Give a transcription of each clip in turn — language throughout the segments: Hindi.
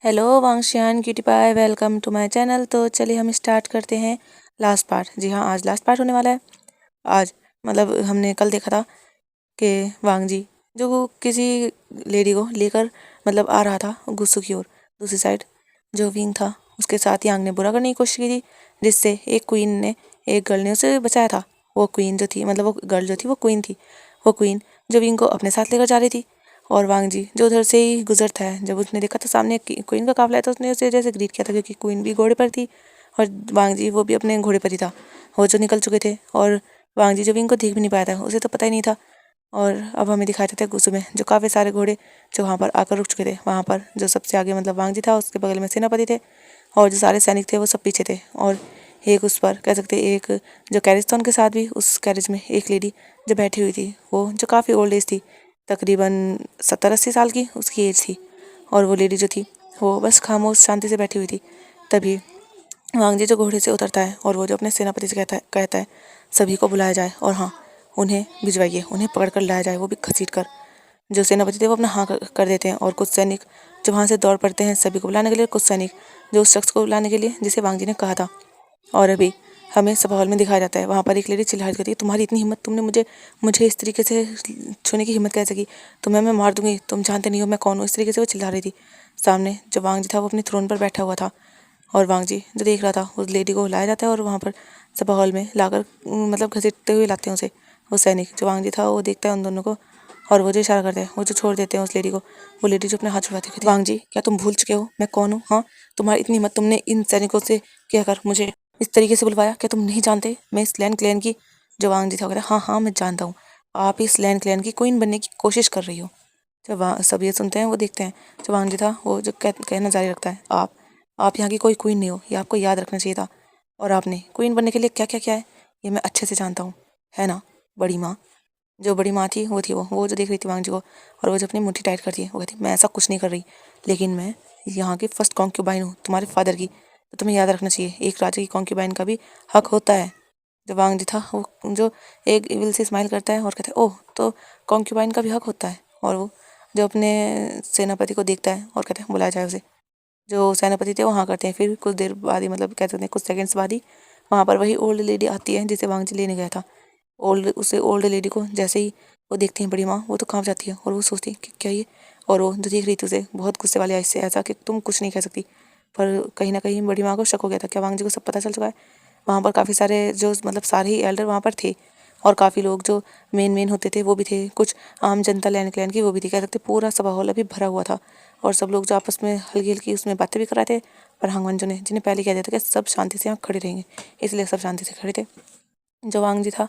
हेलो वांगशियान cutie pie, welcome to my channel. तो चलिए हम स्टार्ट करते हैं लास्ट पार्ट। जी हाँ, आज लास्ट पार्ट होने वाला है। आज हमने कल देखा था कि वांग जी जो वो किसी लेडी को लेकर आ रहा था गुस्सू की ओर। दूसरी साइड जो विंग था उसके साथ यांग ने बुरा करने की कोशिश की थी, जिससे एक क्वीन ने एक गर्ल ने उसे बचाया था। वो क्वीन जो थी वो गर्ल जो थी वो क्वीन थी। वो क्वीन जो विंग को अपने साथ लेकर जा रही थी। और वांग जी जो उधर से ही गुजरता है, जब उसने देखा था सामने क्वीन का काफिला है तो उसने उसे जैसे ग्रीट किया था, क्योंकि क्वीन भी घोड़े पर थी और वांग जी वो भी अपने घोड़े पर ही था। वो जो निकल चुके थे और वांग जी जो विंग को देख भी नहीं पाया था, उसे तो पता ही नहीं था। और अब हमें दिखाया जाता है गुस्सू में जो काफ़ी सारे घोड़े जो वहाँ पर आकर रुक चुके थे। वहाँ पर जो सबसे आगे वांग जी था, उसके बगल में सेनापति थे और जो सारे सैनिक थे वो सब पीछे थे। और एक उस पर कह सकते एक जो कैरेज था उनके साथ भी, उस कैरेज में एक लेडी जो बैठी हुई थी, वो जो काफ़ी ओल्ड एज थी, तकरीबन 70-80 साल की उसकी एज थी। और वो लेडी जो थी वो बस खामोश शांति से बैठी हुई थी। तभी वांग जी जो घोड़े से उतरता है और वो जो अपने सेनापति से कहता है सभी को बुलाया जाए और हाँ, उन्हें भिजवाइए, उन्हें पकड़ कर लाया जाए, वो भी घसीट कर। जो सेनापति थे वो अपना हाँ कर देते हैं और कुछ सैनिक जो वहाँ से दौड़ पड़ते हैं सभी को बुलाने के लिए। कुछ सैनिक जो उस शख्स को बुलाने के लिए जिसे वांग जी ने कहा था। और अभी हमें सभा हॉल में दिखाया जाता है, वहाँ पर एक लेडी चिल्ला रही थी, तुम्हारी इतनी हिम्मत, तुमने मुझे मुझे इस तरीके से छूने की हिम्मत कैसे की? तुम्हें मैं मार दूंगी, तुम जानते नहीं हो मैं कौन हूँ। इस तरीके से वो चिल्ला रही थी। सामने जो वांग जी था वो अपने थ्रोन पर बैठा हुआ था और वांग जी जो देख रहा था, उस लेडी को लाया जाता है और वहाँ पर सभा हॉल में लाकर घसीटते हुए लाते हैं उसे। वो सैनिक जो वांग जी था वो देखता है उन दोनों को और वो जो इशारा करते हैं वो जो छोड़ देते हैं उस लेडी को। वो लेडी जो अपने हाथ छुड़ाती थी, वांग जी क्या तुम भूल चुके हो मैं कौन हूँ? हाँ, तुम्हारी इतनी हिम्मत, तुमने इन सैनिकों से कहकर मुझे इस तरीके से बुलवाया, क्या तुम नहीं जानते मैं इस लैंड क्लैन की? जो वांग जी था कहता हाँ हाँ मैं जानता हूँ, आप इस लैंड क्लैन की क्वीन बनने की कोशिश कर रही हो। जब वहाँ सब ये सुनते हैं वो देखते हैं, जो वांग जी था वो जो कहना जारी रखता है, आप यहाँ की कोई क्वीन नहीं हो, ये आपको याद रखना चाहिए था। और आपने क्वीन बनने के लिए क्या क्या किया है ये मैं अच्छे से जानता हूँ, है ना बड़ी माँ? जो बड़ी माँ थी वो जो देख रही थी वांग जी को और वो जो अपनी मुट्ठी टाइट करती है, वो कहती मैं ऐसा कुछ नहीं कर रही, लेकिन मैं यहाँ की फर्स्ट कॉन्क्यूबाइन हूँ तुम्हारे फादर की, तो तुम्हें याद रखना चाहिए एक राजा की कॉन्क्यूबाइन का भी हक होता है। जब वांग जी था वो जो एक इविल से स्माइल करता है और कहता है ओह, तो कॉन्क्यूबाइन का भी हक होता है। और वो जो अपने सेनापति को देखता है और कहता है बुलाया जाए उसे। जो सेनापति थे वो हाँ करते हैं। फिर कुछ देर बाद ही कह सकते हैं कुछ सेकंड्स बाद ही वहाँ पर वही ओल्ड लेडी आती है जिसे वांग जी लेने गया था। ओल्ड लेडी को जैसे ही वो देखती है बड़ी माँ, वो तो कांप जाती है और वो सोचती है कि क्या ये। और वो जो देख रही थी उसे बहुत गुस्से वाली आई से, ऐसा कि तुम कुछ नहीं कह सकती। पर कहीं ना कहीं बड़ी माँ को शक हो गया था, क्या वांग जी को सब पता चल चुका है? वहाँ पर काफ़ी सारे जो सारे ही एल्डर वहाँ पर थे और काफ़ी लोग जो मेन होते थे वो भी थे। कुछ आम जनता लैंड क्लैन की वो भी थी। कह सकते पूरा सभा हॉल अभी भरा हुआ था और सब लोग जो आपस में हल्की हल्की उसमें बातें भी कर रहे थे। पर हांगमंजो ने जिन्हें पहले कह दिया था कि सब शांति से यहाँ खड़े रहेंगे, इसलिए सब शांति से खड़े थे। जो वांग जी था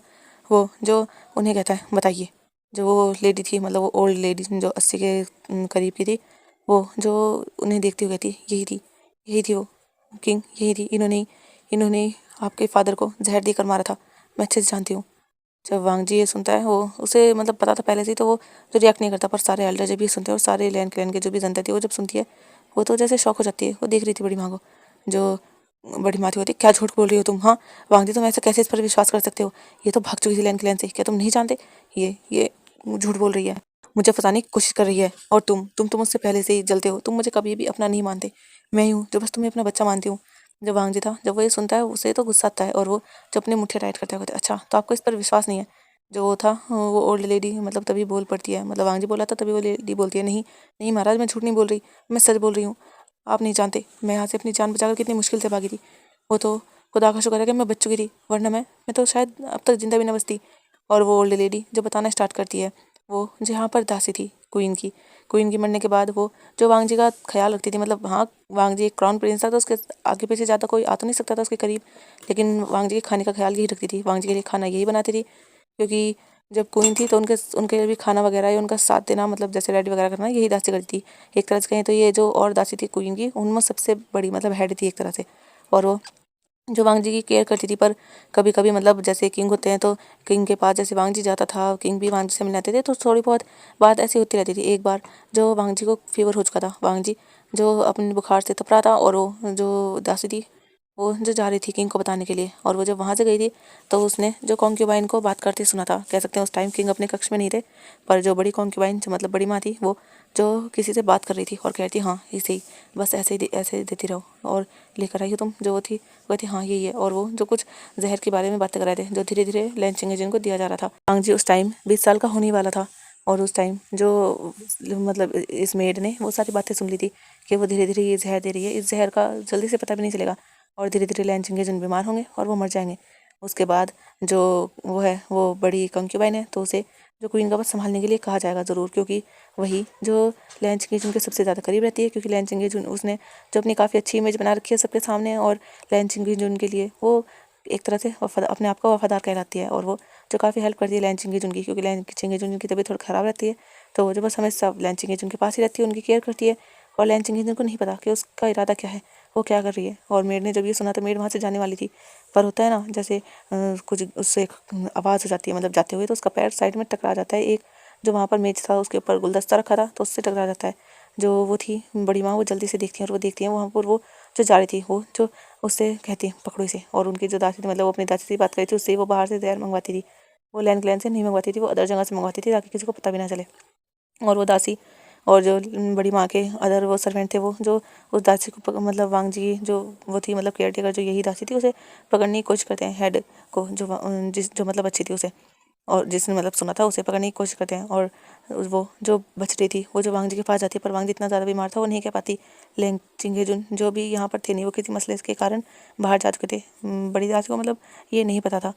वो जो उन्हें कहता है बताइए। जो वो लेडी थी वो ओल्ड लेडी जो 80 के करीब की थी, वो जो उन्हें देखती हुई कहती यही थी वो किंग, यही थी, इन्होंने ही आपके फादर को जहर देकर मारा था, मैं अच्छे से जानती हूँ। जब वांग जी ये सुनता है, वो उसे पता था पहले से ही, तो वो जो रिएक्ट नहीं करता। पर सारे एल्डर जब ये सुनते हैं और सारे लैंड क्लैन के जो भी जनता थी वो जब सुनती है, वो तो जैसे शॉक हो जाती है। वो देख रही थी बड़ी माँ को। जो बड़ी माँ थी होती, क्या झूठ बोल रही हो तुम? हाँ वांग जी, तुम ऐसे कैसे इस पर विश्वास कर सकते हो? ये तो भाग चुकी थी लैंड क्लैन से, क्या तुम नहीं जानते? ये झूठ बोल रही है, मुझे फंसाने की कोशिश कर रही है। और तुम तो मुझसे पहले से ही जलते हो, तुम मुझे कभी भी अपना नहीं मानते। मैं ही हूँ जो बस तुम्हें अपना बच्चा मानती हूँ। जब वांग जी था, जब वो ये सुनता है उसे तो गुस्सा आता है और वो जब अपनी मुट्ठी टाइट करता है कहते अच्छा तो आपको इस पर विश्वास नहीं है? जो वो था वो ओल्ड लेडी तभी बोल पड़ती है, वांग जी बोला था तभी वो लेडी बोलती है, नहीं नहीं महाराज, मैं झूठ नहीं बोल रही, मैं सच बोल रही हूँ। आप नहीं जानते मैं यहाँ से अपनी जान बचाकर कितनी मुश्किल से भागी थी। वो तो खुदा का शुक्र है कि मैं बच चुकी थी, वरना मैं तो शायद अब तक जिंदा भी न बचती। और वो ओल्ड लेडी जो बताना स्टार्ट करती है, वो जहाँ पर दासी थी क्वीन की मरने के बाद वो जो वांग जी का ख्याल रखती थी। हाँ, वांग जी एक क्राउन प्रिंस था तो उसके आगे पीछे ज़्यादा कोई आ तो नहीं सकता था उसके करीब, लेकिन वांग जी के खाने का ख्याल यही रखती थी, वांग जी के लिए खाना यही बनाती थी। क्योंकि जब क्वीन थी तो उनके लिए भी खाना वगैरह या उनका साथ देना जैसे रेडी वगैरह करना यही दासी करती थी। एक तरह से कहें तो ये जो और दासी थी क्वीन की, उनमें सबसे बड़ी हेड थी एक तरह से। और वो जो वांग जी की केयर करती थी। पर कभी कभी जैसे किंग होते हैं तो किंग के पास जैसे वांग जी जाता था, किंग भी वांग जी से मिलने आते थे, तो थोड़ी बहुत बात ऐसी होती रहती थी। एक बार जो वांग जी को फीवर हो चुका था, वांग जी जो अपने बुखार से तप रहा था और वो जो दासी थी वो जो जा रही थी किंग को बताने के लिए। और वो जब वहाँ से गई थी तो उसने जो कॉन्क्यूबाइन को बात करते सुना था। कह सकते हैं उस टाइम किंग अपने कक्ष में नहीं थे, पर जो बड़ी कॉन्क्यूबाइन जो मतलब बड़ी माँ थी वो जो किसी से बात कर रही थी और कह रही थी हाँ इसे ही बस ऐसे ही देती रहो और लेकर आई हो तुम। जो वो थी वो थी हाँ यही है। और वो जो कुछ जहर के बारे में बातें कर रहे थे जो धीरे धीरे लैंग चंगेजन को दिया जा रहा था। वांग जी उस टाइम 20 साल का होने वाला था और उस टाइम जो मतलब इस मेड ने वो सारी बातें सुन ली थी कि वो धीरे धीरे ये जहर दे रही है। इस जहर का जल्दी से पता भी नहीं चलेगा और धीरे धीरे लैंग चंगेजन बीमार होंगे और वो मर जाएंगे। उसके बाद जो वो है वो बड़ी कंक्यूबाइन है तो उसे जो क्वीन का पद संभालने के लिए कहा जाएगा ज़रूर, क्योंकि वही जो लैंग चंगेजन के सबसे ज़्यादा करीब रहती है। क्योंकि लैंग चंगेजन उसने जो अपनी काफ़ी अच्छी इमेज बना रखी है सबके सामने और लैंग चंगेजन के लिए वो एक तरह से अपने आप को वफादार कहलाती है और वो जो काफ़ी हेल्प करती है लैंग चंगेजन की। क्योंकि लैंग चंगेजन की तबीयत थोड़ी ख़राब रहती है तो वो जो बस हमेशा लैंग चंगेजन के पास ही रहती है, उनकी केयर करती है। और लैंग चंगेजन को नहीं पता कि उसका इरादा क्या है, वो क्या कर रही है। और मेड ने जब ये सुना तो मेड वहाँ से जाने वाली थी, पर होता है ना जैसे कुछ उससे एक आवाज़ हो जाती है मतलब जाते हुए, तो उसका पैर साइड में टकरा जाता है। एक जो वहाँ पर मेज था उसके ऊपर गुलदस्ता रखा था तो उससे टकरा जाता है। जो वो थी बड़ी माँ वो जल्दी से देखती है और वो देखती है वहाँ पर वो जो जा रही थी वो जो उससे कहती है पकड़ो इसे। और उनकी जो दासी थी मतलब वो अपनी दासी से बात करी थी उससे वो बाहर से जहर मंगवाती थी। वो लैंड से नहीं मंगवाती थी, वो अदर जगह से मंगवाती थी ताकि किसी को पता भी ना चले। और वो दासी और जो बड़ी माँ के अदर वो सर्वेंट थे वो जो उस दासी को मतलब वांग जी जो वो थी मतलब केयर टेकर जो यही दासी थी उसे पकड़ने की कोशिश करते हैं। हेड को जो जिस जो मतलब अच्छी थी उसे और जिसने मतलब सुना था उसे पकड़ने की कोशिश करते हैं। और वो जो बच रही थी वो जो वांग जी के पास जाती है, पर वांग जी इतना ज़्यादा बीमार था वो नहीं कह पाती। लैंग चंगेजुन जो भी यहाँ पर थे नहीं, वो किसी मसले के कारण बाहर जा चुके थे। बड़ी दासी को मतलब ये नहीं पता था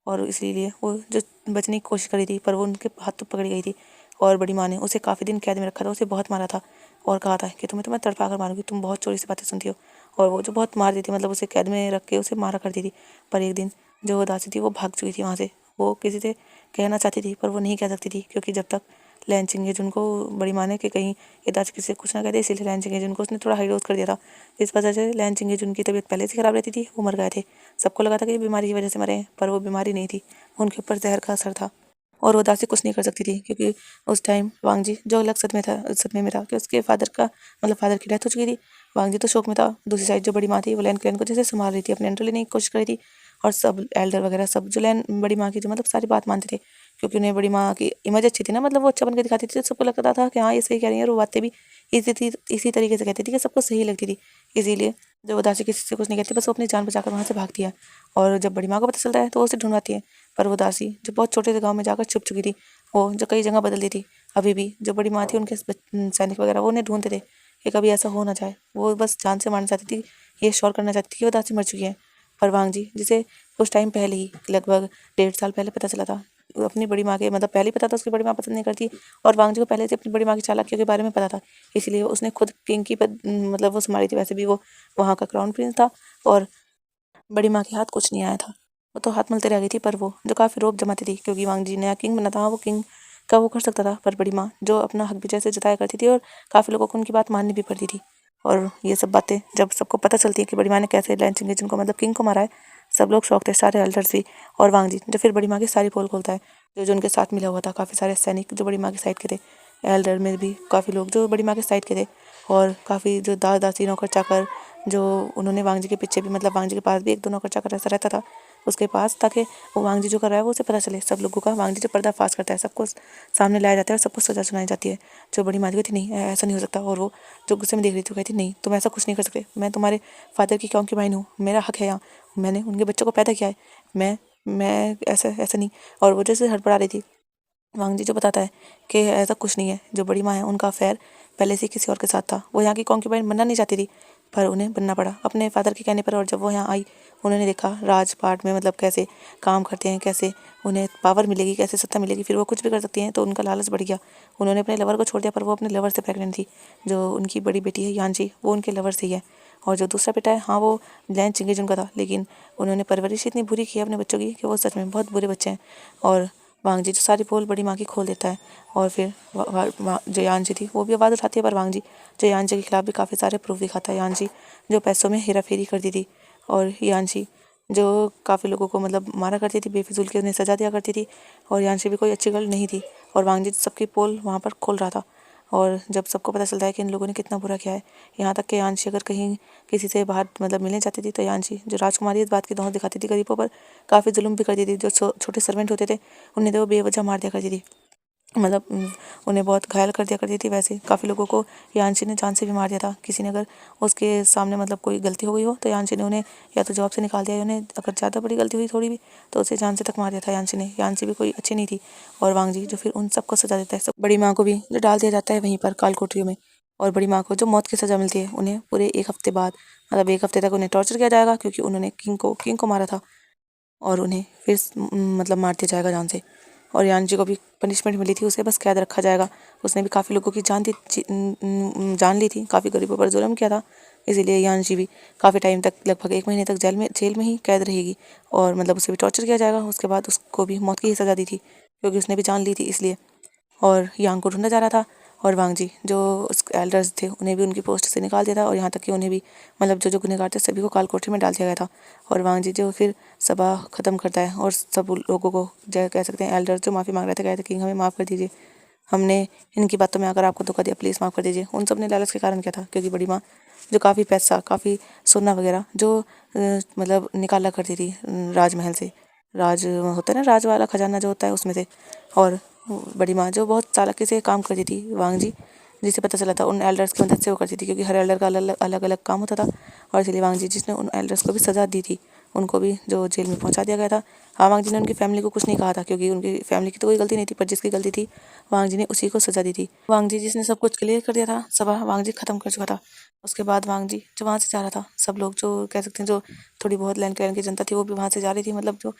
और इसीलिए वो जो बचने की कोशिश करी थी पर वो उनके हाथों पकड़ी गई थी। और बड़ी माँ ने उसे काफ़ी दिन कैद में रखा था, उसे बहुत मारा था और कहा था कि तुम्हें तड़पा कर मारूंगी, तुम बहुत चोरी से बातें सुनती हो। और वो जो बहुत मारती थी मतलब उसे कैद में रख के उसे मारा करती थी। पर एक दिन जो वो दासी थी वो भाग चुकी थी वहाँ से। वो किसी से कहना चाहती थी पर वो नहीं कह सकती थी क्योंकि जब तक लैंग चंगेजुन को बड़ी माँ ने कि कहीं ये दासी किसी से कुछ ना कहते, इसीलिए लैंग चंगेजुन को उसने थोड़ा हाईडोज कर दिया था। इस वजह से लैंग चंगेजुन की तबीयत पहले से ख़राब रहती थी, वो मर गए थे। सबको लगा था कि बीमारी की वजह से मरे हैं, पर वो बीमारी नहीं थी, उनके ऊपर जहर का असर था। और वो दासी कुछ नहीं कर सकती थी क्योंकि उस टाइम वांग जी जो अलग सदमे में था कि उसके फादर का मतलब फादर की डेथ हो चुकी थी। वांग जी तो शोक में था। दूसरी साइड जो बड़ी माँ थी वो लैन क्लैन को जैसे संभाल रही थी, अपने अंडर लेने की कोशिश कर रही थी। और सब एल्डर वगैरह सब जो लैन बड़ी माँ की जो मतलब सारी बात मानते थे क्योंकि उन्हें बड़ी माँ की इमेज अच्छी थी ना, मतलब वो अच्छा बन के दिखाती थी। तो सबको लगता था कि हाँ ये सही कह रही है और वो बातें भी इसी तरीके से कहती थी कि सबको सही लगती थी। इसीलिए जब वो दासी किसी से कुछ नहीं कहती, बस वो अपनी जान बचाकर वहाँ से भागती है। और जब बड़ी माँ को पता चलता है तो वो उसे ढूंढवाती है। पर वो दासी जो बहुत छोटे से गाँव में जाकर छुप चुकी थी, वो जो कई जगह बदल दी थी, अभी भी जो बड़ी माँ थी उनके सैनिक वगैरह वो उन्हें ढूंढते थे कि कभी ऐसा हो ना जाए। वो बस जान से मारना चाहती थी, ये श्योर करना चाहती थी कि वो दासी मर चुकी है। पर वांग जी जिसे कुछ टाइम पहले ही लगभग 1.5 साल पहले पता चला था, अपनी बड़ी माँ के मतलब पहले ही पता था उसकी बड़ी माँ पसंद नहीं करती और वांग जी को पहले से अपनी बड़ी माँ की चालाकियों के बारे में पता था। इसीलिए उसने खुद किंग की मतलब वो संभाली थी। वैसे भी वो वहाँ का क्राउन प्रिंस था और बड़ी माँ के हाथ कुछ नहीं आया था, वो तो हाथ मलते रह गई थी। पर वो जो काफ़ी रोब जमाती थी क्योंकि वांग जी नया किंग बना था, वो किंग का वो कर सकता था। पर बड़ी माँ जो अपना हक भी जैसे जताया करती थी और काफ़ी लोगों को उनकी बात माननी भी पड़ती थी। और ये सब बातें जब सबको पता चलती है कि बड़ी माँ ने कैसे लैंग चंगेजुन को मतलब किंग को मारा है, सब लोग शौक थे, सारे एल्डर्स भी। और वांग जी जो फिर बड़ी माँ की सारी पोल खोलता है, जो जो उनके साथ मिला हुआ था काफ़ी सारे सैनिक जो बड़ी माँ की साइड के थे, एल्डर में भी काफ़ी लोग जो बड़ी माँ के साइड के थे। और काफ़ी जो दास दासी नौकर चाकर जो उन्होंने वांग जी के पीछे भी मतलब वांग जी के पास भी एक दो नौकर चाकर ऐसा रहता था उसके पास, ताकि वो वांग जी जो कर रहा है वो उसे पता चले सब लोगों का। वांग जी जो पर्दाफाश करता है सबको सामने लाया जाता है और सबको सजा सुनाई जाती है। जो बड़ी माँ थी नहीं ऐसा नहीं हो सकता, और वो जो गुस्से में देख रही थी कहती नहीं तुम ऐसा कुछ नहीं कर सकते, मैं तुम्हारे फादर की क्योंकि बहन हूँ, मेरा हक है यहाँ, मैंने उनके बच्चों को पैदा किया है, मैं ऐसा ऐसा नहीं। और वो जैसे हड़बड़ा रही थी, वांग जी जो बताता है कि ऐसा कुछ नहीं है, जो बड़ी माँ है उनका अफेयर पहले से किसी और के साथ था। वो यहाँ की कॉन्क्यूबाइन बनना नहीं चाहती थी पर उन्हें बनना पड़ा अपने फादर के कहने पर। और जब वो यहाँ आई उन्होंने देखा राजपाट में मतलब कैसे काम करते हैं, कैसे उन्हें पावर मिलेगी, कैसे सत्ता मिलेगी, फिर वो कुछ भी कर सकती हैं, तो उनका लालच बढ़ गया। उन्होंने अपने लवर को छोड़ दिया, पर वो अपने लवर से प्रेग्नेंट थी। जो उनकी बड़ी बेटी है यांची वो उनके लवर से ही है। और जो दूसरा बेटा है हाँ वो लैंग चंगेजुन का था, लेकिन उन्होंने परवरिश इतनी बुरी की है अपने बच्चों की कि वो सच में बहुत बुरे बच्चे हैं। और वांग जी जो सारी पोल बड़ी माँ की खोल देता है। और फिर जो यांची थी वो भी आवाज़ उठाती है, पर वांग जी जो यांची के खिलाफ भी काफ़ी सारे प्रूफ दिखाता है। यांची जो पैसों में हेरा फेरी करती थी और यांची जो काफ़ी लोगों को मतलब मारा करती थी, बेफिजूल की उन्हें सजा दिया करती थी। और यांची भी कोई अच्छी गर्ल नहीं थी और वांग जी सबकी पोल वहाँ पर खोल रहा था। और जब सबको पता चलता है कि इन लोगों ने कितना बुरा किया है, यहाँ तक कि यांशी अगर कहीं किसी से बाहर मतलब मिलने जाती थी तो यांशी जो राजकुमारी इस बात की धौंस दिखाती थी गरीबों पर, काफ़ी जुल्म भी करती थी। जो छोटे सर्वेंट होते थे उन्हें तो वो बेवजह मार दिया करती थी, मतलब उन्हें बहुत घायल कर दिया करती थी। वैसे काफ़ी लोगों को यांशी ने जान से भी मार दिया था। किसी ने अगर उसके सामने मतलब कोई गलती हो गई हो तो यांशी ने उन्हें या तो जॉब से निकाल दिया, उन्हें अगर ज़्यादा बड़ी गलती हुई थोड़ी भी तो उसे जान से तक मार दिया था यांशी ने। यांशी भी कोई अच्छी नहीं थी। और वांग जी जो फिर उन सबको सजा देता है, सब बड़ी माँ को भी जो डाल दिया जाता है वहीं पर काल कोठरियों में। और बड़ी माँ को जो मौत की सज़ा मिलती है, उन्हें पूरे 1 हफ्ते बाद मतलब 1 हफ्ते तक उन्हें टॉर्चर किया जाएगा क्योंकि उन्होंने किंग को मारा था, और उन्हें फिर मतलब मार दिया जाएगा जान से। और यांशी को भी पनिशमेंट मिली थी, उसे बस कैद रखा जाएगा। उसने भी काफ़ी लोगों की जान ली थी, काफ़ी गरीबों पर जुल्म किया था, इसीलिए यांशी भी काफ़ी टाइम तक लगभग 1 महीने तक जेल में ही कैद रहेगी। और मतलब उसे भी टॉर्चर किया जाएगा। उसके बाद उसको भी मौत की ही सज़ा दी थी क्योंकि उसने भी जान ली थी इसलिए। और यांग को ढूंढा जा रहा था, और वांग जी जो उस एल्डर्स थे उन्हें भी उनकी पोस्ट से निकाल दिया था, और यहाँ तक कि उन्हें भी मतलब जो जो गुनहगार थे सभी को काल कोठरी में डाल दिया गया था। और वांग जी जो फिर सभा ख़त्म करता है और सब लोगों को जो कह सकते हैं एल्डर्स जो माफ़ी मांग रहे थे, कहते किंग हमें माफ़ कर दीजिए, हमने इनकी बातों में आकर आपको धोखा दिया, प्लीज़ माफ़ कर दीजिए। उन सब ने लालच के कारण किया था क्योंकि बड़ी माँ जो काफ़ी पैसा काफ़ी सोना वगैरह जो मतलब निकाला करती थी राजमहल से, राज होता है ना राज वाला खजाना जो होता है उसमें से। और बड़ी माँ जो बहुत चालाकी से काम करती थी वांग जी, जिसे पता चला था उन एल्डर्स की मदद से वो करती थी क्योंकि हर एल्डर का अलग अलग काम होता था। और इसलिए वांग जी जिसने उन एल्डर्स को भी सज़ा दी थी उनको भी जो जेल में पहुंचा दिया गया था। हाँ, वांग जी ने उनकी फैमिली को कुछ नहीं कहा था क्योंकि उनकी फैमिली की तो कोई गलती नहीं थी, पर जिसकी गलती थी वांग जी ने उसी को सज़ा दी थी। वांग जी जिसने सब कुछ क्लियर कर दिया था, सभा वांग जी ख़त्म कर चुका था। उसके बाद वांग जी जो वहाँ से जा रहा था, सब लोग जो कह सकते हैं जो थोड़ी बहुत लैंड क्लैन की जनता थी वो भी वहाँ से जा रही थी, मतलब जो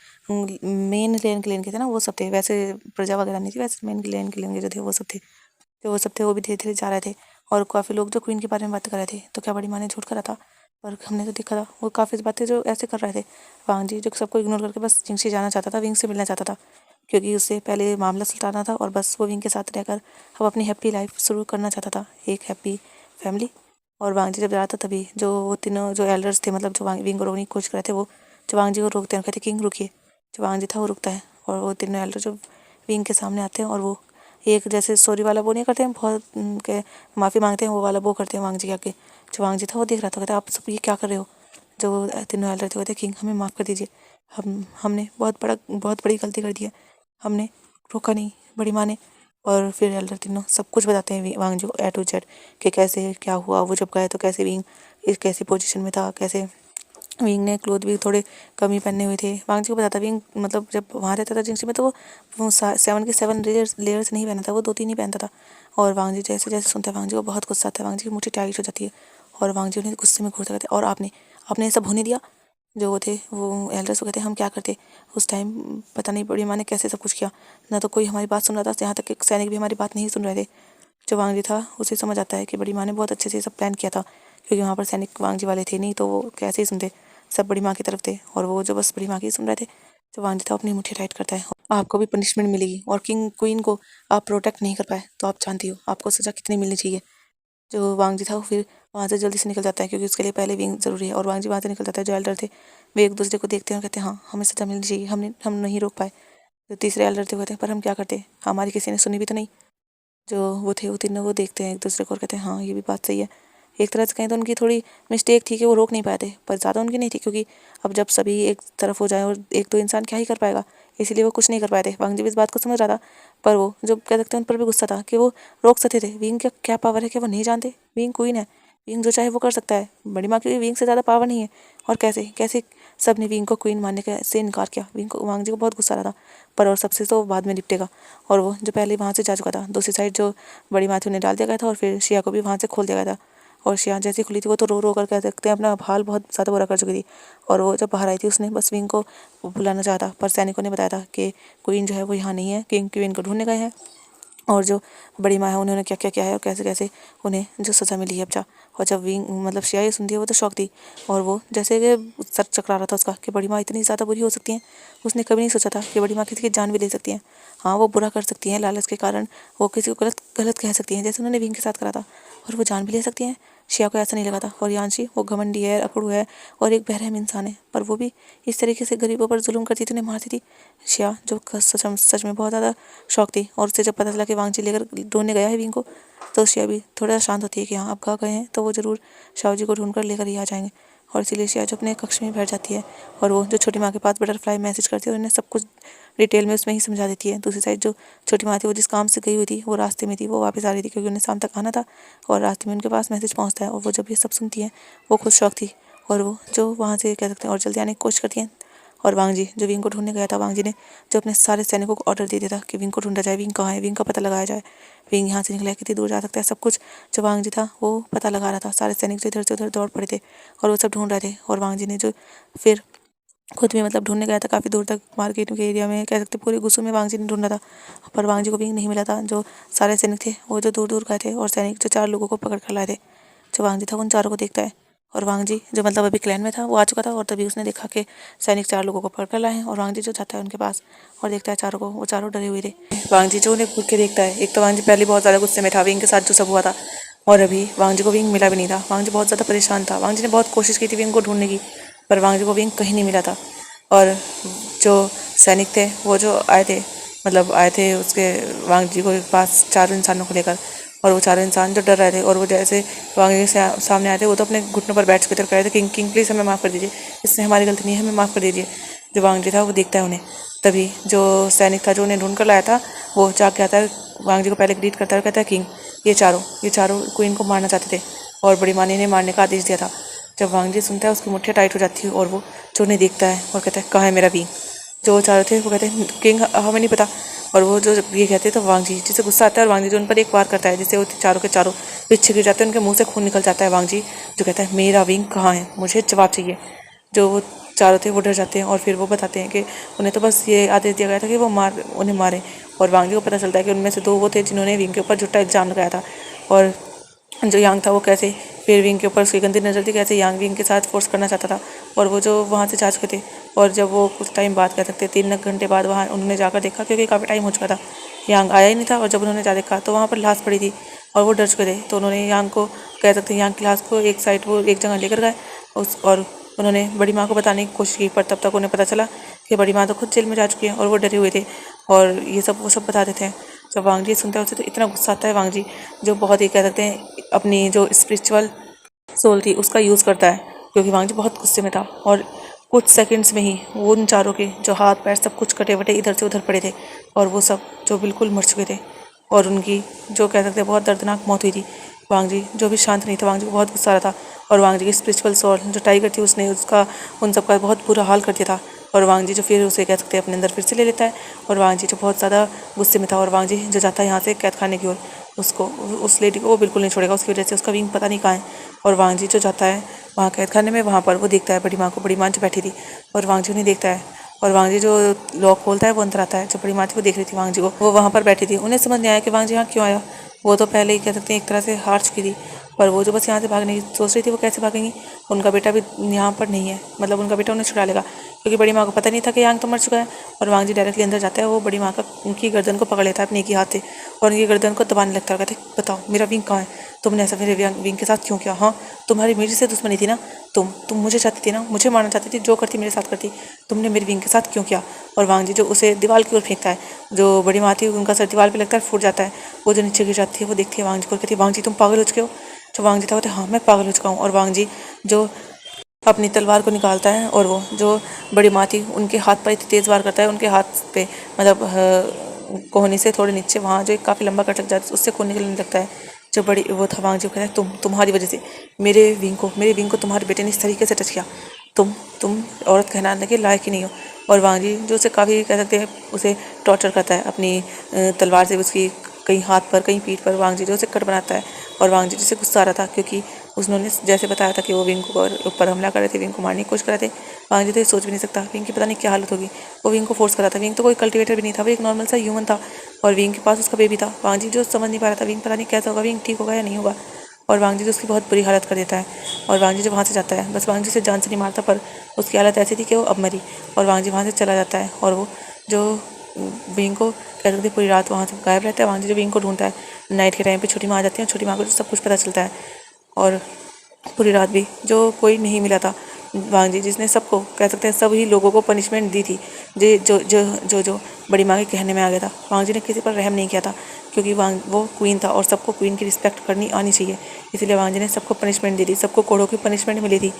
मेन लैंड क्लैन के थे ना वो सब थे, वैसे प्रजा वगैरह नहीं थी, वैसे मेन लैंड क्लैन के जो थे वो सब थे, तो वो सब थे वो भी धीरे धीरे जा रहे थे। और काफ़ी लोग जो क्वीन के बारे में बात कर रहे थे, तो क्या बड़ी माँ ने झूठ करा था, पर हमने तो देखा था वो काफ़ी बातें जो ऐसे कर रहे थे। वांग जी जो सबको इग्नोर करके बस विंग से जाना चाहता था, विंग से मिलना चाहता था क्योंकि उससे पहले मामला सुलझाना था, और बस वो विंग के साथ रहकर अब अपनी हैप्पी लाइफ शुरू करना चाहता था, एक हैप्पी फैमिली। और वांग जी जब जा रहा था तभी जो वो तीनों जो एल्डर्स थे, मतलब जो विंग को रोकने की कोशिश कर रहे थे, वो जो वांग जी को रोकते हैं, कहते किंग रुकिए। जो वांग जी था वो रुकता है, और वो तीनों एल्डर जो विंग के सामने आते हैं और वो एक जैसे सॉरी वाला वो नहीं करते हैं, बहुत के माफ़ी मांगते हैं वो वाला वो करते हैं वांग जी के आगे। जो वांग जी था वो देख रहा था, कहता आप सब ये क्या कर रहे हो। जो तीनों एल्डर थे कहते किंग हमें माफ़ कर दीजिए, हमने बहुत बड़ी गलती कर दी है, हमने रोका नहीं बड़ी माँ ने। और फिर एल्डर तीनों सब कुछ बताते हैं वांग जी को A to Z कि कैसे क्या हुआ, वो जब गए तो कैसे विंग इस कैसी पोजीशन में था, कैसे विंग ने क्लोथ भी थोड़े कम ही पहने हुए थे। वांग जी को बताता विंग मतलब जब वहाँ रहता था जिंगसी में तो वो 7 के 7 लेयर्स नहीं पहनता था, वो 2-3 ही पहनता था। और वांग जी जैसे जैसे सुनते हैं वांग जी को बहुत गुस्सा आता है, वांग जी की मुट्ठी टाइट हो जाती है, और वांग जी उन्हें गुस्से में घूरते कहते और आपने आपने ये सब होने दिया। जो वो थे वो एल्डर्स को कहते हम क्या करते उस टाइम, पता नहीं बड़ी माँ ने कैसे सब कुछ किया, ना तो कोई हमारी बात सुन रहा था, यहाँ तक कि सैनिक भी हमारी बात नहीं सुन रहे थे। जो वांग जी था उसे समझ आता है कि बड़ी माँ ने बहुत अच्छे से सब प्लान किया था क्योंकि वहाँ पर सैनिक वांग जी वाले थे नहीं, तो वो कैसे ही सुनते, सब बड़ी माँ की तरफ थे, और वो जो बस बड़ी माँ की सुन रहे थे। जो वांग जी था अपनी मुट्ठी टाइट करता है, आपको भी पनिशमेंट मिलेगी, और किंग क्वीन को आप प्रोटेक्ट नहीं कर पाए तो आप जानती हो आपको सज़ा कितनी मिलनी चाहिए। जो वांग जी था वो फिर वहाँ से जल्दी से निकल जाता है क्योंकि उसके लिए पहले विंग ज़रूरी है, और वांग जी वहाँ से निकल जाता है। जो एल्डर थे वे एक दूसरे को देखते हैं और कहते हैं हाँ हमें सज़ा मिलनी चाहिए, हम नहीं रोक पाए। जो तीसरे एल्डर थे वो कहते हैं पर हम क्या करते, हमारी किसी ने सुनी भी तो नहीं। जो वो थे वो तीनों वो देखते हैं एक दूसरे को और कहते हैं हाँ ये भी बात सही है। एक तरह से कहें तो उनकी थोड़ी मिस्टेक थी कि वो रोक नहीं पाए थे, पर ज़्यादा उनकी नहीं थी क्योंकि अब जब सभी एक तरफ हो जाए और एक दो इंसान क्या ही कर पाएगा, इसीलिए वो कुछ नहीं कर पाए थे। वांग जी भी इस बात को समझ रहा था, पर वो जो कह सकते हैं उन पर भी गुस्सा था कि वो रोक सकते थे। विंग का क्या पावर है कि वो नहीं जानते, विंग क्वीन है, विंग जो चाहे वो कर सकता है, बड़ी माँ की विंग से ज़्यादा पावर नहीं है। और कैसे कैसे सब ने विंग को क्वीन मानने से इनकार किया। विंग को वांग जी को बहुत गुस्सा आ रहा था, पर और सबसे तो बाद में निपटेगा। और वो जो पहले वहाँ से जा चुका था दूसरी साइड, जो बड़ी माँ थी उन्हें डाल दिया गया था, और फिर शिया को भी वहाँ से खोल दिया गया था। और शिया जैसे खुली थी वो तो रो रो कर कह सकते हैं अपना हाल बहुत ज़्यादा बुरा कर चुकी थी। और वो जब बाहर आई थी उसने बस विंग को बुलाना चाहा था, पर सैनिकों ने बताया था कि क्वीन जो है वो यहाँ नहीं है, किंग क्वीन को ढूंढने गए हैं। और जो बड़ी माँ है उन्होंने क्या क्या किया है और कैसे कैसे उन्हें जो सज़ा मिली है अब जा। और जब विंग मतलब शिया ये सुनती है वो तो शौक थी, और वो जैसे कि सर चकरा रहा था उसका कि बड़ी माँ इतनी ज़्यादा बुरी हो सकती हैं। उसने कभी नहीं सोचा था कि बड़ी माँ किसी की जान भी ले सकती हैं। हाँ वो बुरा कर सकती हैं लालच के कारण, वो किसी को गलत गलत कह सकती हैं जैसे उन्होंने विंग के साथ करा था, और वो जान भी ले सकती हैं। शिया को ऐसा नहीं लगा था। और यांशी वो घमंडी है, अकड़ू है और एक बेरहम इंसान है, पर वो भी इस तरीके से गरीबों पर जुल्म करती थी, उन्हें मारती थी। शिया जो सच में बहुत ज़्यादा शौक थी, और उसे जब पता चला कि वांगजी लेकर ढूंढने गया है विंग को, तो शिया भी थोड़ा शांत होती है कि हाँ अब कहाँ गए हैं तो वो ज़रूर शाओ जी को ढूंढ कर लेकर ही आ जाएंगे। और इसीलिए शिया जो अपने कक्ष में बैठ जाती है और वो जो छोटी माँ के पास बटरफ्लाई मैसेज करती है और उन्हें सब कुछ डिटेल में उसमें ही समझा देती है। दूसरी साइड जो छोटी माँ थी, वो जिस काम से गई हुई थी वो रास्ते में थी, वो वापस आ रही थी क्योंकि उन्हें शाम तक आना था, और रास्ते में उनके पास मैसेज पहुँचता है और वो जब ये सब सुनती है वो खुद शौक थी, और वो जो वहाँ से कह सकते हैं और जल्दी आने की कोशिश करती हैं। और वांगजी जो विंग को ढूंढने गया था, वांगजी ने जो अपने सारे सैनिकों को ऑर्डर दे दिया था कि विंग को ढूंढा जाए, विंग कहाँ है, विंग का पता लगाया जाए, विंग यहाँ से निकला है, कितनी दूर जा सकता है, सब कुछ जो वांगजी था वो पता लगा रहा था। सारे सैनिक जो इधर से उधर दौड़ पड़े थे और वो सब ढूंढ रहे थे, और वांगजी ने जो फिर खुद भी मतलब ढूंढने गया था काफ़ी दूर तक, मार्केट के एरिया में कह सकते पूरे गुस्सू में वांगजी ने ढूंढा था, पर वांगजी को विंग नहीं मिला था। जो सारे सैनिक थे वो जो दूर दूर गए थे, और सैनिक जो 4 लोगों को पकड़ कर लाए थे, जो वांगजी था उन चारों को देखता है, और वांगजी जो मतलब अभी क्लैन में था वो आ चुका था, और तभी उसने देखा कि सैनिक 4 लोगों को पकड़ कर लाए हैं, और वांगजी जो जाता है उनके पास और देखता है चारों को, वो चारों डरे हुए थे। वांगजी जो उन्हें घूर के देखता है, एक तो वांगजी पहले बहुत ज़्यादा गुस्से में था विंग के साथ जो सब हुआ था, और अभी वांगजी को विंग मिला भी नहीं था। वांगजी बहुत ज़्यादा परेशान था। वांगजी ने बहुत कोशिश की थी विंग को ढूंढने की, पर वांगजी को विंग कहीं नहीं मिला था। और जो सैनिक थे वो जो आए थे, मतलब आए थे उसके वांगजी को पास 4 इंसानों को लेकर, और वो 4 इंसान जो डर रहे थे, और वो जैसे वांगजी से सामने आए थे वो तो अपने घुटनों पर बैठ के तरफ कह रहे थे किंग किंग प्लीज़ हमें माफ़ कर दीजिए, इससे हमारी गलती नहीं है, हमें माफ़ कर दीजिए। जो वांगजी था वो देखता है उन्हें, तभी जो सैनिक था जो उन्हें ढूंढ कर लाया था वो जाग के आता है, वांगजी को पहले ग्रीट करता है और कहता है किंग ये चारों क्वीन को मारना चाहते थे और बड़ी माँ ने इन्हें मारने का आदेश दिया था। जब वांगजी सुनता है उसकी मुट्ठियाँ टाइट हो जाती है, और वो जो उन्हें देखता है और कहता है कहाँ है मेरा विंग। जो चारों थे वो कहते हैं किंग हमें नहीं पता, और वो जो ये कहते हैं तो वांगजी जिसे गुस्सा आता है, और वांगजी जो उन पर एक वार करता है जिससे वो चारों के चारों पीछे गिर जाते हैं, उनके मुंह से खून निकल जाता है। वांगजी जो कहता है मेरा विंग कहाँ है, मुझे जवाब चाहिए। जो वो चारों थे वो डर जाते हैं, और फिर वो बताते हैं कि उन्हें तो बस ये आदेश दिया गया था कि वो उन्हें मारे, और वांगजी को पता चलता है कि उनमें से 2 वो थे जिन्होंने विंग के ऊपर झूठा इल्ज़ाम लगाया था, और जो यांग था वो कैसे फिर विंग के ऊपर उसकी गंदी नज़र थी, कैसे यांग विंग के साथ फोर्स करना चाहता था, और वो जो वहाँ से जा चुके थे, और जब वो कुछ टाइम बाद कह सकते 3 घंटे बाद वहाँ उन्होंने जाकर देखा क्योंकि काफ़ी टाइम हो चुका था, यांग आया ही नहीं था, और जब उन्होंने जा देखा तो वहाँ पर लाश पड़ी थी और वो डर चुके थे, तो उन्होंने यांग को कह सकते यांग की लाश को एक साइड वो एक जगह लेकर गए और उन्होंने बड़ी माँ को बताने की कोशिश की, पर तब तक उन्हें पता चला कि बड़ी माँ तो खुद जेल में जा चुकी है, और वो डरे हुए थे, और ये सब वो सब बता देते हैं। जब वांगजी सुनता है उसे तो इतना गुस्सा आता है, वांगजी जो बहुत ही कह सकते हैं अपनी जो स्पिरिचुअल सोल थी उसका यूज़ करता है, क्योंकि वांगजी बहुत गुस्से में था, और कुछ सेकंड्स में ही वो उन चारों के जो हाथ पैर सब कुछ कटे वटे इधर से उधर पड़े थे, और वो सब जो बिल्कुल मर चुके थे, और उनकी जो कह सकते हैं बहुत दर्दनाक मौत हुई थी। वांगजी जो भी शांत नहीं था, वांगजी को बहुत गुस्सा आ रहा था, और वांगजी की स्पिरिचुअल सोल जो टाइगर थी उसने उसका उन सब का बहुत बुरा हाल कर दिया था, और वांगजी जो फिर उसे कह सकते हैं अपने अंदर फिर से ले लेता है, और वांगजी जो बहुत ज़्यादा गुस्से में था, और वांगजी जो जाता है यहाँ से कैद खाने की ओर, उसको उस लेडी को वो बिल्कुल नहीं छोड़ेगा, उसकी वजह से उसका विंग पता नहीं कहाँ है। और वांगजी जो जाता है वहाँ कैद खाने में, वहाँ पर वो देखता है बड़ी माँ को, बड़ी माँ जो बैठी थी, और वांगजी उन्हें देखता है, और वांगजी जो लॉक खोलता है वो अंदर आता है। जो बड़ी माँ थी वो देख रही थी वांगजी को, वो वहाँ पर बैठी थी, उन्हें समझ नहीं आया कि वांगजी यहाँ क्यों आया। वो तो पहले ही कह सकते हैं एक तरह से हार चुकी थी, पर वो जो बस यहाँ से भागने की सोच रही थी, वो कैसे भागेंगी, उनका बेटा भी यहाँ पर नहीं है, मतलब उनका बेटा उन्हें छुड़ा लेगा, क्योंकि बड़ी माँ को पता नहीं था कि यांग तो मर चुका है। और वांगजी डायरेक्टली अंदर जाता है, वो बड़ी माँ का उनकी गर्दन को पकड़ लेता है अपने एक ही हाथ से, और उनकी गर्दन को दबाने लगता है, कहते बताओ मेरा विंग कहाँ है, तुमने ऐसा मेरे विंग के साथ क्यों किया, हाँ तुम्हारी मेरी से दुश्मनी थी ना, तुम मुझे चाहती थी ना, मुझे मारना चाहती थी, जो करती मेरे साथ करती, तुमने मेरी विंग के साथ क्यों किया। और वांगजी जो उसे दीवार की ओर फेंकता है, जो बड़ी माँ थी उनका सर दीवार पे लगता है, फूट जाता है, वो जो नीचे गिर जाती है, वो देखती है वांगजी को, कहती है वांगजी तुम पागल हो चुके हो। जो वांगजी था वो हाँ मैं पागल हो चुका हूँ। और वांगजी जो अपनी तलवार को निकालता है, और वो जो बड़ी माँ थी उनके हाथ पर इतनी तेज़ वार करता है, उनके हाथ पे मतलब कोहनी से थोड़े नीचे वहाँ जो एक काफ़ी लंबा कट लग जाता है, उससे खून निकलने लगता है। जो बड़ी वो था वांगजी कहता है तुम्हारी वजह से मेरे विंग को तुम्हारे बेटे ने इस तरीके से टच किया, तुम औरत कहलाने के लायक ही नहीं हो। और वांगजी जो उसे काफ़ी कह सकते हैं उसे टॉर्चर करता है अपनी तलवार से, उसकी कहीं हाथ पर कहीं पीठ पर वांगजी जो उसे कट बनाता है। और वांगजी जिसे गुस्सा आ रहा था क्योंकि उन्होंने जैसे बताया था कि वो विंग को ऊपर हमला कर रहे थे, विंग को मारने की कोशिश कर रहे थे। वांगजी तो ये सोच भी नहीं सकता विंग की पता नहीं क्या हालत होगी, वो विंग को फोर्स कर रहा था। विंग तो कोई कल्टिवेटर भी नहीं था, वो एक नॉर्मल सा ह्यूमन था, और विंग के पास उसका बेबी था। वांगजी जो समझ नहीं पा रहा था विंग पता नहीं कैसा होगा, विंग ठीक होगा या नहीं होगा, और वांगजी जो उसकी बहुत बुरी हालत कर देता है। और वांगजी जो वहाँ से जाता है, बस वांगजी से जान से नहीं मारता, पर उसकी हालत ऐसी थी कि वो अब मरी, और वांगजी वहाँ से चला जाता है। और वो जो विंग को कह सकते पूरी रात वहाँ से गायब रहता है। वांगजी जो विंग को ढूंढता है, नाइट के टाइम पे छोटी माँ आ जाती है, और छोटी माँ को सब कुछ पता चलता है। और पूरी रात भी जो कोई नहीं मिला था वांग जी, जिसने सबको कह सकते हैं सभी लोगों को पनिशमेंट दी थी, जो बड़ी माँ के कहने में आ गया था। वांग जी ने किसी पर रहम नहीं किया था, क्योंकि वो क्वीन था और सबको क्वीन की रिस्पेक्ट करनी आनी चाहिए। इसीलिए वांग जी ने सबको पनिशमेंट दी थी, सबको कोड़ों की पनिशमेंट मिली थी।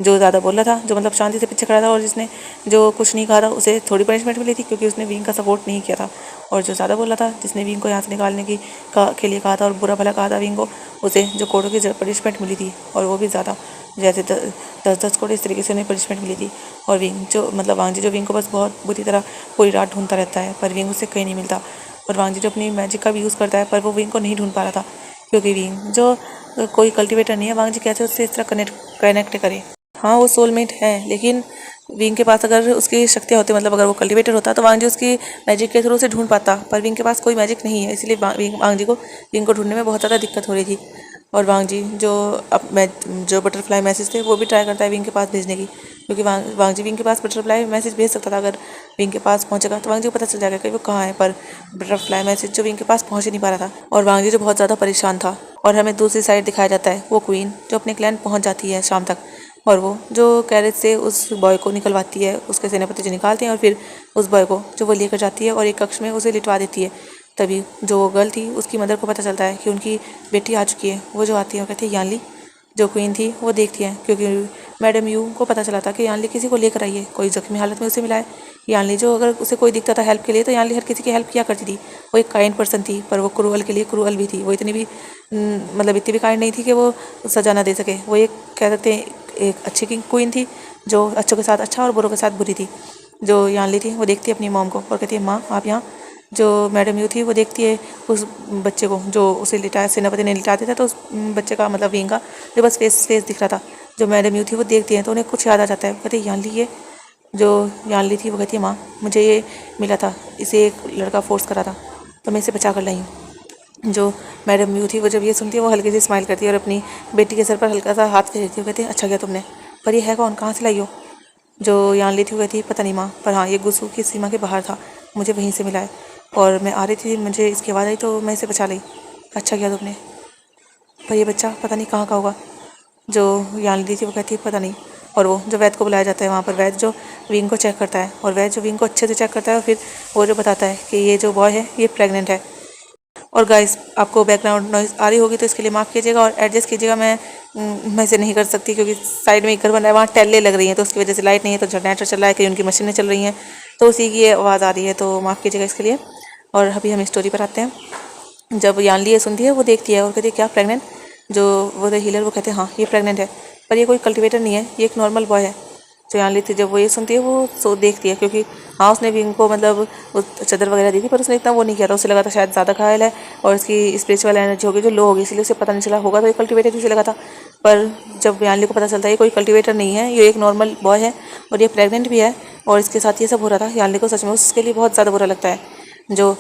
जो ज़्यादा बोल रहा था, जो मतलब शांति से पीछे खड़ा था, और जिसने जो कुछ नहीं कहा था उसे थोड़ी पनिशमेंट मिली थी, क्योंकि उसने विंग का सपोर्ट नहीं किया था। और जो ज़्यादा बोल रहा था, जिसने विंग को यहाँ से निकालने के लिए कहा था और बुरा भला कहा था विंग को, उसे जो कोड़ों की पनिशमेंट मिली थी, और वो भी ज़्यादा, जैसे 10-10 कोड़े, इस तरीके से उन्हें पनिशमेंट मिली थी। और विंग जो मतलब वांग जी जो विंग को बस बहुत बुरी तरह पूरी रात ढूंढता रहता है, पर विंग उससे कहीं नहीं मिलता। और वांग जी जो अपनी मैजिक का भी यूज़ करता है, पर वो विंग को नहीं ढूंढ पा रहा था, क्योंकि विंग जो कोई कल्टिवेटर नहीं है। वांग जी कैसे उससे इस तरह कनेक्ट करे। हाँ, वो सोलमेट है, लेकिन विंग के पास अगर उसकी शक्तियाँ होती, मतलब अगर वो कल्टिवेटर होता, तो वांग जी उसकी मैजिक के थ्रू उसे ढूंढ पाता, पर विंग के पास कोई मैजिक नहीं है, इसलिए वांग जी को विंग को ढूंढने में बहुत ज़्यादा दिक्कत हो रही थी। और वांग जी जो बटरफ्लाई मैसेज थे वो भी ट्राई करता है विंग के पास भेजने की, क्योंकि वांग जी विंग के पास बटरफ्लाई मैसेज भेज सकता था। अगर विंग के पास पहुंचेगा तो वांग जी को पता चल जाएगा कि वो कहाँ है, पर बटरफ्लाई मैसेज जो विंग के पास पहुंच ही नहीं पा रहा था, और वांग जी जो बहुत ज़्यादा परेशान था। और हमें दूसरी साइड दिखाया जाता है वो क्वीन जो अपने क्लैन पहुँच जाती है शाम तक, और वो जो कैरेज से उस बॉय को निकलवाती है, उसके सेनापति जो निकालते हैं, और फिर उस बॉय को जो वो लेकर जाती है और एक कक्ष में उसे लिटवा देती है। तभी जो गर्ल थी उसकी मदर को पता चलता है कि उनकी बेटी आ चुकी है। वो जो आती है वो कहती है यानली। जो क्वीन थी वो देखती है, क्योंकि मैडम यू को पता चला था कि यानली किसी को लेकर आई है, कोई जख्मी हालत में उसे मिला है। यानली जो अगर उसे कोई दिखता था हेल्प के लिए, तो यानली हर किसी की हेल्प किया करती थी। वो एक काइंड पर्सन थी, पर वो क्रूअल के लिए क्रूअल भी थी। वो इतनी भी मतलब इतनी भी काइंड नहीं थी कि वो सजा ना दे सके। वो एक कह सकते हैं एक अच्छी क्वीन थी, जो अच्छों के साथ अच्छा और बुरों के साथ बुरी थी। जो यानली थी वो देखती है अपनी मॉम को और कहती है माँ आप यहाँ। जो मैडम यू थी वो देखती है उस बच्चे को जो उसे लिटाया, सेनापति ने लिटा दिया था, तो उस बच्चे का मतलब विंग का जो बस फेस दिख रहा था। जो मैडम यू थी वो देखती है तो उन्हें कुछ याद आ जाता है। कहते हैं यानली ये जो यानली थी वो कहती है माँ मुझे ये मिला था, इसे एक लड़का फोर्स करा था, तो मैं इसे बचा कर लाई हूँ। जो मैडम यू थी वो जब ये सुनती है वो हल्के से स्माइल करती है और अपनी बेटी के सर पर हल्का सा हाथ फेरती है। कहते हैं अच्छा किया तुमने, पर ये है कौन, कहाँ से लाई हो। जो यानली थी वो कहती है पता नहीं माँ, पर हाँ ये गुस्सू की सीमा के बाहर था, मुझे वहीं से मिला है, और मैं आ रही थी, मुझे इसकी आवाज़ आई तो मैं इसे बचा ली। अच्छा किया तुमने, पर ये बच्चा पता नहीं कहाँ का होगा। जो यानली थी वो कहती है पता नहीं। और वो जो वैद को बुलाया जाता है वहाँ पर, वैद जो विंग को चेक करता है, और वैद जो विंग को अच्छे से चेक करता है, और फिर वो जो बताता है कि ये जो बॉय है ये प्रेग्नेंट है। और गाइस आपको बैकग्राउंड नॉइज़ आ रही होगी तो इसके लिए माफ़ कीजिएगा और एडजस्ट कीजिएगा। मैं इसे नहीं कर सकती, क्योंकि साइड में एक घर बन रहा है, वहाँ टैलें लग रही हैं, तो उसकी वजह से लाइट नहीं है, तो जनरेटर चल रहा है, कहीं उनकी मशीनें चल रही हैं, तो उसी की ये आवाज़ आ रही है, तो माफ़ कीजिएगा इसके लिए। और अभी हम स्टोरी पर आते हैं। जब यानली ये सुनती है वो देखती है और कहती है क्या प्रेग्नेंट। जो वो द हीलर वो कहते हैं हाँ ये प्रेग्नेंट है, पर ये कोई कल्टिवेटर नहीं है, ये एक नॉर्मल बॉय है। जो यानली थी जब वो ये सुनती है वो देखती है, क्योंकि हाँ उसने भी इनको मतलब वो चादर वगैरह दी थी, पर उसने इतना वो नहीं किया था, उसे लगा था शायद ज़्यादा घायल है और इसकी स्पिरिचुअल एनर्जी होगी जो लो होगी, इसलिए उसे पता नहीं चला होगा, तो ये कल्टिवेटर उसे लगा था। पर जब यानली को पता चलता है ये कोई कल्टिवेटर नहीं है, ये एक नॉर्मल बॉय है और ये प्रेग्नेंट भी है और इसके साथ ये सब हो रहा था, यानली को सच में उसके लिए बहुत ज़्यादा बुरा लगता है। जो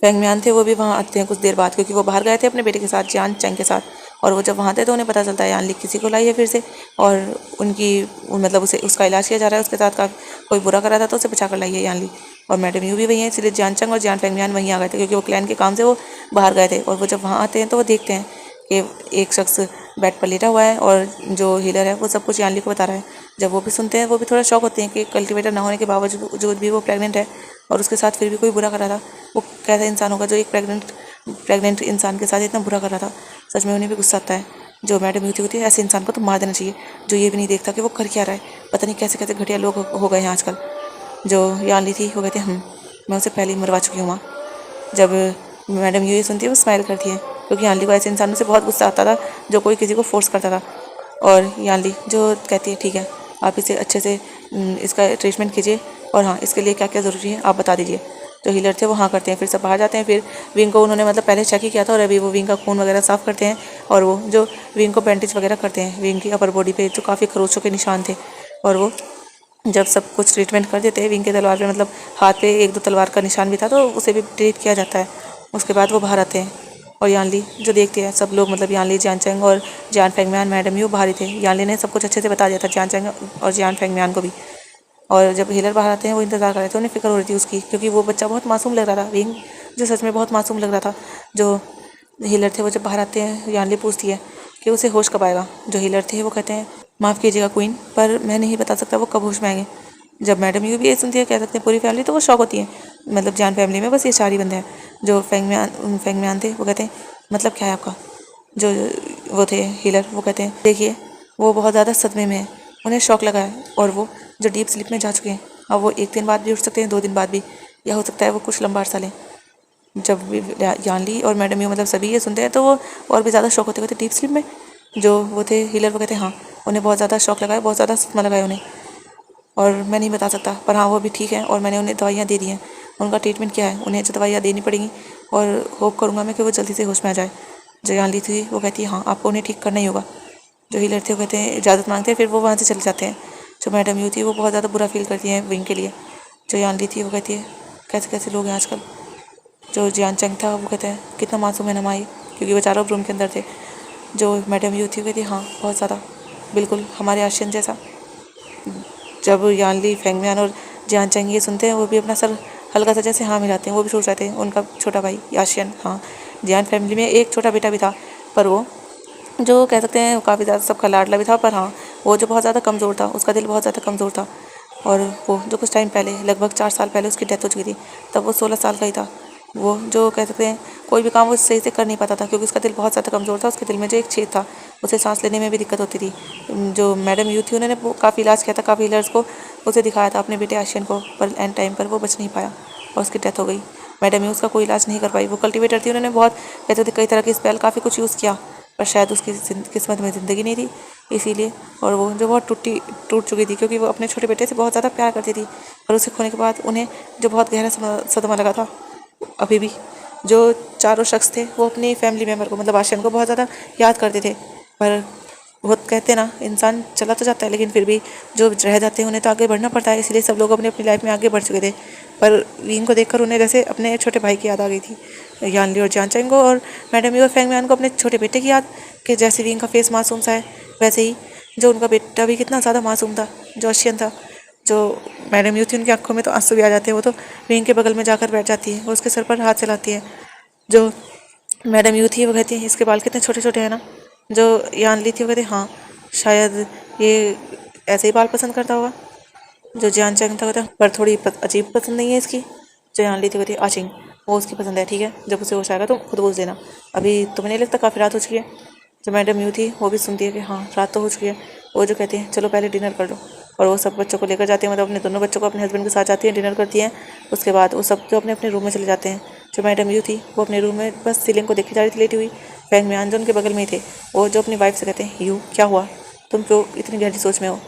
फैंगम्यान थे वो भी वहाँ आते हैं कुछ देर बाद, क्योंकि वो बाहर गए थे अपने बेटे के साथ, जियान चैंग के साथ, और वो जब वहाँ थे तो उन्हें पता चलता है यानली किसी को लाई है फिर से, और उनकी मतलब उसे उसका इलाज किया जा रहा है, उसके साथ का कोई बुरा करा था तो उसे बचा कर लाई है यानली। और मैडम यू भी वही है, इसलिए जियान चंग और जियान फैंगम्यान वहीं आ गए थे, क्योंकि वो क्लैन के काम से वो बाहर गए थे। और वो जब वहाँ आते हैं तो वो देखते हैं कि एक शख्स बेड पर लेटा हुआ है और जो हीलर है वो सब कुछ यानली को बता रहा है। जब वो भी सुनते हैं वो भी थोड़ा शॉक होते हैं कि कल्टिवेटर ना होने के बावजूद भी वो प्रेग्नेंट है और उसके साथ फिर भी कोई बुरा कर रहा था। वो कैसा इंसान होगा जो एक प्रेग्नेंट इंसान के साथ इतना बुरा कर रहा था। सच में उन्हें भी गुस्सा आता है। जो मैडम यूथी होती है ऐसे इंसान को तो मार देना चाहिए, जो ये भी नहीं देखता कि वो कर क्या रहा है। पता नहीं कैसे कैसे घटिया लोग हो गए हैं आजकल। जो यानली थी वो कहती है मैं उसे पहले ही मरवा चुकी हूँ माँ। जब मैडम यू ये सुनती है वो स्माइल करती है, क्योंकि यानली को ऐसे इंसानों से बहुत गुस्सा आता था जो कोई किसी को फोर्स करता था। और यानली जो कहती है ठीक है आप इसे अच्छे से इसका ट्रीटमेंट कीजिए, और हाँ इसके लिए क्या क्या ज़रूरी है आप बता दीजिए। जो हीलर थे वो हाँ करते हैं, फिर सब बाहर जाते हैं। फिर विंग को उन्होंने मतलब पहले चेक ही किया था और अभी वो विंग का खून वगैरह साफ़ करते हैं, और वो जो विंग को बैंडेज वगैरह करते हैं विंग की अपर बॉडी पे जो काफ़ी खरोचों के निशान थे। और वो जब सब कुछ ट्रीटमेंट कर देते हैं, विंग के तलवार पे मतलब हाथ पे एक दो तलवार का निशान भी था, तो उसे भी ट्रीट किया जाता है। उसके बाद वो बाहर आते हैं और यानली जो देखते हैं सब लोग, मतलब यानली, जियान चैंग और जियान फैंगम्यान, मैडम यू बाहर ही थे। यानली ने सब कुछ अच्छे से बता दिया था जियान चैंग और जियान फैंगम्यान को भी। और जब हीलर बाहर आते हैं वो इंतज़ार कर रहे थे, उन्हें फिक्र हो रही थी उसकी, क्योंकि वो बच्चा बहुत मासूम लग रहा था। विंग जो सच में बहुत मासूम लग रहा था। जो हीलर थे वो जब बाहर आते हैं यानली पूछती है कि उसे होश कब आएगा। जो हीलर थे वो कहते हैं माफ़ कीजिएगा क्वीन, पर मैं नहीं बता सकता वो कब होश में आएंगे। जब मैडम यू भी ये सुनती है, कह सकते हैं पूरी फैमिली, तो वो शॉक होती है। मतलब जियान फैमिली में बस ये 4 ही बंदे हैं। जो फेंगम्यान थे वो कहते हैं मतलब क्या है आपका। जो वो थे हीलर वो कहते हैं देखिए वो बहुत ज़्यादा सदमे में है, उन्हें शॉक लगा है और वो जो डीप स्लीप में जा चुके हैं। अब वो 1 दिन बाद भी उठ सकते हैं, 2 दिन बाद भी, या हो सकता है वो कुछ लंबा अरसा लें। जब भी यानली और मैडम यू मतलब सभी ये सुनते हैं तो वो और भी ज़्यादा शॉक होते कहते डीप स्लीप में। जो वो थे हीलर वो कहते हैं हाँ, उन्हें बहुत ज़्यादा शॉक लगा है, बहुत ज़्यादा सदमा लगा है उन्हें, और मैं नहीं बता सकता, पर हाँ वो भी ठीक है और मैंने उन्हें दवाइयाँ दे दी हैं। उनका ट्रीटमेंट क्या है, उन्हें जो दवाइयाँ देनी पड़ेंगी और होप करूँगा मैं कि वो जल्दी से होश में आ जाए। जो यानली थी वो कहती है हाँ आपको उन्हें ठीक करना ही होगा। जो हीलर थे वो कहते हैं इजाज़त मांगते हैं, फिर वो वहाँ से चले जाते हैं। जो मैडम यू थी वो बहुत ज़्यादा बुरा फील करती हैं विंग के लिए। जो यानली थी वो कहती है कैसे कैसे लोग हैं आजकल। जो जियान चंग था वो कहते हैं कितना मासूम है नमाई, क्योंकि वो चारों रूम के अंदर थे। जो मैडम यू थी वो कहती हाँ बहुत ज़्यादा, बिल्कुल हमारे आशियन जैसा। जब यानली फेंगम्यान और जियान चंग ये सुनते हैं वो भी अपना सर हल्का सा जैसे हाँ मिलाते हैं। वो भी सोच रहे थे उनका छोटा भाई याशियन, हाँ जियान फैमिली में एक छोटा बेटा भी था, पर वो जो कह सकते हैं काफ़ी ज़्यादा सबका लाडला भी था, पर हाँ वो जो बहुत ज़्यादा कमज़ोर था, उसका दिल बहुत ज़्यादा कमज़ोर था। और वो जो कुछ टाइम पहले लगभग 4 साल पहले उसकी डेथ हो चुकी थी, तब वो 16 साल का ही था। वो जो कह सकते हैं कोई भी काम वो सही से कर नहीं पाता था, क्योंकि उसका दिल बहुत ज़्यादा कमज़ोर था। उसके दिल में जो एक छेद था, उसे सांस लेने में भी दिक्कत होती थी। जो मैडम यू थी उन्होंने काफ़ी इलाज किया था, काफ़ी हीलर्स को उसे दिखाया था अपने बेटे आशियन को, पर एंड टाइम पर वो बच नहीं पाया और उसकी डेथ हो गई। मैडम यू उसका कोई इलाज नहीं कर पाई। वो कल्टिवेटर थी, उन्होंने बहुत कहते थे कई तरह की स्पेल काफ़ी कुछ यूज़ किया, पर शायद उसकी किस्मत में ज़िंदगी नहीं थी, इसीलिए। और वो जो बहुत टूट चुकी थी, क्योंकि वो अपने छोटे बेटे से बहुत ज़्यादा प्यार करती थी, और उसे खोने के बाद उन्हें जो बहुत गहरा सदमा लगा था। अभी भी जो चारों शख्स थे वो अपनी फैमिली मेम्बर को मतलब आशियन को बहुत ज़्यादा याद करते थे, पर वो कहते ना इंसान चला तो जाता है, लेकिन फिर भी जो रह जाते हैं उन्हें तो आगे बढ़ना पड़ता है। इसलिए सब लोग अपनी अपनी लाइफ में आगे बढ़ चुके थे, पर विंग को देखकर उन्हें जैसे अपने छोटे भाई की याद आ गई थी, यानली और जियान चंग को, और मैडम यू और फेंगम्यान को अपने छोटे बेटे की याद, कि जैसे विंग का फेस मासूम सा है वैसे ही जो उनका बेटा भी कितना ज़्यादा मासूम था, जो आशियन था। जो मैडम यू थी उनकी आंखों में तो आंसू भी आ जाते हैं। वो तो विंग के बगल में जाकर बैठ जाती है, वो उसके सर पर हाथ चलाती है। जो मैडम यू थी वो कहती है इसके बाल कितने छोटे छोटे हैं ना। जो यानली थी वो कहती हाँ शायद ये ऐसे ही बाल पसंद करता होगा। जो जियान चंग था कहता पर थोड़ी अजीब पसंद नहीं है इसकी। जो यानली थी कहती आचिंग वो उसकी पसंद है, ठीक है जब उसे होश आएगा तो खुद बोल देना, अभी तुम्हें नहीं लगता काफ़ी रात हो चुकी है। जो मैडम यू थी वो भी सुनती है कि हाँ रात तो हो चुकी है। वो जो कहती है चलो पहले डिनर कर लो, और वो सब बच्चों को लेकर जाती है, मतलब अपने दोनों बच्चों को अपने हस्बैंड के साथ जाती है, डिनर करती हैं। उसके बाद वो सब तो अपने अपने रूम में चले जाते हैं। जो मैडम यू थी वो अपने रूम में बस सीलिंग को देखी जा रही थी लेटी हुई। फेंगम्यान जो उनके बगल में ही थे, वो जो अपनी वाइफ से कहते हैं यू क्या हुआ, तुम क्यों इतनी गहरी सोच में हो।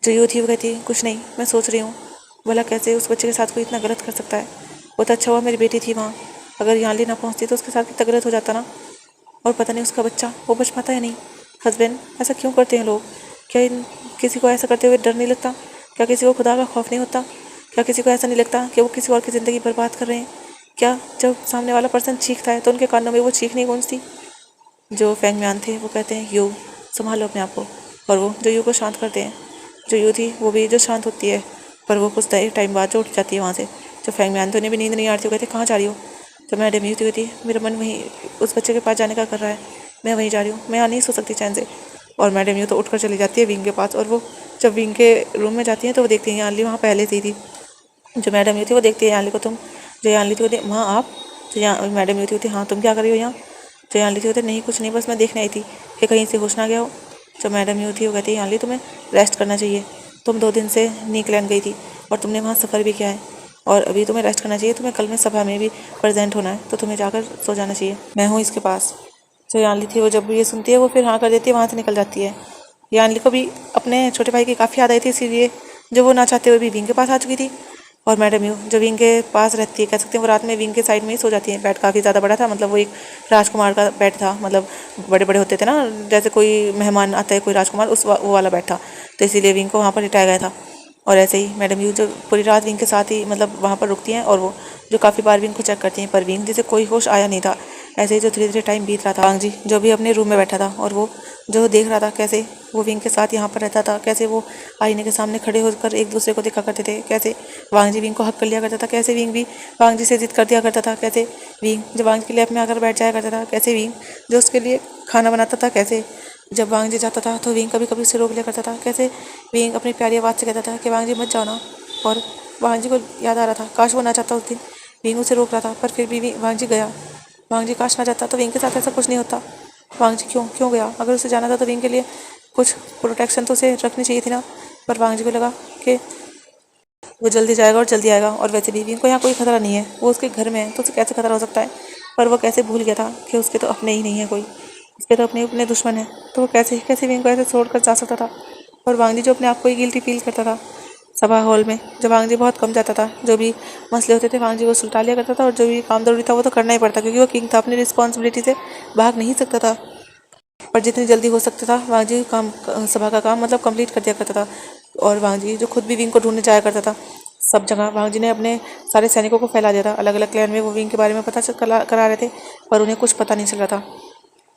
जो यू थी वो कहती है कुछ नहीं, मैं सोच रही हूँ भला कैसे उस बच्चे के साथ कोई इतना गलत कर सकता है। बहुत अच्छा हुआ मेरी बेटी थी वहाँ, अगर यानली ना पहुँचती तो उसके साथ कितना गलत हो जाता ना। और पता नहीं उसका बच्चा वो बच पाता है नहीं। हस्बैंड ऐसा क्यों करते हैं लोग, क्या किसी को ऐसा करते हुए डर नहीं लगता, क्या किसी को खुदा का खौफ नहीं होता, क्या किसी को ऐसा नहीं लगता कि वो किसी और की ज़िंदगी बर्बाद कर रहे हैं। क्या जब सामने वाला पर्सन चीखता है तो उनके कानों में वो चीख नहीं गूंजती। जो फेंगम्यान थे वो कहते हैं यू संभालो अपने आप को, और वो जो यू को शांत करते हैं। जो यू थी वो भी जो शांत होती है, पर वो कुछ टाइम बाद जो उठ जाती है वहाँ से। जो फेंगम्यान थे उन्हें भी नींद नहीं आ रही, वो कहते कहाँ जा रही हो। तो मैडम यू थी कहती मेरा मन वहीं उस बच्चे के पास जाने का कर रहा है, मैं वहीं जा रही हूँ, मैं यहाँ नहीं सो सकती चैन से। और मैडम यू तो उठकर चली जाती है विंग के पास, और वो जब विंग के रूम में जाती हैं तो वो देखती हैं यानली वहाँ पहले से ही थी। जो मैडम यू थी वो देखती है यानली को, तुम। जो यानली थी वो वहाँ आप। तो यहाँ मैडम यू थी हाँ तुम क्या कर रही हो यहाँ। जो यानली थी नहीं कुछ नहीं, बस मैं देखने आई थी कि कहीं से होश ना गया हो। जो मैडम यू थी वो कहती है यानली तुम्हें रेस्ट करना चाहिए, तुम 2 दिन से नीकलैंड गई थी और तुमने वहाँ सफ़र भी किया है, और अभी तुम्हें रेस्ट करना चाहिए। तुम्हें कल में सभा में भी प्रेजेंट होना है, तो तुम्हें जाकर सो जाना चाहिए, मैं हूँ इसके पास। जो यानली थी वो जब ये सुनती है वो फिर हाँ कर देती है, वहाँ से निकल जाती है। यानली को भी अपने छोटे भाई की काफ़ी याद आई थी, इसीलिए जो वो ना चाहते हुए भी विंग के पास आ चुकी थी। और मैडम यू जो विंग के पास रहती है, कह सकते हैं वो रात में विंग के साइड में ही सो जाती है। बेड काफ़ी ज़्यादा बड़ा था, मतलब वो एक राजकुमार का बेड था, मतलब बड़े बड़े होते थे ना जैसे कोई मेहमान आता है कोई राजकुमार, वो वाला बेड था, तो इसीलिए विंग को वहाँ पर लिटाया गया था। और ऐसे ही मैडम यू जो पूरी रात विंग के साथ ही मतलब वहाँ पर रुकती हैं, और वो जो काफ़ी बार विंग को चेक करती हैं, पर विंग जिसे कोई होश आया नहीं था। ऐसे ही जो धीरे धीरे टाइम बीत रहा था, वांग जी जो भी अपने रूम में बैठा था और वो जो देख रहा था कैसे वो विंग के साथ यहाँ पर रहता था, कैसे वो आईने के सामने खड़े होकर एक दूसरे को देखा करते थे, कैसे वांग जी विंग को हक कर लिया करता था, कैसे विंग भी वांग जी से जिद कर दिया करता था, कैसे विंग जब वांग के लैब में आकर बैठ जाया करता था, कैसे विंग जो उसके लिए खाना बनाता था, कैसे जब वांग जी जाता था तो विंग कभी कभी उसे रोक लिया करता था, कैसे विंग अपनी प्यारी आवाज़ से कहता था कि वांग जी मत जाओ ना। और वांग जी को याद आ रहा था काश वो ना चाहता उस दिन, विंग उसे रोक रहा था पर फिर भी वांग जी गया। वांग जी काश ना जाता तो विंग के साथ ऐसा कुछ नहीं होता। वांग जी क्यों क्यों गया? अगर उसे जाना था तो विंग के लिए कुछ प्रोटेक्शन तो उसे रखनी चाहिए थी ना। पर वांग जी को लगा कि वो जल्दी जाएगा और जल्दी आएगा, और वैसे भी विंग को यहाँ कोई खतरा नहीं है, वो उसके घर में है तो उसे कैसे खतरा हो सकता है। पर वो कैसे भूल गया था कि उसके तो अपने ही नहीं है कोई, उसके तो अपने अपने दुश्मन है, तो वो कैसे कैसे विंग को ऐसे छोड़ कर जा सकता था। और वांग जी जो अपने आप को ही गिल्टी फील करता था सभा हॉल में, जब वांग जी बहुत कम जाता था, जो भी मसले होते थे वांग जी वो सुलटा लिया करता था, और जो भी काम जरूरी था वो तो करना ही पड़ता क्योंकि वो किंग था, अपनी रिस्पॉन्सिबिलिटी से भाग नहीं सकता था। पर जितनी जल्दी हो सकता था वांग जी काम सभा का काम मतलब कंप्लीट कर दिया करता था। और वांग जी जो खुद भी विंग को ढूंढने जाया करता था सब जगह, वांग जी ने अपने सारे सैनिकों को फैला दिया था अलग अलग क्लैन में, वो विंग के बारे में पता करा रहे थे पर उन्हें कुछ पता नहीं चल रहा था।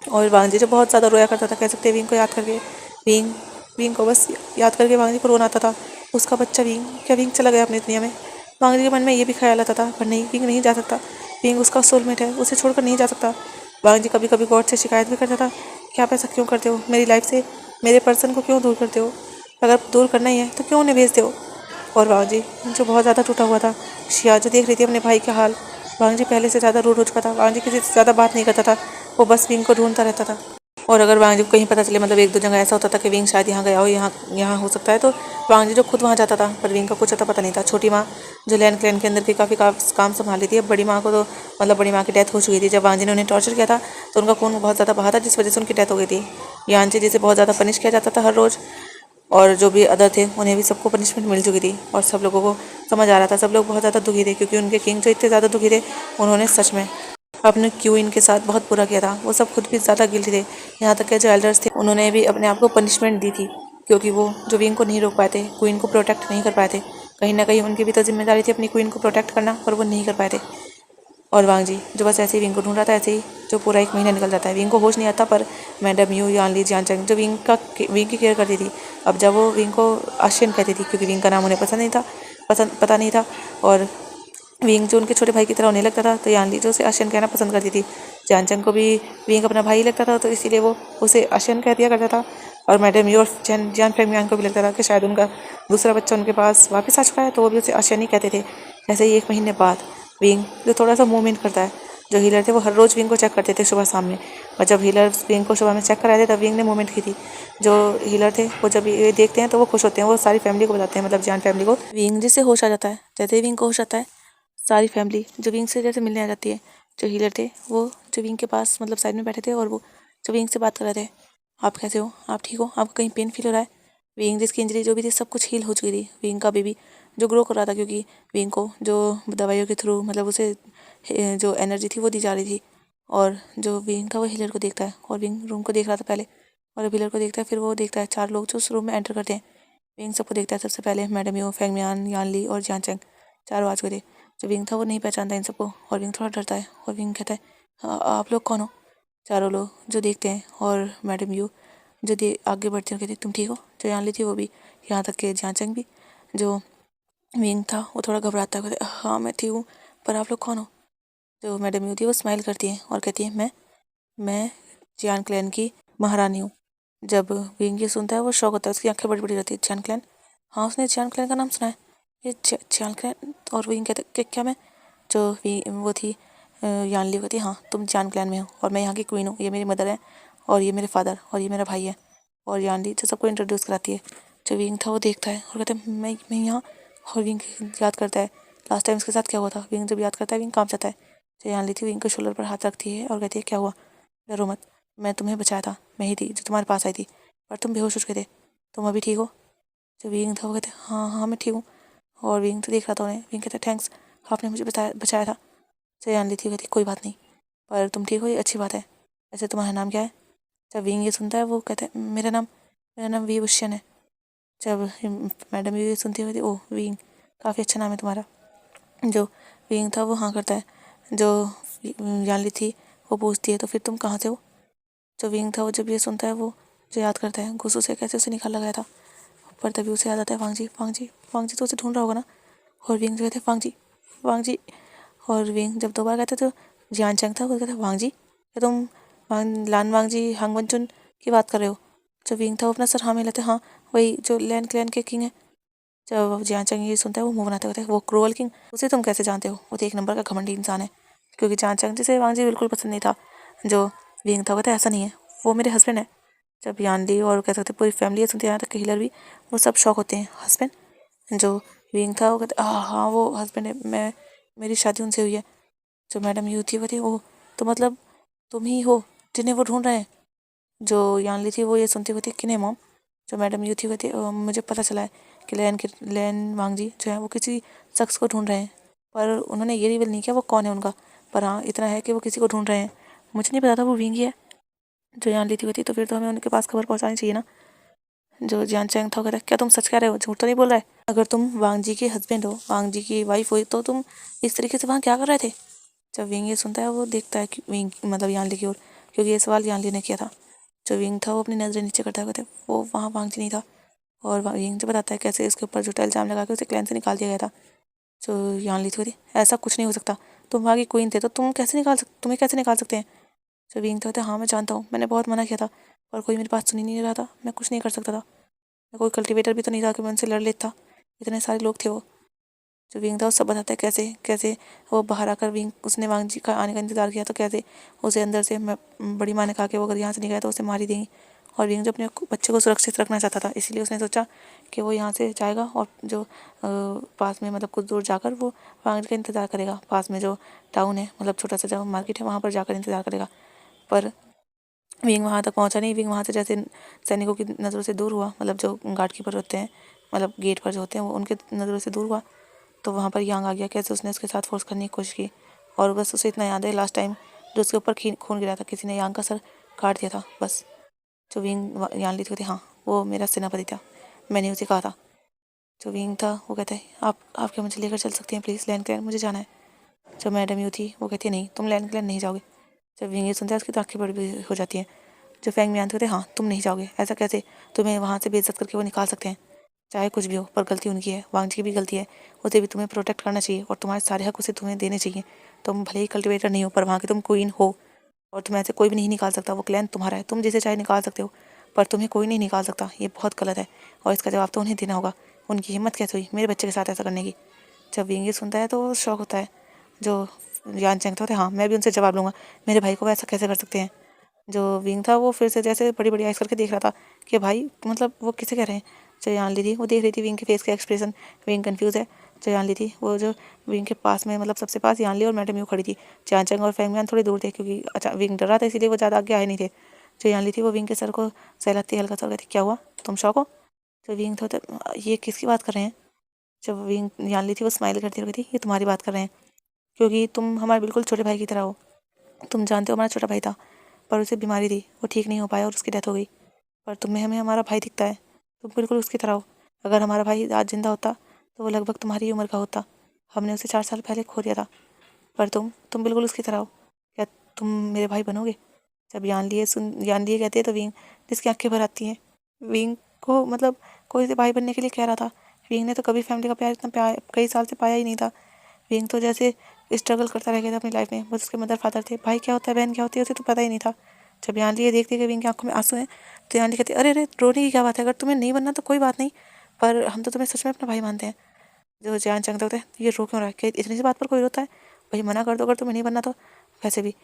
और वांग जी जो बहुत ज़्यादा रोया करता था, कह सकते विंग को याद करके, विंग विंग को बस याद करके वांग जी को रोना आता था। उसका बच्चा विंग, क्या विंग चला गया अपनी दुनिया में? वांग जी के मन में ये भी ख्याल आता था पर नहीं, विंग नहीं जा सकता, विंग उसका सोलमेट है, उसे छोड़कर नहीं जा सकता। वांग जी कभी कभी गॉड से शिकायत भी करता था कि आप ऐसा क्यों करते हो, मेरी लाइफ से मेरे पर्सन को क्यों दूर करते हो, अगर दूर करना ही है तो क्यों उन्हें भेजते हो। और वांग जी जो बहुत ज़्यादा टूटा हुआ था, शिया जो देख रही थी अपने भाई का हाल, वांग जी पहले से ज़्यादा रूड हो चुका था, वांग जी किसी से ज़्यादा बात नहीं करता था, वो बस विंग को ढूंढता रहता था। और अगर वांग जी को कहीं पता चले, मतलब एक दो जगह ऐसा होता था कि विंग शायद यहाँ गया हो, यहाँ यहाँ हो सकता है, तो वांग जी जो खुद वहाँ जाता था, पर विंग का कुछ अता पता नहीं था। छोटी माँ जो लैंड क्लैन के अंदर की काफ़ी काम संभाल रही थी, अब बड़ी माँ को तो मतलब बड़ी माँ की डेथ हो चुकी थी, जब वांग जी ने उन्हें टॉर्चर किया था तो उनका खून बहुत ज़्यादा बहा था जिस वजह से उनकी डेथ हो गई थी। यान जी जिसे बहुत ज़्यादा पनिश किया जाता था हर रोज़, और जो भी अदर थे उन्हें भी सबको पनिशमेंट मिल चुकी थी, और सब लोगों को समझ आ रहा था, सब लोग बहुत ज़्यादा दुखी थे क्योंकि उनके किंग जो इतने ज़्यादा दुखी थे, उन्होंने सच में अपने क्वीन के साथ बहुत बुरा किया था। वो सब खुद भी ज़्यादा गिल्टी थे, यहाँ तक के जो एल्डर्स थे उन्होंने भी अपने आप को पनिशमेंट दी थी क्योंकि वो जो विंग को नहीं रोक पाए थे, क्वीन को प्रोटेक्ट नहीं कर पाए थे। कहीं ना कहीं उनकी भी तो जिम्मेदारी थी अपनी क्वीन को प्रोटेक्ट करना, पर वो नहीं कर पाए थे। और वांग जी जो बस ऐसे ही विंग को ढूंढ रहा था, ऐसे ही जो पूरा एक महीना निकल जाता है, विंग को होश नहीं आता, पर मैडम यू यान ली जियांचंग जो विंग की केयर करती थी, अब जब वो विंग को आशियन कहती थी क्योंकि विंग का नाम उन्हें पसंद नहीं था, पता नहीं था, और विंग जो उनके छोटे भाई की तरह उन्हें लगता था, तो यान ली जो उसे आशियन कहना पसंद करती थी। जियांचंग को भी विंग अपना भाई लगता था, तो इसीलिए वो उसे आशियन कह दिया करता था। और मैडम यू और जियान फेंगमियान को भी लगता था कि शायद उनका दूसरा बच्चा उनके पास वापस आ चुका है, तो वो भी उसे आशियन ही कहते थे। जैसे ही एक महीने बाद विंग जो थोड़ा सा मूवमेंट करता है, जो हीलर थे वो हर रोज़ विंग को चेक करते थे सुबह शाम में, और जब हीलर विंग को सुबह में चेक कराए थे तब विंग ने मूवमेंट की थी। जो हीलर थे वो जब ये देखते हैं तो वो खुश होते हैं, वो सारी फैमिली को बताते हैं, मतलब जान फैमिली को। विंग जिससे होश आ जाता है, जैसे ही विंग को होश आता है सारी फैमिली जो विंग से जैसे मिलने आ जाती है। जो हीलर थे वो जो विंग के पास मतलब साइड में बैठे थे, और वो जो विंग से बात कर रहे थे, आप कैसे हो, आप ठीक हो, आपको कहीं पेन फील हो रहा है। विंग जिसकी इंजरी जो भी थी सब कुछ हील हो चुकी थी, विंग का बेबी जो ग्रो कर रहा था क्योंकि विंग को जो दवाइयों के थ्रू मतलब उसे जो एनर्जी थी वो दी जा रही थी। और जो विंग था वो हीलर को देखता है, और विंग रूम को देख रहा था पहले, और अब हीलर को देखता है, फिर वो देखता है चार लोग जो उस रूम में एंटर करते हैं। विंग सबको देखता है, सबसे पहले मैडम यू, फेंगमियान, यानली और जियांचेंग, चारों आ चुके थे। जो विंग था वो नहीं पहचानता इन सबको, और विंग थोड़ा डरता है, और विंग कहता है आप लोग कौन हो?" चारों लोग जो देखते हैं, और मैडम यू जो आगे बढ़ती है कहती तुम ठीक हो, जो यानली थी वो भी, यहाँ तक कि जियांचेंग भी। जो विंग था वो थोड़ा घबराता है, कहते हाँ मैं ठीक हूँ, पर आप लोग कौन हो? जो मैडम यू थी वो स्माइल करती है और कहती है मैं जियान क्लैन की महारानी हूँ। जब विंग ये सुनता है वो शौक होता है, उसकी आंखें बड़ी बड़ी रहती है। जियान क्लैन, हाँ उसने जियान क्लैन का नाम सुना है, ये जियान क्लैन। और विंग कहते क्या मैं? जो वो थी यानली कहती हाँ तुम जियान क्लैन में हो, और मैं यहाँ की क्वीन हूँ, ये मेरी मदर है, और ये मेरे फादर, और ये मेरा भाई है। और यानली जो सबको इंट्रोड्यूस कराती है। जो विंग था वो देखता है और कहता है मैं यहाँ। और विंग याद करता है लास्ट टाइम उसके साथ क्या हुआ था। विंग जब याद करता है विंग कांप जाता है। जो यानली थी विंग के शोल्डर पर हाथ रखती है और कहती है क्या हुआ, डरो मत, मैं तुम्हें बचाया था, मैं ही थी जो तुम्हारे पास आई थी, पर तुम बेहोश हो चुके थे, तुम अभी ठीक हो? जो विंग था वो कहते हाँ हाँ मैं ठीक हूँ। और विंग तो देख रहा था उन्हें, विंग कहता थैंक्स, आपने मुझे बचाया था। जो यानली थी कहती कोई बात नहीं, पर तुम ठीक हो ये अच्छी बात है। ऐसे तुम्हारा नाम क्या है? जब विंग ये सुनता है वो कहता है मेरा नाम वी बुशियन है। जब मैडम ये सुनती है कहती ओह विंग, काफ़ी अच्छा नाम है तुम्हारा। जो विंग था वो हाँ करता है। जो यानली थी वो पूछती है तो फिर तुम कहाँ से हो। जो विंग था वो जब ये सुनता है वो जो याद करता है गुस्सों से कैसे उसे निकाल लगाया था, पर तभी उसे याद आता है वांग जी तो उसे ढूंढ रहा होगा ना। और विंग जो कहते हैं वांग जी। और विंग जब दोबारा कहते तो जियान चंग था वो कहता वांग जी, क्या तुम लान वांग जी हांग वनचुन की बात कर रहे हो। जब विंग था वो अपना सर हाँ मिलाते, हाँ वही जो लैंड क्लैन के किंग है। जब जियान चंग ये सुनता है वो मुंह बनाते होते वो क्रूअल किंग, उसे तुम कैसे जानते हो, वो तो एक नंबर का घमंडी इंसान है। क्योंकि जियान चंग जिसे वांग जी बिल्कुल पसंद नहीं था। जो विंग था कहता है ऐसा नहीं है, वो मेरे हस्बैंड है। जब यानली और कह सकते पूरी फैमिली है सुनते यहाँ तक हिलर भी, वो सब शौक होते हैं हस्बैंड। जो विंग था वो कहते हाँ वो हस्बैंड है, मैं मेरी शादी उनसे हुई है। जो मैडम यू थी वो थी वो, तो मतलब तुम ही हो जिन्हें वो ढूंढ रहे हैं। जो यानली थी वो ये सुनती हुई थी किन्हें मॉम। जो मैडम यू थी वो थी मुझे पता चला है कि लैन वांग जी जो है वो किसी शख्स को ढूंढ रहे हैं, पर उन्होंने ये रिवील नहीं किया वो कौन है उनका। पर हाँ इतना है कि वो किसी को ढूंढ रहे हैं। मुझे नहीं पता था वो विंग ही है। जो यान ली थी तो फिर तो हमें उनके पास खबर पहुंचानी चाहिए ना। जो जियान चैंग था कहता क्या तुम सच कह रहे हो, झूठ तो नहीं बोल रहा है। अगर तुम वांग जी के हस्बैंड हो, वांग जी की वाइफ हो, तो तुम इस तरीके से वहाँ क्या कर रहे थे। जब विंग ये सुनता है वो देखता है कि विंग मतलब यानली की ओर, क्योंकि ये सवाल यानली ने किया था। जो विंग था वो अपनी नज़रें नीचे करता है, कहते वो वहाँ वांग जी नहीं था। और विंग जो बताता है कैसे इसके ऊपर झूठा इल्ज़ाम लगा के उसे क्लैन से निकाल दिया गया था। जो यानली थी ऐसा कुछ नहीं हो सकता, तुम वहाँ की क्वीन थे तो तुम्हें कैसे निकाल सकते हैं। जब विंग था हाँ मैं जानता हूँ, मैंने बहुत मना किया था पर कोई मेरी बात सुन ही नहीं रहा था, मैं कुछ नहीं कर सकता था। मैं कोई कल्टीवेटर भी तो नहीं था कि मैं उनसे लड़ लेता, इतने सारे लोग थे वो। जो विंग था वो सब बताता है कैसे कैसे वो बाहर आकर विंग उसने वांग जी का आने का इंतजार किया तो कैसे उसे अंदर से मैं बड़ी माँ ने कहा कि वो अगर यहाँ से नहीं गया तो उसे मार ही देंगी। और विंग जो अपने बच्चे को सुरक्षित रखना चाहता था इसलिए उसने सोचा कि वो यहाँ से जाएगा और जो पास में मतलब कुछ दूर जाकर वो वांग जी का इंतज़ार करेगा। पास में जो टाउन है मतलब छोटा सा जो मार्केट है वहाँ पर जाकर इंतज़ार करेगा। पर विंग वहाँ तक पहुँचा नहीं। विंग वहाँ से जैसे सैनिकों की नज़रों से दूर हुआ, मतलब जो गार्ड कीपर होते हैं मतलब गेट पर जो होते हैं वो उनके नज़रों से दूर हुआ, तो वहाँ पर यांग आ गया। कैसे उसने उसके साथ फोर्स करने की कोशिश की और बस उसे इतना याद है लास्ट टाइम जो उसके ऊपर खून गिरा था किसी ने यांग का सर काट दिया था बस। जो विंग यान ली थी हाँ वो मेरा सेनापति था, मैंने उसे कहा था। जो विंग था वो कहता है आप क्या मुझे लेकर चल सकते हैं प्लीज़, लैंड क्लैन मुझे जाना है। जब मैडम यू थी वो कहती है नहीं तुम लैंड क्लैन नहीं जाओगे। जब विंग ये सुनता है उसकी तो आँखें बड़ी हो जाती हैं। जो फैंग मियान थे हाँ तुम नहीं जाओगे, ऐसा कैसे, तुम्हें वहाँ से बेइज्जत करके वो निकाल सकते हैं। चाहे कुछ भी हो पर गलती उनकी है, वांग जी की भी गलती है, उसे भी तुम्हें प्रोटेक्ट करना चाहिए और तुम्हारे सारे हक उसे तुम्हें देने चाहिए। तुम भले ही कल्टिवेटर नहीं हो पर वहाँ की तुम क्वीन हो और तुम्हें ऐसे कोई भी नहीं निकाल सकता। वो क्लैन तुम्हारा है, तुम जिसे चाहे निकाल सकते हो पर तुम्हें कोई नहीं निकाल सकता। ये बहुत गलत है और इसका जवाब तो उन्हें देना होगा। उनकी हिम्मत कैसे हुई मेरे बच्चे के साथ ऐसा करने की। जब विंग ये सुनता है तो शौक होता है। जो यान चैंग था हाँ मैं भी उनसे जवाब लूँगा, मेरे भाई को ऐसा कैसे कर सकते हैं। जो विंग था वो फिर से जैसे बड़ी बड़ी आइस करके देख रहा था कि भाई मतलब वो किसे कह रहे हैं। जो यान ली थी वो देख रही थी विंग के फेस के एक्सप्रेशन, विंग कंफ्यूज है। जो यान ली थी वो जो विंग के पास में मतलब सबसे पास यान ली और मैडम यू खड़ी थी। चान चंग और फैंग मैन थोड़ी दूर थे क्योंकि अच्छा विंग डर रहा था इसीलिए वो ज़्यादा आगे आए नहीं थे। जो यान ली थी वो विंग के सर को सहलाती हल्का सा कहती क्या हुआ तुम शौक हो। जो विंग था ये किसकी बात कर रहे हैं। जब विंग यान ली थी वो स्माइल करती हुई थी ये तुम्हारी बात कर रहे हैं क्योंकि तुम हमारे बिल्कुल छोटे भाई की तरह हो। तुम जानते हो हमारा छोटा भाई था पर उसे बीमारी थी, वो ठीक नहीं हो पाया और उसकी डेथ हो गई। पर तुम्हें हमें हमारा भाई दिखता है, तुम बिल्कुल उसकी तरह हो। अगर हमारा भाई आज जिंदा होता तो वो लगभग तुम्हारी उम्र का होता। हमने उसे 4 साल पहले खो दिया था। पर तुम बिल्कुल उसकी तरह हो। क्या तुम मेरे भाई बनोगे। जब यान लिए कहते हैं तो विंग जिसकी आंखें भर आती हैं। विंग को मतलब कोई से भाई बनने के लिए कह रहा था। विंग ने तो कभी फैमिली का प्यार इतना प्यार कई साल से पाया ही नहीं था। विंग तो जैसे स्ट्रगल करता रह गया था अपनी लाइफ में, बस उसके मदर फादर थे। भाई क्या होता है बहन क्या होती है उसे तो पता ही नहीं था। जब यानली ये देखती है कि विंग की आंखों में आंसू हैं तो यानली कहती है अरे अरे रोने की क्या बात है, अगर तुम्हें नहीं बनना तो कोई बात नहीं, पर हम तो तुम्हें सच में अपना भाई मानते हैं। जो जान चंग होता है ये रो क्यों रहा है, क्या इतनी सी बात पर कोई रोता है। भाई मना कर दो अगर तुम्हें नहीं बनना तो, वैसे भी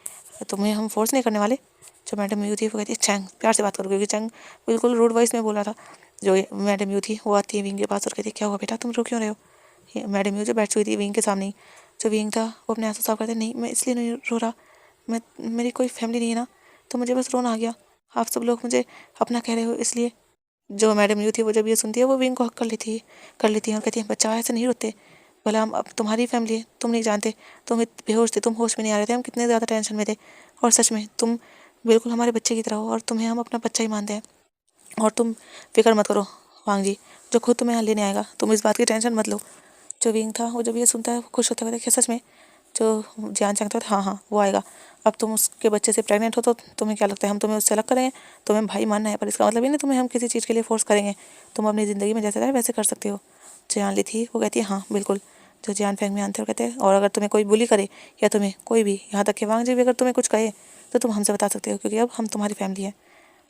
तुम्हें हम फोर्स नहीं करने वाले। जो मैडम यू थी वो कहती है चंग प्यार से बात करो, क्योंकि चंग बिल्कुल रूड वॉइस में बोल रहा था। जो मैडम यू थी वो आती है विंग के पास और कहती है क्या हुआ बेटा तुम रो क्यों रहे हो। मैडम यू जो बैठी हुई थी विंग के सामने ही। जो विंग था वो अपने आंसू साफ करते नहीं मैं इसलिए नहीं रो रहा, मैं मेरी कोई फैमिली नहीं है ना, तो मुझे बस रोना आ गया। आप सब लोग मुझे अपना कह रहे हो इसलिए। जो मैडम यू थी वो जब ये सुनती है वो विंग को हक कर लेती है और कहती है बच्चा ऐसे नहीं रोते, भला हम अब तुम्हारी फैमिली है, तुम नहीं जानते, तुम बेहोश थे, तुम होश में नहीं आ रहे थे, हम कितने ज़्यादा टेंशन में थे। और सच में तुम बिल्कुल हमारे बच्चे की तरह हो और तुम्हें हम अपना बच्चा ही मानते हैं। और तुम फिक्र मत करो वांग जी, जो खुद तुम्हें यहाँ लेने आएगा, तुम इस बात की टेंशन मत लो। जो विंग था वो जब ये सुनता है वो खुश होता है, क्या सच में जो जियान चैंग था हाँ हाँ वो आएगा। अब तुम उसके बच्चे से प्रेग्नेंट हो तो तुम्हें क्या लगता है हम तुम्हें उससे अलग करेंगे? तुम्हें भाई मानना है पर इसका मतलब ये नहीं तुम्हें हम किसी चीज़ के लिए फोर्स करेंगे। तुम अपनी ज़िंदगी में जैसे चाहे वैसे कर सकते हो। जियान ली थी वो कहती है हाँ बिल्कुल। जो जियान फेंग में आते हो कहते हैं और अगर तुम्हें कोई बुली करे या तुम्हें कोई भी यहाँ तक कि वांग जी भी अगर तुम्हें कुछ कहे तो तुम हमसे बता सकते हो क्योंकि अब हम तुम्हारी फैमिली है।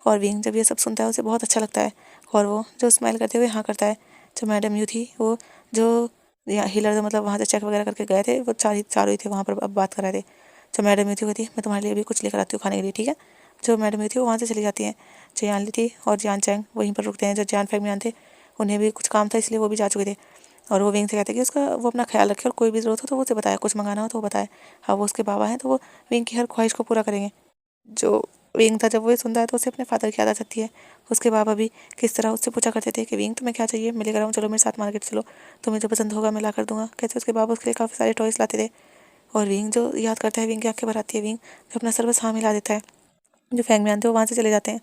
और विंग जब ये सब सुनता है उसे बहुत अच्छा लगता है और वो जो स्माइल करते हुए हाँ करता है। जो मैडम यू थी वो जो हीलर मतलब वहाँ से चेक वगैरह करके गए थे वो चारों ही थे वहाँ पर अब बात कर रहे थे। जो मैडम यू थी वो थी मैं तुम्हारे लिए भी कुछ लेकर आती हूँ खाने के लिए ठीक है। जो मैडम यू थी वो वहाँ से चली जाती हैं। जियान ली थी और जियान चैंग वहीं पर रुकते हैं। जो जियान फेंग में थे उन्हें भी कुछ काम था इसलिए वो भी जा चुके थे। और वो विंग से कहते हैं कि उसका वो अपना ख्याल रखे और कोई भी ज़रूरत हो तो वो उसे बताए, कुछ मंगाना हो तो वो बताए। हाँ वो उसके बाबा हैं तो वो विंग की हर ख्वाहिश को पूरा करेंगे। जो विंग था जब वो ये सुनता है तो उसे अपने फादर की याद आ जाती है। उसके बाबा भी किस तरह उससे पूछा करते थे कि विंग तुम्हें क्या चाहिए, मैं लेकर आऊँ, चलो मेरे साथ मार्केट चलो, तुम्हें जो पसंद होगा मैं ला कर दूंगा। कहते उसके बाबा उसके लिए काफ़ी सारे टॉयस लाते थे। और विंग जो याद करता है विंग की आंखें भर आती है। विंग जो अपना सर्वस हाँ मिला देता है। जो फैंग में आते हैं वो वहाँ से चले जाते हैं।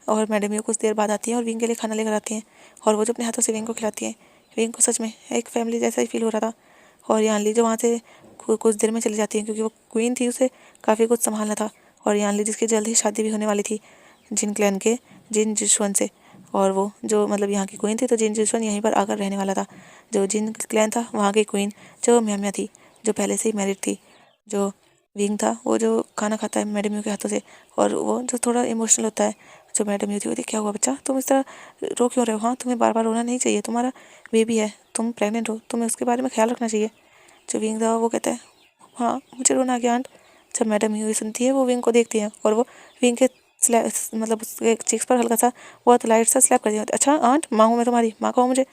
और मैडम ये कुछ देर बाद आती है और विंग के लिए खाना लेकर आती हैं। और वो जो अपने हाथों से विंग को खिलाती हैं। विंग को सच में एक फैमिली जैसा ही फील हो रहा था। और यानली जो वहाँ से कुछ देर में चली जाती है क्योंकि वो क्वीन थी, उसे काफ़ी कुछ संभालना था। और यानली जिसकी जल्द ही शादी भी होने वाली थी जिन क्लैन के जिन जिशवन से। और वो जो मतलब यहाँ की क्वीन थी तो जिन जिशवन यहीं पर आकर रहने वाला था। जो जिन क्लैन था वहाँ की क्वीन जो म्याम्या थी जो पहले से ही मैरिड थी। जो विंग था वो जो खाना खाता है मैडम यू के हाथों से और वो जो थोड़ा इमोशनल होता है। जो मैडम यू थी वो थी क्या हुआ बच्चा तुम इस तरह रो क्यों रहे हो? हाँ तुम्हें बार बार रोना नहीं चाहिए, तुम्हारा बेबी है, तुम प्रेग्नेंट हो, तुम्हें उसके बारे में ख्याल रखना चाहिए। जो विंग था वो कहता है हाँ मुझे रोना आ गया आंट। जब मैडम यू सुनती है वो विंग को देखती है और वो विंग के मतलब उसके चीक्स पर हल्का सा बहुत लाइट सा स्लैप कर दिया। अच्छा आंट माँ हूँ मैं तुम्हारी, माँ कहो मुझे।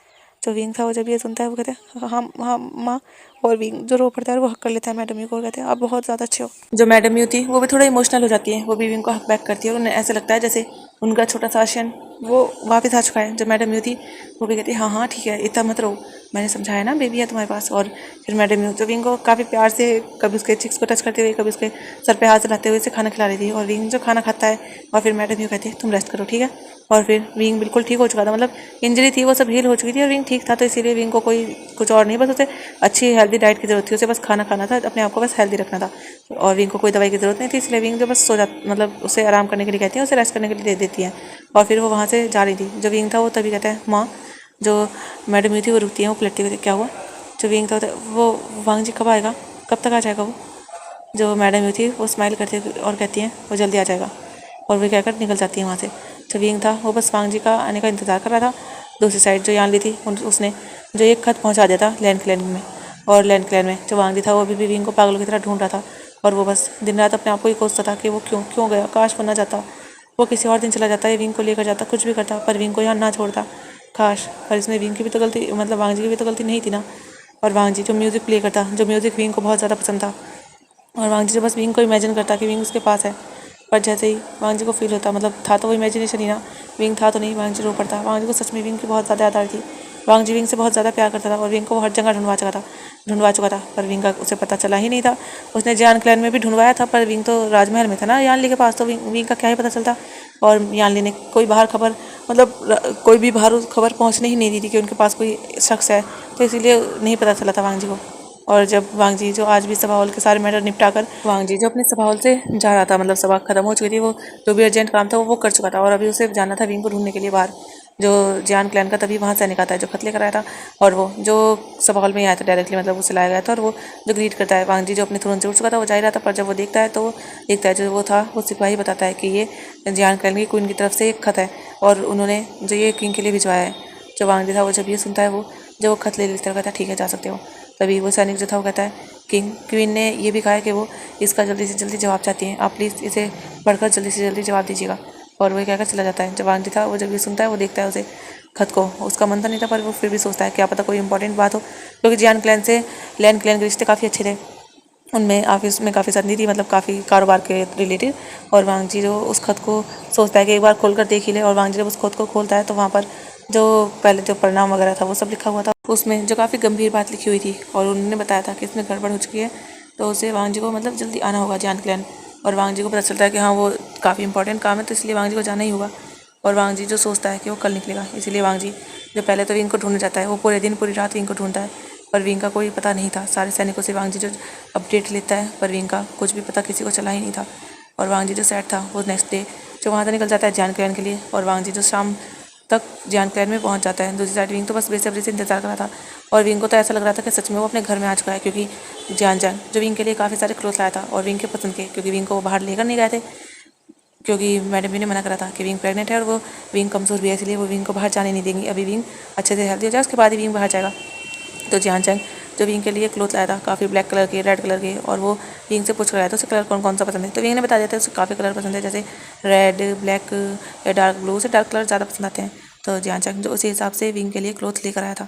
जो विंग था वो जब ये सुनता है वो कहते हैं हाँ हाँ माँ। और विंग जो रो पड़ता है वो हक कर लेता है मैडम यू को और कहते हैं आप बहुत ज़्यादा अच्छे हो। जो मैडम यू थी वो भी थोड़ा इमोशनल हो जाती है, वो भी विंग को हक बैक करती है और उन्हें ऐसा लगता है जैसे उनका छोटा सा आशियन वो वापस आ चुका है। जो मैडम यू थी वो भी कहती है हाँ हाँ ठीक है इतना मत रो, मैंने समझाया ना बेबी है तुम्हारे पास। और फिर मैडम यू जो विंग को काफ़ी प्यार से कभी उसके चिक्स को टच करते हुए कभी उसके सर पे हाथ चलाते हुए उसे खाना खिला रही थी। और विंग जो खाना खाता है और फिर मैडम यू कहती है तुम रेस्ट करो ठीक है। और फिर विंग बिल्कुल ठीक हो चुका था, मतलब इंजरी थी वो सब हील हो चुकी थी और विंग ठीक था। तो इसीलिए विंग को कोई कुछ और नहीं, बस उसे अच्छी हेल्दी डाइट की जरूरत थी, उसे बस खाना खाना था, अपने आप को बस हेल्दी रखना था। और विंग को कोई दवाई की जरूरत नहीं थी इसलिए विंग जो बस सो जा मतलब उसे आराम करने के लिए कहती है, उसे रेस्ट करने के लिए दे देती है। और फिर वो वहाँ से जा रही थी। जो विंग था वो तभी कहता है माँ। जो मैडम यू थी वो रुकती है, वो पलटती हुई क्या हुआ। जो विंग था वो वांग जी कब आएगा, कब तक आ जाएगा वो। जो मैडम यू थी वो स्माइल करती और कहती हैं वो जल्दी आ जाएगा। और वो कहकर निकल जाती है वहाँ से। जो विंग था वो बस वांग जी का आने का इंतज़ार कर रहा था। दूसरी साइड जो यान ली थी उसने जो एक खत पहुँचा दिया था लैंड क्लैन में। और लैंड क्लैन में जो वांग जी था वो अभी भी विंग को पागलों की तरह ढूंढ रहा था। और वो बस दिन रात अपने आप को ही कोसता था कि वो क्यों क्यों गया, काश वो ना जाता, वो किसी और दिन चला जाता है, विंग को लेकर जाता, कुछ भी करता पर विंग को यहाँ ना छोड़ता। काश, पर इसमें विंग की भी तो गलती मतलब वांग जी की भी तो गलती नहीं थी ना। और वांग जी जो म्यूज़िक प्ले करता, जो म्यूज़िक विंग को बहुत ज़्यादा पसंद था। और वांग जी जो बस विंग को इमेजिन करता कि विंग उसके पास है। पर जैसे ही वांग जी को फील होता, मतलब था तो वो इमेजिनेशन ही ना, विंग था तो नहीं, वांग जी रो पड़ता। वांग जी को सच में विंग की बहुत ज़्यादा याद आ रही थी। वांग जी विंग से बहुत ज़्यादा प्यार करता था और विंग को वो हर जगह ढूंढवा चुका था पर विंग का उसे पता चला ही नहीं था। उसने जियान क्लैन में भी ढूंढवाया था पर विंग तो राजमहल में था ना यानली के पास, तो विंग का क्या ही पता चलता। और यानली ने कोई बाहर खबर मतलब कोई भी बाहर खबर पहुँचने ही नहीं दी थी कि उनके पास कोई शख्स है, तो इसीलिए नहीं पता चला था वांग जी को। और जब वांग जी जो आज भी सभा हॉल के सारे मैटर निपटा कर वांग जी जो अपने सभा हॉल से जा रहा था, मतलब सभा खत्म हो चुकी थी, वो जो भी अर्जेंट काम था वो कर चुका था और अभी उसे जाना था विंग को ढूंढने के लिए बाहर। जो जियान क्लैन का तभी वहाँ सैनिक आता है जो खत लेकर आया था और वो जो सभा हॉल में आया था डायरेक्टली, मतलब उसे लाया गया था। और वो जो ग्रीट करता है, वांग जी जो अपने थ्रोन से उठ चुका था वो जा ही रहा था, पर जब वो देखता है तो वो देखता है जो वो था वो सिपाही बताता है कि ये जियान क्लैन की क्वीन की तरफ से एक खत है और उन्होंने जो ये किंग के लिए भिजवाया है। जो वांग जी था वो जब ये सुनता है वो जब वो खत ले लेता है कहता है ठीक है जा सकते हो। तभी वो सैनिक जो था वो कहता है क्वीन ने ये भी कहा है कि वो इसका जल्दी से जल्दी जवाब चाहती हैं, आप प्लीज़ इसे पढ़कर जल्दी से जल्दी जवाब दीजिएगा। और वो कहकर चला जाता है। जब वांग जी था वो जब ये सुनता है वो देखता है उसे खत को, उसका मन तो नहीं था पर वो फिर भी सोचता है क्या पता कोई इंपॉर्टेंट बात हो, क्योंकि जियान क्लैन से लैंड क्लैन के रिश्ते काफ़ी अच्छे थे, उनमें ऑफिस में काफ़ी संधि थी, मतलब काफ़ी कारोबार के रिलेटेड। और वांग जी जो उस खत को सोचता है कि एक बार खोल कर देख ही ले। और वांग जी जब उस खत को खोलता है तो वहाँ पर जो पहले जो परिणाम वगैरह था वो सब लिखा हुआ था, उसमें जो काफ़ी गंभीर बात लिखी हुई थी और उन्होंने बताया था कि इसमें गड़बड़ हो चुकी है, तो उसे वांग जी को मतलब जल्दी आना होगा जियान क्लैन। और वांग जी को पता चलता है कि हाँ वो काफ़ी इंपॉर्टेंट काम है तो इसलिए वांग जी को जाना ही होगा। और वांग जी जो सोचता है कि वो कल निकलेगा, इसीलिए वांग जी जो पहले तो विंग को ढूंढने जाता है, वो पूरे दिन पूरी रात विंग को ढूंढता है पर विंग का कोई पता नहीं था। सारे सैनिकों से वांग जी जो अपडेट लेता है, पर विंग का कुछ भी पता किसी को चला ही नहीं था। और वांग जी जो सैड था वो नेक्स्ट डे जो वहाँ से निकल जाता है जियान क्लैन के लिए, और वांग जी जो शाम तक जियान क्लैन में पहुँच जाता है। दूसरी साइड विंग तो बस बेसब्री से इंतजार कर रहा था, और विंग को तो ऐसा लग रहा था कि सच में वो अपने घर में आ चुका है, क्योंकि जियान जो विंग के लिए काफ़ी सारे क्लोथ लाया था और विंग के पसंद के, क्योंकि विंग को वो बाहर लेकर नहीं गए थे, क्योंकि मैडम भी ने मना करा था कि विंग प्रेग्नेंट है और वो विंग कमज़ोर भी है, इसलिए वो विंग को बाहर जाने नहीं देंगी। अभी विंग अच्छे से हेल्दी हो जाए उसके बाद ही विंग बाहर जाएगा। तो जियान जो विंग के लिए क्लोथ लाया था काफ़ी ब्लैक कलर के, रेड कलर के, और वो विंग से पूछ कर आया था उसे कलर कौन कौन सा पसंद है। तो विंग ने बता दिया था उसे काफ़ी कलर पसंद है, जैसे रेड, ब्लैक या डार्क ब्लू, उसे डार्क कलर ज़्यादा पसंद आते हैं। तो जियान जो उसी हिसाब से विंग के लिए क्लोथ लेकर आया था।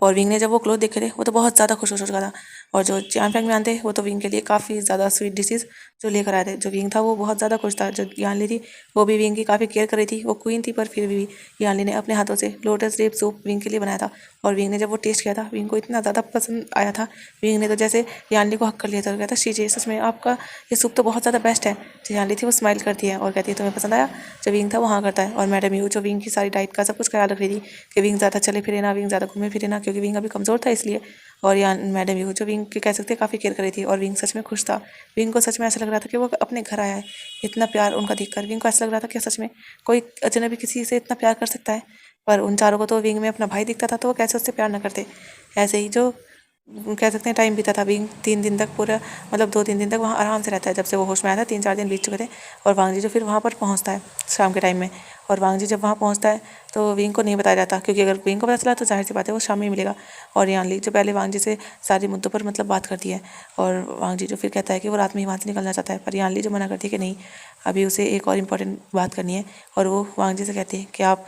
और विंग ने जब वो क्लोथ देखे थे वो तो बहुत ज़्यादा खुश हो चुका था। और जो जियान फैंगमैन थे वो तो विंग के लिए काफ़ी ज़्यादा स्वीट डिशेज़ जो लेकर आए थे। जो विंग था वो बहुत ज़्यादा खुश था। जो यानली थी वो भी विंग की काफ़ी केयर कर रही थी, वो क्वीन थी, पर फिर भी यानली ने अपने हाथों से लोटस लीफ सूप विंग के लिए बनाया था। और विंग ने जब वो टेस्ट किया था विंग को इतना ज़्यादा पसंद आया था, विंग ने तो जैसे यानली को हक कर लिया था और कहता शीजिए सच में आपका ये सूप तो बहुत ज़्यादा बेस्ट है। जो यानली थी वो स्माइल करती है और कहती है तुम्हें पसंद आया। जो विंग था वो हाँ करता है। और मैडम यू जो विंग की सारी डाइट का सब कुछ ख्याल रख रही थी कि विंग ज़्यादा चले फिरे ना, विंग ज़्यादा घूमे फिरे ना, क्योंकि विंग अभी कमज़ोर था इसलिए। और यहाँ मैडम यू जो विंग की कह सकते हैं काफ़ी केयर कर रही थी, और विंग सच में खुश था। विंग को सच में ऐसा लग रहा था कि वो अपने घर आया है। इतना प्यार उनका देखकर विंग को ऐसा लग रहा था कि सच में कोई अजनबी किसी से इतना प्यार कर सकता है। पर उन चारों को तो विंग में अपना भाई दिखता था, तो वो कैसे उससे प्यार ना करते। ऐसे ही जो कह सकते हैं टाइम बीता था। विंग 3 दिन तक पूरा मतलब 2-3 दिन तक वहाँ आराम से रहता है। जब से वो होश में आया था 3-4 दिन बीत चुके थे। और वांग जी जो फिर वहाँ पर पहुँचता है शाम के टाइम में। और वांग जी जब वहाँ पहुँचता है तो विंग को नहीं बताया जाता, क्योंकि अगर विंग को पता चला तो जाहिर सी बात है वो शाम में ही मिलेगा। और यानली जो पहले वांग जी से सारे मुद्दों पर मतलब बात करती है, और वांग जी जो फिर कहता है कि वो रात में ही वहाँ से निकलना चाहता है, पर यानली जो मना करती है कि नहीं, अभी उसे एक और इम्पोर्टेंट बात करनी है। और वो वांग जी से कहती है कि आप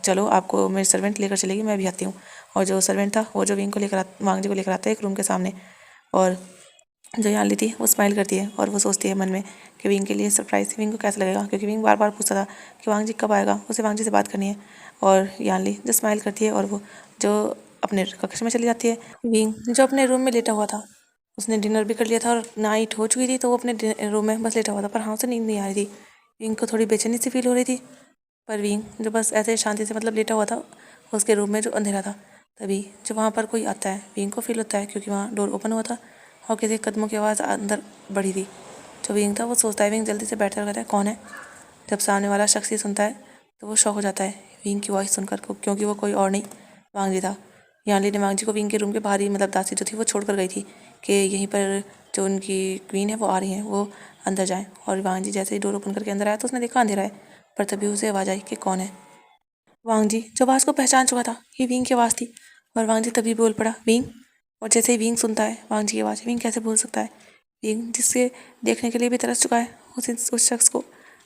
चलो, आपको मेरी सर्वेंट लेकर चलेगी, मैं भी आती हूँ। और जो सर्वेंट था वो जो विंग को लेकर वांग जी को लेकर आता है एक रूम के सामने। और जो यानली थी वो स्माइल करती है और वो सोचती है मन में कि विंग के लिए सरप्राइज विंग को कैसा लगेगा, क्योंकि विंग बार बार पूछता था कि वांग जी कब आएगा, उसे वांग जी से बात करनी है। और यानली जो स्माइल करती है और वो जो अपने कक्ष में चली जाती है। विंग जो अपने रूम में लेटा हुआ था, उसने डिनर भी कर लिया था और नाइट हो चुकी थी, तो वो अपने रूम में बस लेटा हुआ था, पर हाँ उसे नींद नहीं आ रही थी। विंग को थोड़ी बेचैनी सी फील हो रही थी। पर विंग जो बस ऐसे शांति से मतलब लेटा हुआ था उसके रूम में जो अंधेरा था। तभी जब वहाँ पर कोई आता है विंग को फील होता है, क्योंकि वहाँ डोर ओपन हुआ था और किसी कदमों की आवाज़ अंदर बढ़ी थी। जो विंग था वो सोचता है, विंग जल्दी से बैठता है और कहता है कौन है। जब सामने वाला शख्स ही सुनता है तो वो शॉक हो जाता है विंग की वॉइस सुनकर, क्योंकि वो कोई और नहीं वांग जी था। यानली ने वांग जी को विंग के रूम के बाहर ही मतलब दासी जो थी वो छोड़ कर गई थी कि यहीं पर जो उनकी क्वीन है वो आ रही है, वो अंदर जाएँ। और वांग जी जैसे ही डोर ओपन करके अंदर आया तो उसने देखा अंधेरा है, पर तभी उसे आवाज़ आई कि कौन है। वांग जी जो आवाज़ को पहचान चुका था ये विंग की आवाज़ थी, और वांग जी तभी बोल पड़ा विंग। और जैसे ही विंग सुनता है वांग जी की आवाज़, विंग कैसे भूल सकता है। विंग जिससे देखने के लिए भी तरस चुका है उस शख्स को,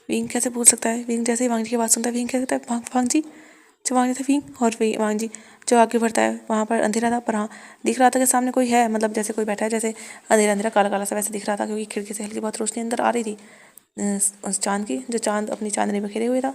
विंग कैसे भूल सकता है। विंग जैसे ही वांग जी की आवाज़ सुनता है विंग कहता है वांग जी। जो वांग जी था विंग, और वांग जी जो आगे बढ़ता है वहाँ पर अंधेरा था, पर हाँ दिख रहा था कि सामने कोई है, मतलब जैसे कोई बैठा है, जैसे अंधेरा अंधेरा काला काला सा वैसे दिख रहा था, क्योंकि खिड़की से हल्की बहुत रोशनी अंदर आ रही थी उस चांद की, जो चांद अपनी चांदनी में घिरे हुए था।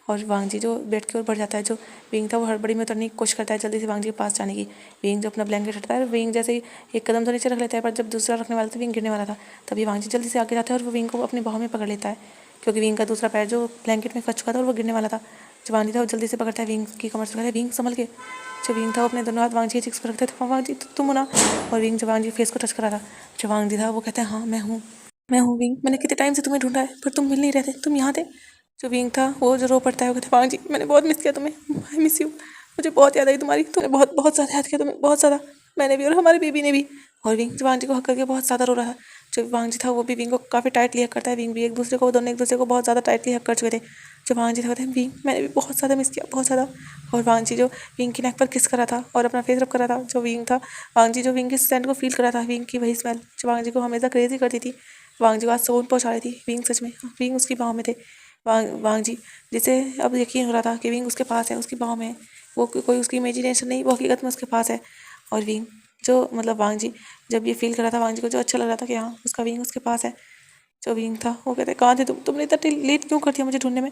और वांग जी जो बेड की ओर बढ़ जाता है, जो विंग था वो हड़बड़ी में उतरने की कोशिश करता है जल्दी से वांग जी के पास जाने की। विंग जो अपना ब्लैंकेट हटता है, विंग जैसे ही एक कदम तो नीचे रख लेता है, पर जब दूसरा रखने वाला था विंग गिरने वाला था, तभी वांग जी जल्दी से आगे जाता है और वो विंग को अपनी बाहों में पकड़ लेता है, क्योंकि विंग का दूसरा पैर जो ब्लैंकेट में फंस चुका था और वो गिरने वाला था। जो वांग जी था वो जल्दी से पकड़ता है विंग की कमर से, कहता है विंग संभल के। जो विंग था वो अपने दोनों हाथ वांग जी के चिक्स पर रखता है, तो वांग जी तुम हो ना। और विंग जो वांग जी फेस को टच करा था, जो वांग जी था वो कहता है हाँ मैं हूँ विंग, मैंने कितने टाइम से तुम्हें ढूंढा है पर तुम मिल नहीं रहे थे, तुम यहाँ थे। जो विंग था वो जो रो पड़ता है, वो कहता है वांग जी मैंने बहुत मिस किया तुम्हें, आई मिस यू, मुझे बहुत याद आई तुम्हारी, तुमने बहुत बहुत ज़्यादा याद किया, तुम्हें बहुत ज़्यादा, मैंने भी और हमारी बेबी ने भी। और विंग जो वांग जी को हक करके बहुत ज़्यादा रो रहा था। जो वांग जी था वो भी विंग को काफ़ी टाइटली हक करता है, विंग भी एक दूसरे को, दोनों एक दूसरे को बहुत ज़्यादा टाइटली हक कर चुके थे। जो वांग जी था कहते हैं विंग मैंने भी बहुत ज़्यादा मिस किया, बहुत ज़्यादा। और वांग जी जो विंग की नेक पर किस कर रहा था और अपना फेस रब कर रहा था। जो विंग था वांग जी जो विंग के स्टैंड को फील कर रहा था, विंग की वही स्मेल जो वांग जी को हमेशा क्रेजी करती थी, वांग जी को आज सुकून पहुँचा रही थी। विंग सच में विंग उसकी बाहों में थे। वांग जी जिसे अब यकीन हो रहा था कि विंग उसके पास है, उसकी बाहों में है, वो कोई उसकी इमेजिनेशन नहीं, वो हकीकत में उसके पास है। और विंग जो मतलब वांग जी जब ये फील कर रहा था, वांग जी को जो अच्छा लग रहा था कि हाँ उसका विंग उसके पास है। जो विंग था वो कहते कहाँ थे तुमने इतना लेट क्यों कर दिया मुझे ढूंढने में।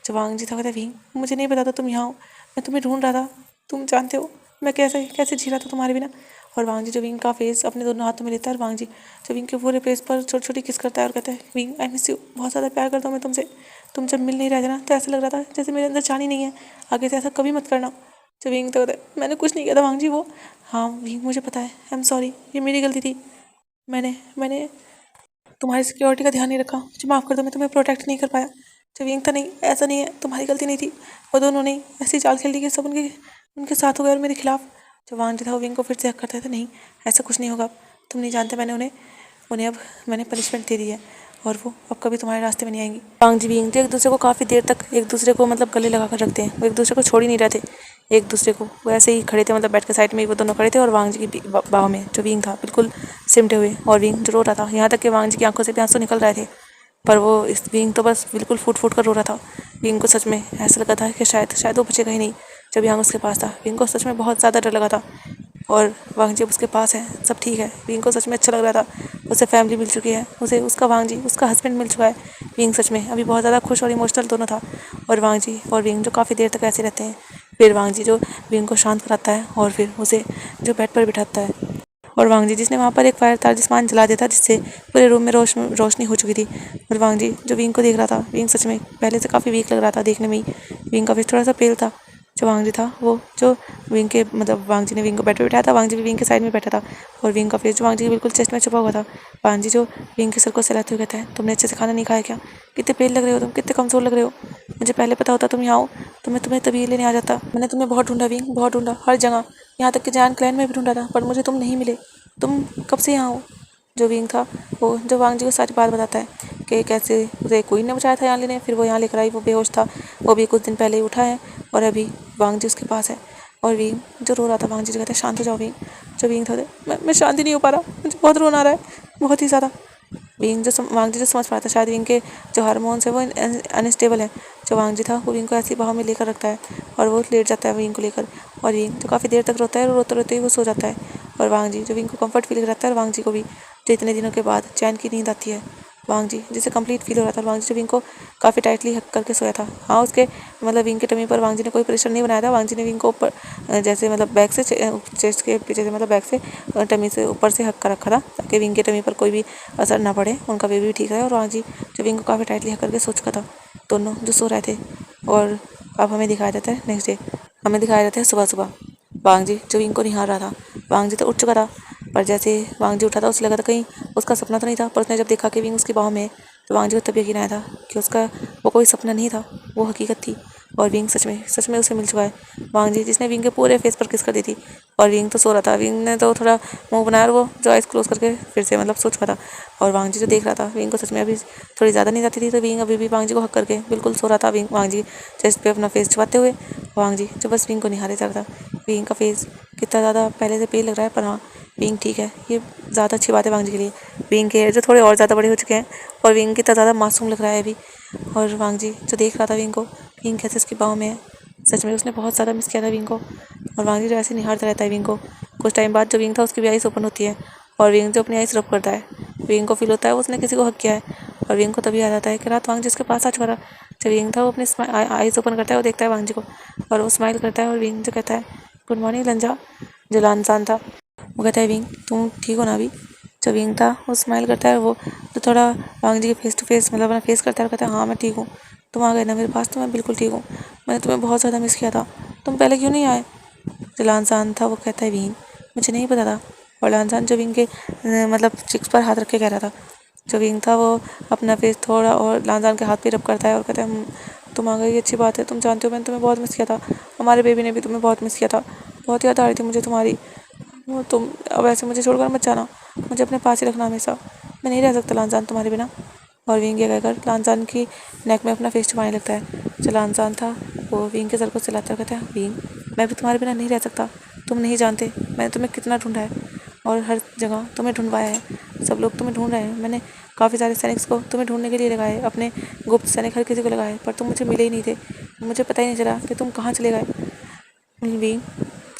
जो वांग जी था कहते विंग मुझे नहीं पता था तुम यहाँ हो, मैं तुम्हें ढूंढ रहा था, तुम जानते हो मैं कैसे कैसे जी रहा था तुम्हारे बिना। और वांग जी जो विंग का फेस अपने दोनों हाथों में लेता है, और वांग जी जो विंग के पूरे फेस पर छोटी छोटी किस करता है और कहता है विंग आई मिस यू, बहुत ज़्यादा प्यार करता हूँ मैं तुमसे, तुम जब मिल नहीं रहे थे ना तो ऐसा लग रहा था जैसे मेरे अंदर जान ही नहीं है, आगे से ऐसा कभी मत करना। जब विंग तो कहता है मैंने कुछ नहीं किया था वांग जी, वो हाँ विंग मुझे पता है, आई एम सॉरी, ये मेरी गलती थी, मैंने मैंने तुम्हारी सिक्योरिटी का ध्यान नहीं रखा, मुझे माफ़ कर दो, मैं तुम्हें प्रोटेक्ट नहीं कर पाया। जब विंग था नहीं, ऐसा नहीं है, तुम्हारी गलती नहीं थी, वो दोनों ने ऐसी चाल खेल दी कि सब उनके उनके साथ हो गए और मेरे खिलाफ। जब वांग जी था वो विंग को फिर से हक करता था, नहीं ऐसा कुछ नहीं होगा, तुम नहीं जानते, मैंने उन्हें उन्हें अब मैंने पनिशमेंट दे दी है और वो अब कभी तुम्हारे रास्ते में नहीं आएंगी। वांग जी विंग एक दूसरे को काफ़ी देर तक एक दूसरे को मतलब गले लगा कर रखते हैं, वो एक दूसरे को छोड़ ही नहीं रहे थे एक दूसरे को, वो ऐसे ही खड़े थे, मतलब बैठ के साइड में ही वो दोनों खड़े थे और वांग जी की बाहों में जो विंग था बिल्कुल सिमटे हुए, और विंग जो रो रहा था, यहाँ तक कि वांग जी की आंखों से भी आंसू निकल रहे थे, पर वो इस विंग तो बस बिल्कुल फूट फूट कर रो रहा था। विंग को सच में ऐसा लगा था कि शायद वो बचेगा ही नहीं। जब यांग उसके पास था, विंग को सच में बहुत ज़्यादा डर लगा था, और वांग जी अब उसके पास है, सब ठीक है, विंग को सच में अच्छा लग रहा था, उसे फैमिली मिल चुकी है, उसे उसका वांग जी उसका हस्बैंड मिल चुका है। विंग सच में अभी बहुत ज़्यादा खुश और इमोशनल दोनों था, और वांग जी और विंग जो काफ़ी देर तक ऐसे रहते हैं। फिर वांग जी जो विंग को शांत कराता है और फिर उसे जो बेड पर बिठाता है, और वांग जी जिसने वहाँ पर एक फायर तालिस्मान जला दिया था जिससे पूरे रूम में रोशनी हो चुकी थी। और वांग जी जो विंग को देख रहा था, विंग सच में पहले से काफ़ी वीक लग रहा था देखने में ही, विंग का फेस थोड़ा सा पेल था। जो वांग जी था वो जो विंग के मतलब वांग जी ने विंग को बेड पर बिठाया था, वांग जी भी विंग के साइड में बैठा था, और विंग का फेस जो वांग जी के बिल्कुल चेस्ट में छुपा हुआ था। वांग जी जो विंग के सर को सहलाते हुए कहते हैं, तुमने अच्छे से खाना नहीं खाया क्या, कितने पेल लग रहे हो तुम, कितने कमज़ोर लग रहे हो, मुझे पहले पता होता तुम यहाँ आओ तो मैं तुम्हें तभी लेने आ जाता, मैंने तुम्हें बहुत ढूंढा विंग, बहुत ढूंढा हर जगह, यहाँ तक कि जैन क्लैन में भी ढूंढा था, पर मुझे तुम नहीं मिले, तुम कब से यहाँ हो। जो विंग था वो जब वांग जी को सारी बात बताता है कि कैसे उसे कोई ने बचाया था यहाँ लेने, फिर वो यहाँ लेकर आई, वो बेहोश था, वो भी कुछ दिन पहले ही उठा है और अभी वांग जी उसके पास है। और विंग जो रो रहा था, वांग जी कहते हैं शांत हो जाओ विंग। जो विंग था मैं शांति नहीं हो पा रहा, मुझे बहुत रोना आ रहा है, बहुत ही ज़्यादा। विंग जो वांग जी जो समझ पाता है, शायद विंग के जो हार्मोन्स है वो अनस्टेबल है। जो वांग जी था वो विंग को ऐसी बाहों में लेकर रखता है और वो लेट जाता है विंग को लेकर, और विंग जो काफ़ी देर तक रोता है और रोते रोते ही वो सो जाता है। और वांग जी जो विंग को कंफर्ट फील कराता है, और वांग जी को भी जो इतने दिनों के बाद चैन की नींद आती है, वांग जी जिसे कंप्लीट फील हो रहा था, और वांग जी जो विंग को काफ़ी टाइटली हक करके सोया था। हाँ उसके मतलब विंग के टमी पर वांग जी ने कोई प्रेशर नहीं बनाया था, वांग जी ने विंग को ऊपर जैसे मतलब बैक से चेस्ट के पीछे से मतलब बैक से टमी से ऊपर से हक कर रखा था, ताकि विंग के टमी पर कोई भी असर ना पड़े, उनका बेबी भी ठीक रहे। और वांग जी जो विंग को काफ़ी टाइटली हक करके सो चुका था, दोनों जो सो रहे थे। और अब हमें दिखाया जाता है नेक्स्ट डे, हमें दिखाया जाता है सुबह सुबह वांग जी जो विंग को निहार रहा था। वांग जी तो उठ चुका था, पर जैसे वांग जी उठा था उसे लगा था कहीं उसका सपना तो नहीं था, पर उसने जब देखा कि विंग उसकी बाहों में है, तो वांग जी को तब यकीन आया था कि उसका वो कोई सपना नहीं था, वो हकीकत थी, और विंग सच में उसे मिल चुका है। वांग जी जिसने विंग के पूरे फेस पर किस कर दी थी, और विंग तो सो रहा था, विंग ने तो थोड़ा मुंह बनाया और वो जो आइस क्लोज करके फिर से मतलब सो चुका था। और वांग जी जो देख रहा था, विंग को सच में अभी थोड़ी ज़्यादा नींद आती थी, तो विंग अभी भी वांग जी को हक करके बिल्कुल सो रहा था, विंग वांग जी चेस्ट पे अपना फेस छुपाते हुए। वांग जी जो बस विंग को निहारे जा रहा था। विंग का फेस कितना ज़्यादा पहले से पेल लग रहा है, पर हाँ विंग ठीक है, ये ज़्यादा अच्छी बात है वांग जी के लिए। विंग के जो थोड़े और ज़्यादा बड़े हो चुके हैं, और विंग कितना ज़्यादा मासूम लग रहा है अभी। और वांग जी जो देख रहा था विंग को, विंग कैसे उसकी बाहों में है, सच में उसने बहुत ज़्यादा मिस किया था विंग को। और वांग जी जो ऐसे निहारता रहता है विंग को, कुछ टाइम बाद जो विंग था उसकी भी आइस ओपन होती है, और विंग जो अपनी आइस रब करता है, विंग को फील होता है उसने किसी को हक किया है, और विंग को तभी याद आता है कि रात वांग जी उसके पास आ चुका था। जब विंग था वो अपनी आइस ओपन करता है, वो देखता है वांग जी को, और वो स्माइल करता है, और विंग जो कहता है गुड मॉर्निंग लंजा। जो लानसान था वो कहता है विंग तुम ठीक हो ना अभी। जो विंग था वो स्माइल करता है, वो जो थोड़ा वांग जी के फेस टू फेस मतलब अपना फेस करता है और कहता है हाँ मैं ठीक हूँ, तुम आ गए ना मेरे पास, तो मैं बिल्कुल ठीक हूँ, मैंने तुम्हें बहुत ज़्यादा मिस किया था, तुम पहले क्यों नहीं आए। जो लानसान था वो कहता है विंग मुझे नहीं पता था। और लानसान जो विंग के मतलब चिक्स पर हाथ रख के कह रहा था। जो विंग था वो अपना फेस थोड़ा और लानसान के हाथ पे रब करता है और कहता है तुम आ गई, अच्छी बात है, तुम जानते हो मैंने तुम्हें बहुत मिस किया था, हमारे बेबी ने भी तुम्हें बहुत मिस किया था, बहुत याद आ रही थी मुझे तुम्हारी, वो तुम अब ऐसे मुझे छोड़कर मत जाना, मुझे अपने पास ही रखना हमेशा, मैं नहीं रह सकता लानसान तुम्हारे बिना। और विंग ये कहकर लानसान की नेक में अपना फेस छुपाने लगता है। जो लानसान था वो विंग के सर को चिल्लाता है, कहता है विंग मैं भी तुम्हारे बिना नहीं रह सकता, तुम नहीं जानते मैंने तुम्हें कितना ढूंढा है, और हर जगह तुम्हें ढूंढवाया है, सब लोग तुम्हें ढूंढ रहे हैं, मैंने काफ़ी सारे सैनिक्स को तुम्हें ढूंढने के लिए लगाए, अपने गुप्त सैनिक हर किसी को लगाए, पर तुम मुझे मिले ही नहीं थे, मुझे पता ही नहीं चला कि तुम कहाँ चले गए। विंग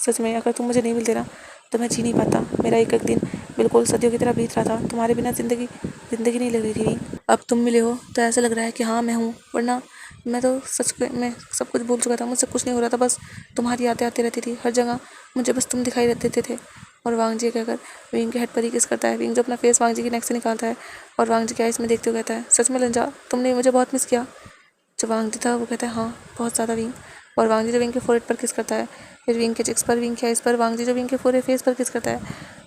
सच में अगर तुम मुझे नहीं मिलते ना तो मैं जी नहीं पाता, मेरा एक एक दिन बिल्कुल सदियों की तरह बीत रहा था, तुम्हारे बिना ज़िंदगी नहीं लग रही थी विंग। अब तुम मिले हो तो ऐसा लग रहा है कि हाँ मैं हूँ, वरना मैं तो मैं सब कुछ भूल चुका था, मुझसे कुछ नहीं हो रहा था, बस तुम्हारी यादें आती रहती थी हर जगह, मुझे बस तुम दिखाई देते थे। और वांग जी कहकर विंग के हेड पर ही किस करता है। विंग जो अपना फेस वांग जी की नेक से निकालता है और वांग जी के आइस में देखते हुए कहता है सच में लंजा तुमने मुझे बहुत मिस किया। जो वांग जी था वो कहता है हाँ बहुत ज़्यादा विंग, और वांग जी जो विंग के फोरहेड पर किस करता है, फिर विंग के चिक्स पर, विंग के आइस पर, वांग जी जो विंग के पूरे फेस पर किस करता है।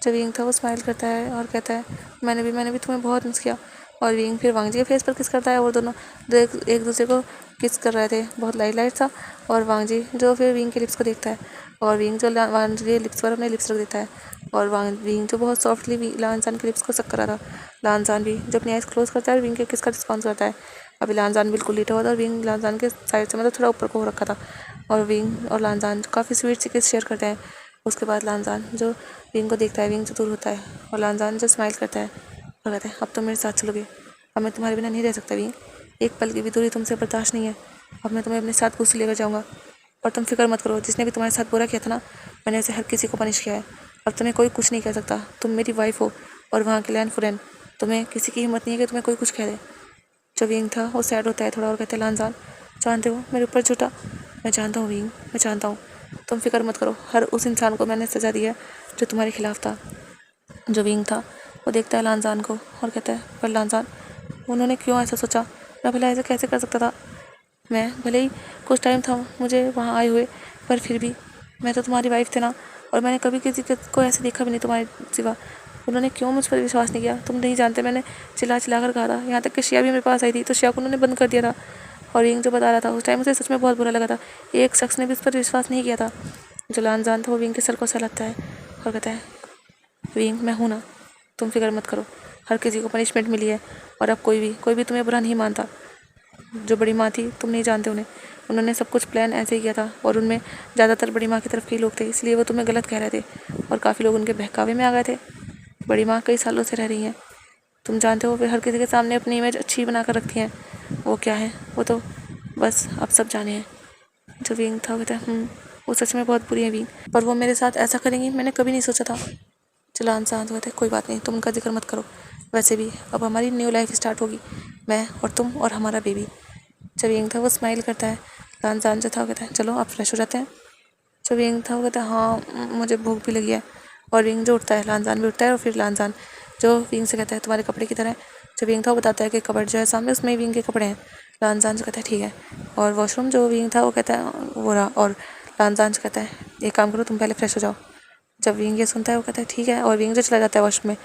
जब विंग था वो स्माइल करता है और कहता है मैंने भी तुम्हें बहुत मिस किया। और विंग फिर वांग जी के फेस पर किस करता है। और दोनों एक दूसरे को किस कर रहे थे, बहुत लाइट था। और वांग जी जो फिर विंग के लिप्स को देखता है और विंग जो वांग जी के लिप्स पर अपने लिप्स रख देता है। और विंग जो बहुत सॉफ्टली लानजान के लिप्स को सक करा था। लानजान भी जो अपनी आइज क्लोज करता है और विंग के किस का रिस्पॉन्स करता है। अभी लानजान बिल्कुल लेटा हुआ था और विंग लानजान के साइड से मतलब थोड़ा ऊपर को हो रखा था। और विंग और लानजान काफ़ी स्वीट सी किस शेयर करते हैं। उसके बाद लानजान जो विंग को देखता है, विंग से दूर होता है और लानजान जो स्माइल करता है और कहता है अब तुम मेरे साथ चलोगे, अब मैं तुम्हारे बिना नहीं रह सकता विंग, एक पल की भी दूरी तुमसे बर्दाश्त नहीं है, अब मैं तुम्हें अपने साथ कुछ लेकर जाऊँगा। और तुम फिक्र मत करो, जिसने भी तुम्हारे साथ बुरा किया था ना, मैंने उसे हर किसी को पनिश किया है। अब तुम्हें कोई कुछ नहीं कह सकता, तुम मेरी वाइफ हो और वहाँ के लैंड फ्रेंड, तुम्हें किसी की हिम्मत नहीं है कि तुम्हें कोई कुछ कह दे। जो विंग था वो सैड होता है थोड़ा और कहते हैं लानजान जानते हो मेरे ऊपर झूठा, मैं जानता हूँ विंग, मैं जानता हूँ, तुम फिक्र मत करो, हर उस इंसान को मैंने सज़ा दी है जो तुम्हारे खिलाफ था। जो विंग था वो देखता है लानजान को और कहता है पर लानजान उन्होंने क्यों ऐसा सोचा, मैं भला ऐसा कैसे कर सकता था, मैं भले ही कुछ टाइम था मुझे वहाँ आए हुए, पर फिर भी मैं तो तुम्हारी वाइफ थी ना, और मैंने कभी किसी को ऐसे देखा भी नहीं तुम्हारे सिवा, उन्होंने क्यों मुझ पर विश्वास नहीं किया। तुम नहीं जानते मैंने चिल्ला चिल्ला कर कहा था, यहाँ तक कि शिया भी मेरे पास आई थी तो शिया को उन्होंने बंद कर दिया था। और विंग जो बता रहा था उस टाइम मुझे सच में बहुत बुरा लगा था, एक शख्स ने भी उस पर विश्वास नहीं किया था। जो लानजान था वो विंग के सर को सहलाता है और कहता है विंग मैं हूँ ना, तुम फिक्र मत करो, हर किसी को पनिशमेंट मिली है और अब कोई भी तुम्हें बुरा नहीं मानता। जो बड़ी माँ थी तुम नहीं जानते उन्हें, उन्होंने सब कुछ प्लान ऐसे ही किया था और उनमें ज़्यादातर बड़ी माँ की तरफ के ही लोग थे, इसलिए वो तुम्हें गलत कह रहे थे और काफ़ी लोग उनके बहकावे में आ गए थे। बड़ी माँ कई सालों से रह रही हैं, तुम जानते हो, फिर हर किसी के सामने अपनी इमेज अच्छी बना कर रखती हैं, वो क्या है वो तो बस अब सब जाने हैं। जो विंग था वो कहता है वो सच में बहुत बुरी है विंग, पर वो मेरे साथ ऐसा करेंगी मैंने कभी नहीं सोचा था। चलान शांत हुए थे, कोई बात नहीं, तुम उनका जिक्र मत करो, वैसे भी अब हमारी न्यू लाइफ स्टार्ट होगी, मैं और तुम और हमारा बेबी। जब यंग था वो स्माइल करता है, लानजान जो था वो कहता है चलो आप फ्रेश हो जाते हैं। जब यंग था वो कहता है हाँ मुझे भूख भी लगी है। और विंग जो उठता है, लानजान भी उठता है और फिर लानजान जो विंग से कहता है तुम्हारे कपड़े की तरह है। जब विंग था वो बताता है कि कपड़ जो है सामने उसमें विंग के कपड़े हैं। लानजान जो कहता है ठीक है। और वॉशरूम जो विंग था वो कहता है वो रहा, और लानजान जो कहता है एक काम करो तुम पहले फ्रेश हो जाओ। जब विंग ये सुनता है वो कहता है ठीक है, और विंग जो चला जाता है वॉशरूम में।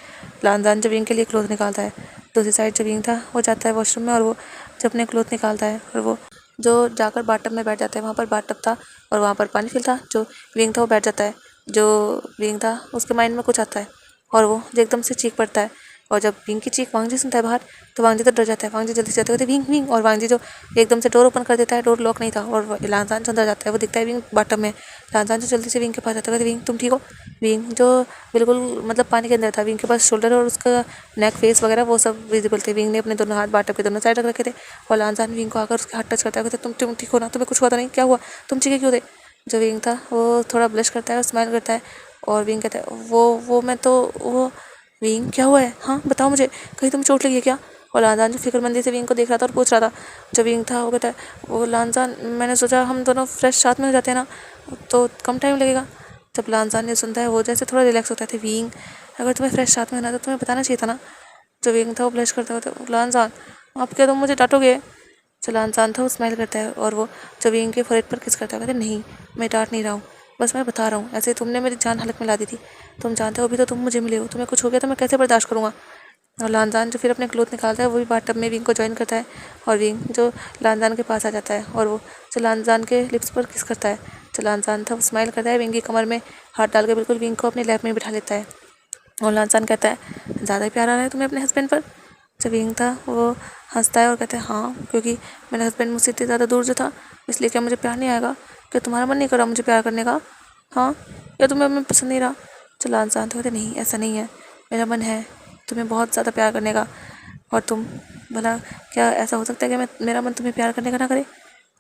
लानजान जब विंग के लिए क्लोथ निकालता है, दूसरी साइड जो विंग था वो जाता है वॉशरूम में और वो जब अपने क्लोथ निकालता है और वो जो जाकर बाथटब में बैठ जाता है, वहाँ पर बाथटब था और वहाँ पर पानी फिल था। जो विंग था वो बैठ जाता है, जो विंग था उसके माइंड में कुछ आता है और वो जो एकदम से चीख पड़ता है। और जब विंग की चीख वांग जी सुनता है बाहर, तो वांग जी तो डर जाता है, वांग जी जल्दी से जाते हुए विंग विंग, और वांग जी जो एकदम से डोर ओपन कर देता है, डोर लॉक नहीं था और लानजान जो अंदर जाता है वो दिखता है विंग बाथटब में। लानजान जो जल्दी से विंग के पास जाता है, विंग तुम ठीक हो। विंग जो बिल्कुल मतलब पानी के अंदर था, विंग के पास शोल्डर और उसका नेक फेस वगैरह वो सब विजिबल थे। विंग ने अपने दोनों हाथ बाथटब के दोनों साइड रख रखे थे और लानजान विंग को आकर उसके हाथ टच करता है, कहते तुम ठीक हो ना, तुम्हें कुछ हुआ तो नहीं, क्या हुआ, तुम चीखे क्यों थे। जो विंग था वो थोड़ा ब्लश करता है और स्माइल करता है और विंग कहता है वो मैं तो वो विंग क्या हुआ है, हाँ बताओ मुझे, कहीं तुम चोट लगी है क्या। और लानजान जो फिक्रमंदी से विंग को देख रहा था और पूछ रहा था। जो विंग था वो कहता है वो लानजान मैंने सोचा हम दोनों फ्रेश साथ में हो जाते हैं ना तो कम टाइम लगेगा। जब लानजान ने सुनता है वो जैसे थोड़ा रिलैक्स होता है, विंग अगर तुम्हें फ्रेश साथ में होना तो तुम्हें बताना चाहिए था ना। जो विंग था वो ब्लश करता हुआ था, लानजान आप क्या तुम मुझे डांटोगे। जो लानजान था वो स्माइल करता है और वो जो विंग के फोरहेड पर किस करता है, कहते नहीं मैं डांट नहीं रहा हूँ, बस मैं बता रहा हूँ, ऐसे तुमने मेरी जान हलक में ला दी थी, तुम जानते हो अभी तो तुम मुझे मिले हो, तुम्हें कुछ हो गया तो मैं कैसे बर्दाश्त करूँगा। और लानजान जो फिर अपने क्लोथ निकालता है वो भी बाथटब में विंग को ज्वाइन करता है और विंग जो लानजान के पास आ जाता है और वो जो लानजान के लिप्स पर किस करता है। जो लानजान था वो स्माइल करता है, विंग की कमर में हाथ डाल के बिल्कुल विंग को अपने लैप में बिठा लेता है। और लानजान कहता है ज़्यादा ही प्यार आ रहा है तुम्हें अपने हस्बैंड पर। जब विंग था वो हंसता है और कहता है हाँ क्योंकि मेरा हस्बैंड मुझसे इतनी ज़्यादा दूर जो था, इसलिए क्या मुझे प्यार नहीं आएगा, क्या तुम्हारा मन नहीं कर रहा मुझे प्यार करने का, हाँ या तुम्हें मैं पसंद नहीं रहा। जो लानजान तो कहते नहीं ऐसा नहीं है, मेरा मन है तुम्हें बहुत ज़्यादा प्यार करने का, और तुम भला क्या ऐसा हो सकता है कि मेरा मन तुम्हें प्यार करने का ना करे।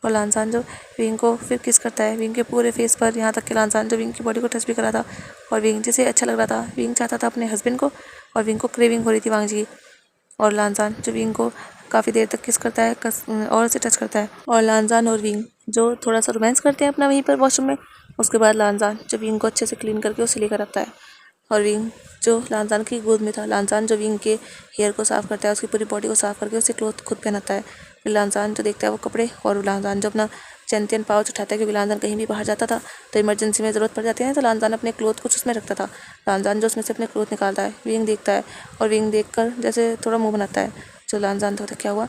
और लानजान जो विंग को फिर किस करता है, विंग के पूरे फेस पर, यहाँ तक कि लानजान जो विंग की बॉडी को टच भी करा था और विंग जिसे अच्छा लग रहा था, विंग चाहता था अपने हस्बैंड को और विंग को क्रेविंग हो रही थी वांग जी की। और लानजान जो विंग को काफ़ी देर तक किस करता है और उसे टच करता है और लानजान और विंग जो थोड़ा सा रोमांस करते हैं अपना वहीं पर वॉशरूम में। उसके बाद लानजान जो विंग को अच्छे से क्लीन करके उसे लेकर आता है और विंग जो लानजान की गोद में था, लानजान जो विंग के हेयर को साफ़ करता है, उसकी पूरी बॉडी को साफ़ करके उसे क्लोथ खुद पहनाता है। फिर लानजान जो देखता है वो कपड़े, और लानजान जो अपना चैंतियन पाउच उठाता है क्योंकि लानजान कहीं भी बाहर जाता था तो इमरजेंसी में ज़रूरत पड़ जाती है, तो लानजान अपने क्लोथ कुछ उसमें रखता था। लानजान जो उसमें से अपने क्लोथ निकालता है, विंग देखता है और विंग देखकर जैसे थोड़ा मुंह बनाता है। जो लानजान था क्या हुआ,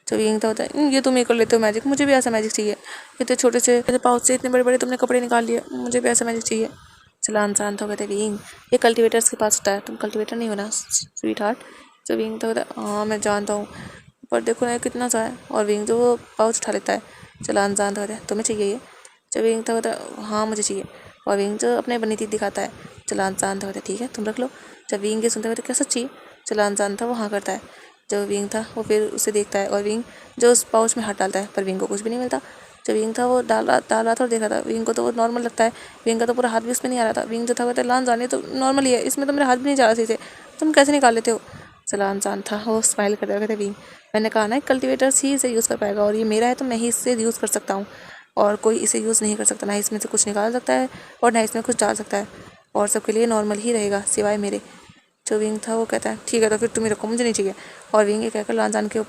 जो विंग था होता है, ये तुम ये कर लेते हो मैजिक, मुझे भी ऐसा मैजिक चाहिए, इतने छोटे से पाउच से इतने बड़े बड़े तुमने कपड़े निकाल लिए, मुझे भी ऐसा मैजिक चाहिए। चलो लानजान था कहते विंग ये कल्टिवेटर्स के पास होता है, तुम कल्टिवेटर नहीं हो ना स्वीट हार्ट। जो विंग था कहता हाँ मैं जानता हूँ, पर देखो ना कितना सा है। और विंग जो वो पाउच उठा लेता है। चलो लानजान था कहता है तुम्हें चाहिए ये। जब विंग था कहता हाँ मुझे चाहिए। और विंग जो अपने बनी थी दिखाता है। चलो लानजान था कहता ठीक है तुम रख लो। जब विंग ये सुनता है क्या सच्ची। चलो लानजान था वो हाँ करता है। जो विंग था वो फिर उसे देखता है और विंग जो उस पाउच में हाथ डालता है पर विंग को कुछ भी नहीं मिलता। जब विंग था वो डाल रहा था और देख रहा था, विंग को तो वो नॉर्मल लगता है। विंग का तो पूरा हाथ भी उसमें नहीं आ रहा था। विंग जो था कहता लानजान ये तो नॉर्मल ही है, इसमें तो मेरा हाथ भी नहीं जा रहा सही से, तुम कैसे निकाल लेते हो। चलो लानजान था वो स्माइल करते हुए कहते विंग मैंने कहा ना कल्टिवेटर्स ही इसे यूज़ कर पाएगा और ये मेरा है तो मैं ही इससे यूज़ कर सकता हूँ और कोई इसे यूज़ नहीं कर सकता, ना इसमें से कुछ निकाल सकता है और ना इसमें कुछ डाल सकता है और सबके लिए नॉर्मल ही रहेगा सिवाय मेरे। जो विंग था वो कहता है ठीक है तो फिर तुम ही रखो मुझे नहीं चाहिए। और विंग ये कहकर लानजान के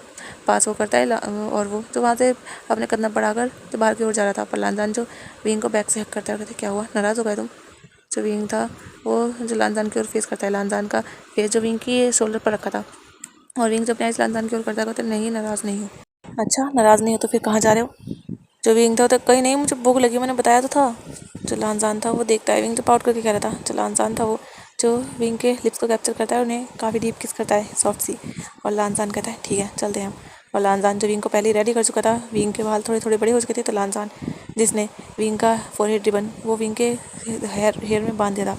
पास वो करता है और वो जो वहाँ से अपने कदम बढ़ाकर जो बाहर की ओर जा रहा था, पर लानजान जो विंग को बैक से हक करता है कहते क्या हुआ नाराज़ हो गए तुम। जो विंग था वो जो लानजान की ओर फेस करता है, लानजान का फेस जो विंग की शोल्डर पर रखा था और विंग जब अपने लानजान की ओर करता है कहते नहीं नाराज़ नहीं हूँ। अच्छा नाराज़ नहीं हो तो फिर कहाँ जा रहे हो। जो विंग था तो कहीं नहीं मुझे भूख लगी मैंने बताया तो था। जो लानजान था वो देखता है, विंग तो पाउट करके कह रहा था। जो लानजान था वो जो विंग के लिप्स को कैप्चर करता है, उन्हें काफ़ी डीप किस करता है सॉफ्ट सी। और लानजान कहता है ठीक है चलते हैं हम। और लानजान जो विंग को पहले ही रेडी कर चुका था, विंग के बाल थोड़े थोड़े बड़े हो चुके थे तो लानजान जिसने विंग का फोरहेड रिबन वो विंग के हेयर में बांध दिया था,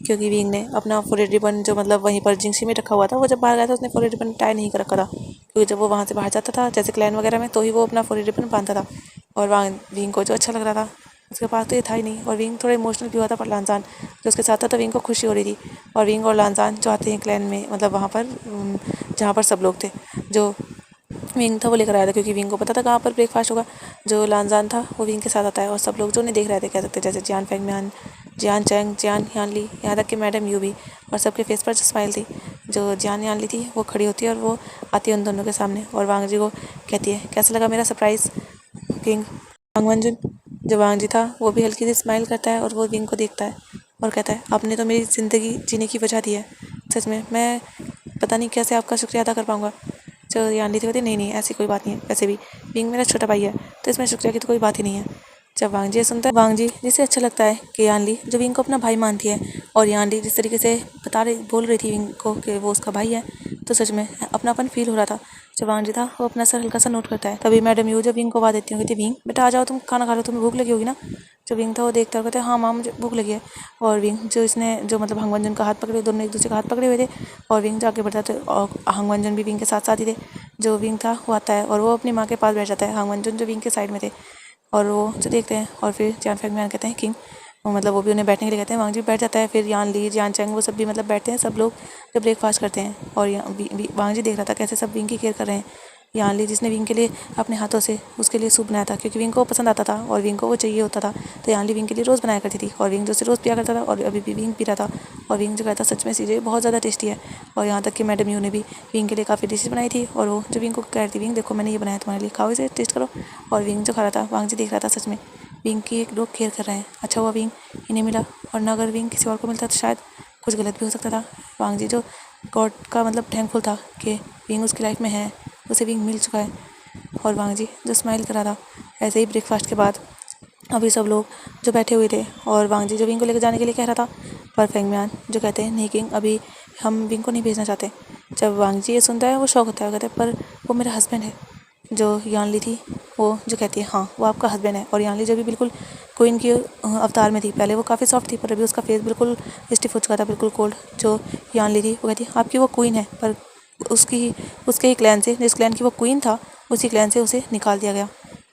क्योंकि विंग ने अपना फोरहेड रिबन जो मतलब वहीं पर जिंक्सी में रखा हुआ था, वो जब बाहर गया था उसने फोरहेड रिबन टाई नहीं कर रखा था, क्योंकि जब वो वहाँ से बाहर जाता था जैसे क्लैन वगैरह में तो ही वो अपना फोरहेड रिबन बांधता था। और वहाँ विंग को जो अच्छा लग रहा था उसके पास तो ये था ही नहीं, और विंग थोड़ा इमोशनल भी हुआ था, पर लानजान जो उसके साथ था तो विंग को खुशी हो रही थी। और विंग और लानजान जो आते हैं क्लैन में मतलब वहाँ पर जहाँ पर सब लोग थे, जो विंग था वो लेकर आया था क्योंकि विंग को पता था कहाँ पर ब्रेकफास्ट होगा। जो लानजान था वो विंग के साथ आता है और सब लोग जो उन्हें देख रहे थे कह सकते जैसे जियान फेंगम्यान, जियान चैंग, जियान यानली, यहाँ तक कि मैडम यू भी, और सबके फेस पर जो स्माइल थी। जो जियान यानली थी वो खड़ी होती है और वो आती है उन दोनों के सामने और वांग जी को कहती है कैसा लगा मेरा सरप्राइज़ किंग वांग वंजुन। जो वांग जी था वो भी हल्की सी स्माइल करता है और वो विंग को देखता है और कहता है आपने तो मेरी ज़िंदगी जीने की वजह दी है, सच में मैं पता नहीं कैसे आपका शुक्रिया अदा कर पाऊँगा। जो यानली थी कहती नहीं नहीं ऐसी कोई बात नहीं है, वैसे भी विंग मेरा छोटा भाई है तो इसमें शुक्रिया की तो कोई बात ही नहीं है। जब वांग जी सुनता है, वांग जी जिसे अच्छा लगता है कि यानली जो विंग को अपना भाई मानती है और यानली जिस तरीके से बोल रही थी विंग को कि वो उसका भाई है, तो सच में अपनापन फील हो रहा था। जब वांग जी था वो अपना सर हल्का सा नोट करता है, तभी मैडम यू जब विंग को आवाज़ देती हूँ कहती विंग बेटा आ जाओ तुम खाना खा लो, तुम्हें भूख लगी होगी ना। जो विंग था वो देखता है कहते हाँ माँ मुझे भूख लगी है। और विंग जो इसने जो मतलब हंगवंजन का हाथ पकड़े, दोनों एक दूसरे का हाथ पकड़े हुए थे और विंग जाके बढ़ता थे और हंगवंजन भी विंग के साथ साथ ही थे। जो विंग था वो आता है और वो अपनी माँ के पास बैठ जाता है, हंगवंजन जो विंग के साइड में थे। और वो जो देखते हैं और फिर जियान फेंगम्यान कहते हैं किंग, मतलब वो भी उन्हें बैठने के लिए कहते हैं। वांग जी बैठ जाता है, फिर यान ली जियान चैंग वो सब भी मतलब बैठते हैं, सब लोग जब ब्रेकफास्ट करते हैं। और वांग जी देख रहा था कैसे सब विंग की केयर कर रहे हैं। यान ली जिसने विंग के लिए अपने हाथों से उसके लिए सूप बनाया था क्योंकि विंग को पसंद आता था और विंग को वो चाहिए होता था, तो यान ली विंग के लिए रोज़ बनाया करती थी और विंग जो उसे रोज़ पिया करता था और अभी भी विंग पी रहा था। और विंग जो कहता सच में सीजे बहुत ज़्यादा टेस्टी है। और यहाँ तक कि मैडम यू ने भी विंग के लिए काफ़ी डिशेज बनाई थी और वो जो विंग को कह रही थी विंग देखो मैंने ये बनाया तुम्हारे लिए, खाओ इसे टेस्ट करो। और विंग जो खा रहा था, वांग जी देख रहा था सच में विंग की एक लोग केयर कर रहे हैं। अच्छा हुआ विंग इन्हें मिला, वरना अगर विंग किसी और को मिलता तो शायद कुछ गलत भी हो सकता था। वांग जी जो गॉड का मतलब थैंकफुल था कि विंग उसकी लाइफ में है, उसे विंग मिल चुका है। और वांग जी जो स्माइल कर रहा था। ऐसे ही ब्रेकफास्ट के बाद अभी सब लोग जो बैठे हुए थे और वांग जी जो विंग को लेकर जाने के लिए कह रहा था, पर फेंगम्यान जो कहते हैं नहीं किंग अभी हम विंग को नहीं भेजना चाहते। जब वांग जी ये सुनता है वो शौक होता है, कहते हैं पर वो मेरा हस्बैंड है। जो यानली थी वो जो कहती है हाँ वो आपका हस्बैंड है। और यानली जो भी बिल्कुल क्वीन की अवतार में थी, पहले वो काफ़ी सॉफ्ट थी पर अभी उसका फेस बिल्कुल स्टिफ हो चुका था, बिल्कुल कोल्ड। जो यानली थी वो कहती है आपकी वो क्वीन है, पर उसके ही क्लैन से, जिस क्लैन की वो क्वीन था उसी क्लैन से उसे निकाल दिया गया।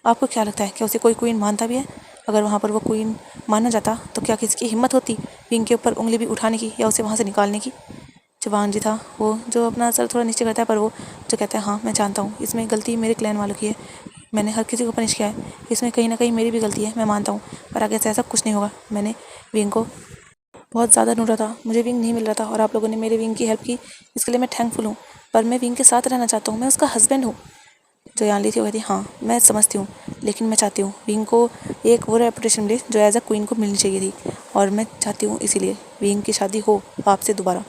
आपको क्या लगता है क्या उसे कोई क्वीन मानता भी है? अगर वहाँ पर वो क्वीन माना जाता तो क्या किसी की हिम्मत होती विंग के ऊपर उंगली भी उठाने की या उसे वहाँ से निकालने की? जो वांग जी था वो जो अपना सर थोड़ा नीचे करता है, पर वो जो कहता है हाँ मैं जानता हूँ इसमें गलती मेरे क्लैन वालों की है, मैंने हर किसी को पनिश किया है, इसमें कहीं ना कहीं मेरी भी गलती है, मैं मानता हूँ, पर आगे से ऐसा कुछ नहीं होगा। मैंने विंग को बहुत ज़्यादा ढूंढा था, मुझे विंग नहीं मिल रहा था और आप लोगों ने मेरे विंग की हेल्प की, इसके लिए मैं थैंकफुल हूँ। पर मैं विंग के साथ रहना चाहता हूँ, मैं उसका हस्बैंड हूँ। जो यानली थी वो कहती हाँ मैं समझती हूँ, लेकिन मैं चाहती हूँ विंग को एक वो रेपुटेशन मिले जो एज अ क्वीन को मिलनी चाहिए थी, और मैं चाहती हूँ इसीलिए विंग की शादी हो आपसे दोबारा।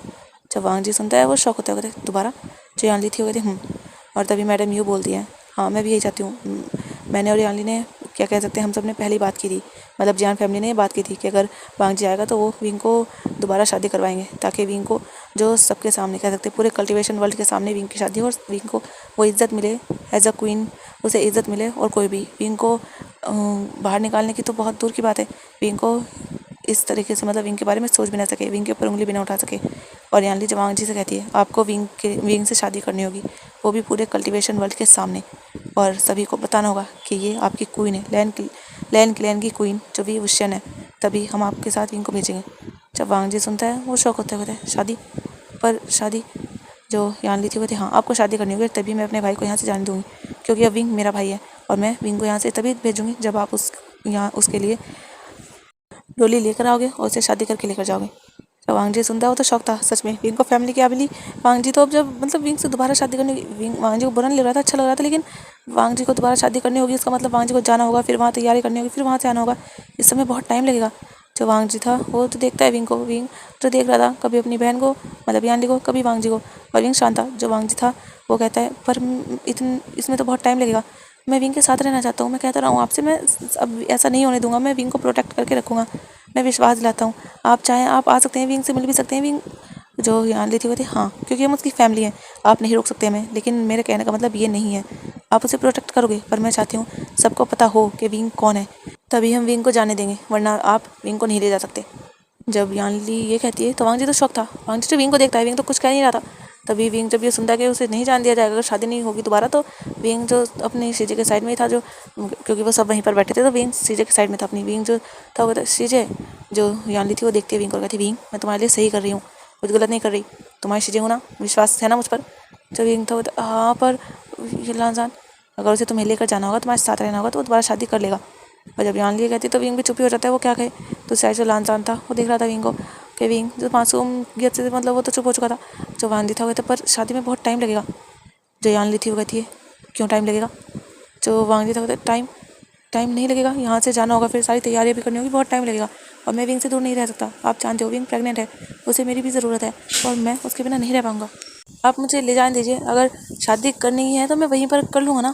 जब वांग जी सुनता है वो शौक होता है, कहते दोबारा। जो यानली थी वो कहती और तभी मैडम यूँ बोलती है हाँ मैं भी यही चाहती हूँ। मैंने और यानली ने क्या कह सकते हैं, हम सब ने पहली बात की थी, मतलब जियान फैमिली ने ये बात की थी कि अगर वांग जी आएगा तो वो विंग को दोबारा शादी करवाएंगे, ताकि विंग को जो सबके सामने कह सकते हैं पूरे कल्टीवेशन वर्ल्ड के सामने विंग की शादी हो और विंग को वो इज़्ज़त मिले एज अ क्वीन, उसे इज़्ज़त मिले। और कोई भी विंग को बाहर निकालने की तो बहुत दूर की बात है, विंग को इस तरीके से मतलब विंग के बारे में सोच भी ना सके, विंग के ऊपर उंगली भी ना उठा सके। और यानली जब वांग जी से कहती है आपको विंग से शादी करनी होगी, वो भी पूरे कल्टीवेशन वर्ल्ड के सामने, और सभी को बताना होगा कि ये आपकी क्वीन है, लैन क्लैन की क्वीन जो भी वुशन है, तभी हम आपके साथ विंग को भेजेंगे। जब वांग जी सुनता है वो शौक होता है, कहता है शादी पर शादी। जो यानली थी वो थी हाँ आपको शादी करनी होगी, तभी मैं अपने भाई को यहाँ से जाने दूँगी, क्योंकि अब विंग मेरा भाई है और मैं विंग को यहाँ से तभी भेजूँगी जब आप यहाँ उसके लिए डोली लेकर आओगे और उसे शादी करके लेकर जाओगे। जब वांग जी सुनता है वो तो शौक था सच में, विंग को फैमिली क्या मिली। वांग जी तो अब जब मतलब विंग से दोबारा शादी करने, विंग वांग जी को बुरा नहीं लग रहा था, अच्छा लग रहा था, लेकिन वांग जी को दोबारा शादी करनी होगी, इसका मतलब वांग जी को जाना होगा, फिर वहाँ तैयारी करनी होगी, फिर वहाँ से आना होगा, इस समय बहुत टाइम लगेगा। जो वांग जी था वो तो देखता है विंग को, विंग तो देख रहा था कभी अपनी बहन को मतलब यानली को, कभी वांग जी को, और विंग शांत था। जो वांग जी था वो कहता है पर इसमें तो बहुत टाइम लगेगा, मैं विंग के साथ रहना चाहता हूँ, मैं कहता रहा हूँ आपसे, मैं अब ऐसा नहीं होने दूंगा, मैं विंग को प्रोटेक्ट करके रखूँगा, मैं विश्वास दिलाता हूँ, आप चाहें आप आ सकते हैं, विंग से मिल भी सकते हैं। विंग जो यानली थी वो थी हाँ क्योंकि हम उसकी फैमिली हैं, आप नहीं रोक सकते हमें, लेकिन मेरे कहने का मतलब ये नहीं है, आप उसे प्रोटेक्ट करोगे, पर मैं चाहती हूँ सबको पता हो कि विंग कौन है, तभी हम विंग को जाने देंगे, वरना आप विंग को नहीं ले जा सकते। जब यानली ये कहती है तो वांग जी तो शौक था, वांग जी तो विंग को देखता है, विंग तो कुछ कह नहीं रहा था। तभी विंग जब ये सुनता है कि उसे नहीं जान दिया जाएगा अगर शादी नहीं होगी दोबारा, तो विंग जो अपनी सीजे के साइड में ही था, जो क्योंकि वो सब वहीं पर बैठे थे, तो विंग सीजे के साइड में था अपनी, विंग जो था वो सीजे जो यानली थी वो देखती है विंग को, कहती विंग मैं तुम्हारे लिए सही कर रही हूँ, कुछ गलत नहीं कर रही, तुम्हारी सीजे हो ना, विश्वास है ना मुझ पर। जब विंग था वो हाँ पर ये लानजान, अगर उसे तुम्हें लेकर जाना होगा, तुम्हारे साथ रहना होगा, तो वो दोबारा शादी कर लेगा। और जब यानली कहती तो विंग भी चुप ही हो जाता है, वो क्या कहे। तो साइड से लानजान था वो देख रहा था विंग को, कि विंग जो मासूम गियत से मतलब वो तो चुप हो चुका था। जो वांदी था वो कहता पर शादी में बहुत टाइम लगेगा। जो यानली थी वो कहती है क्यों टाइम लगेगा। जो वांदी था वो कहता टाइम टाइम नहीं लगेगा, यहाँ से जाना होगा, फिर सारी तैयारियाँ भी करनी होगी, बहुत टाइम लगेगा, और मैं विंग से दूर नहीं रह सकता, आप जानते हो विंग प्रेग्नेंट है, उसे मेरी भी ज़रूरत है, और मैं उसके बिना नहीं रह पाऊँगा, आप मुझे ले जाने दीजिए, अगर शादी करनी है तो मैं वहीं पर कर लूँगा ना।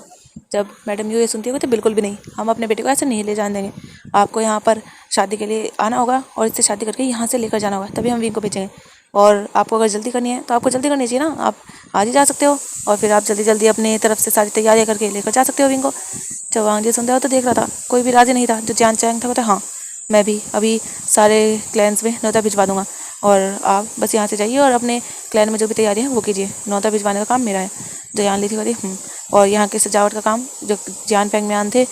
जब मैडम ये सुनती है तो बिल्कुल भी नहीं, हम अपने बेटे को ऐसे नहीं ले जाने देंगे, आपको यहाँ पर शादी के लिए आना होगा और इससे शादी करके यहाँ से लेकर जाना होगा, तभी हम विंग को भेजेंगे। और आपको अगर जल्दी करनी है तो आपको जल्दी करनी चाहिए ना, आप आज ही जा सकते हो, और फिर आप जल्दी जल्दी अपने तरफ से सारी तैयारियाँ करके लेकर जा सकते हो विंग को। जब वांग जी सुनता हो तो देख रहा था, कोई भी राजी नहीं था। जो जियान चैंग था वो था हाँ मैं भी अभी सारे क्लैंस में न्योता भिजवा दूंगा, और आप बस यहाँ से जाइए और अपने क्लैन में जो भी तैयारी है वो कीजिए, न्योता भिजवाने का काम मेरा है। जो यान ली थी कहती और यहाँ की सजावट का काम जो जियान फेंग म्यान थे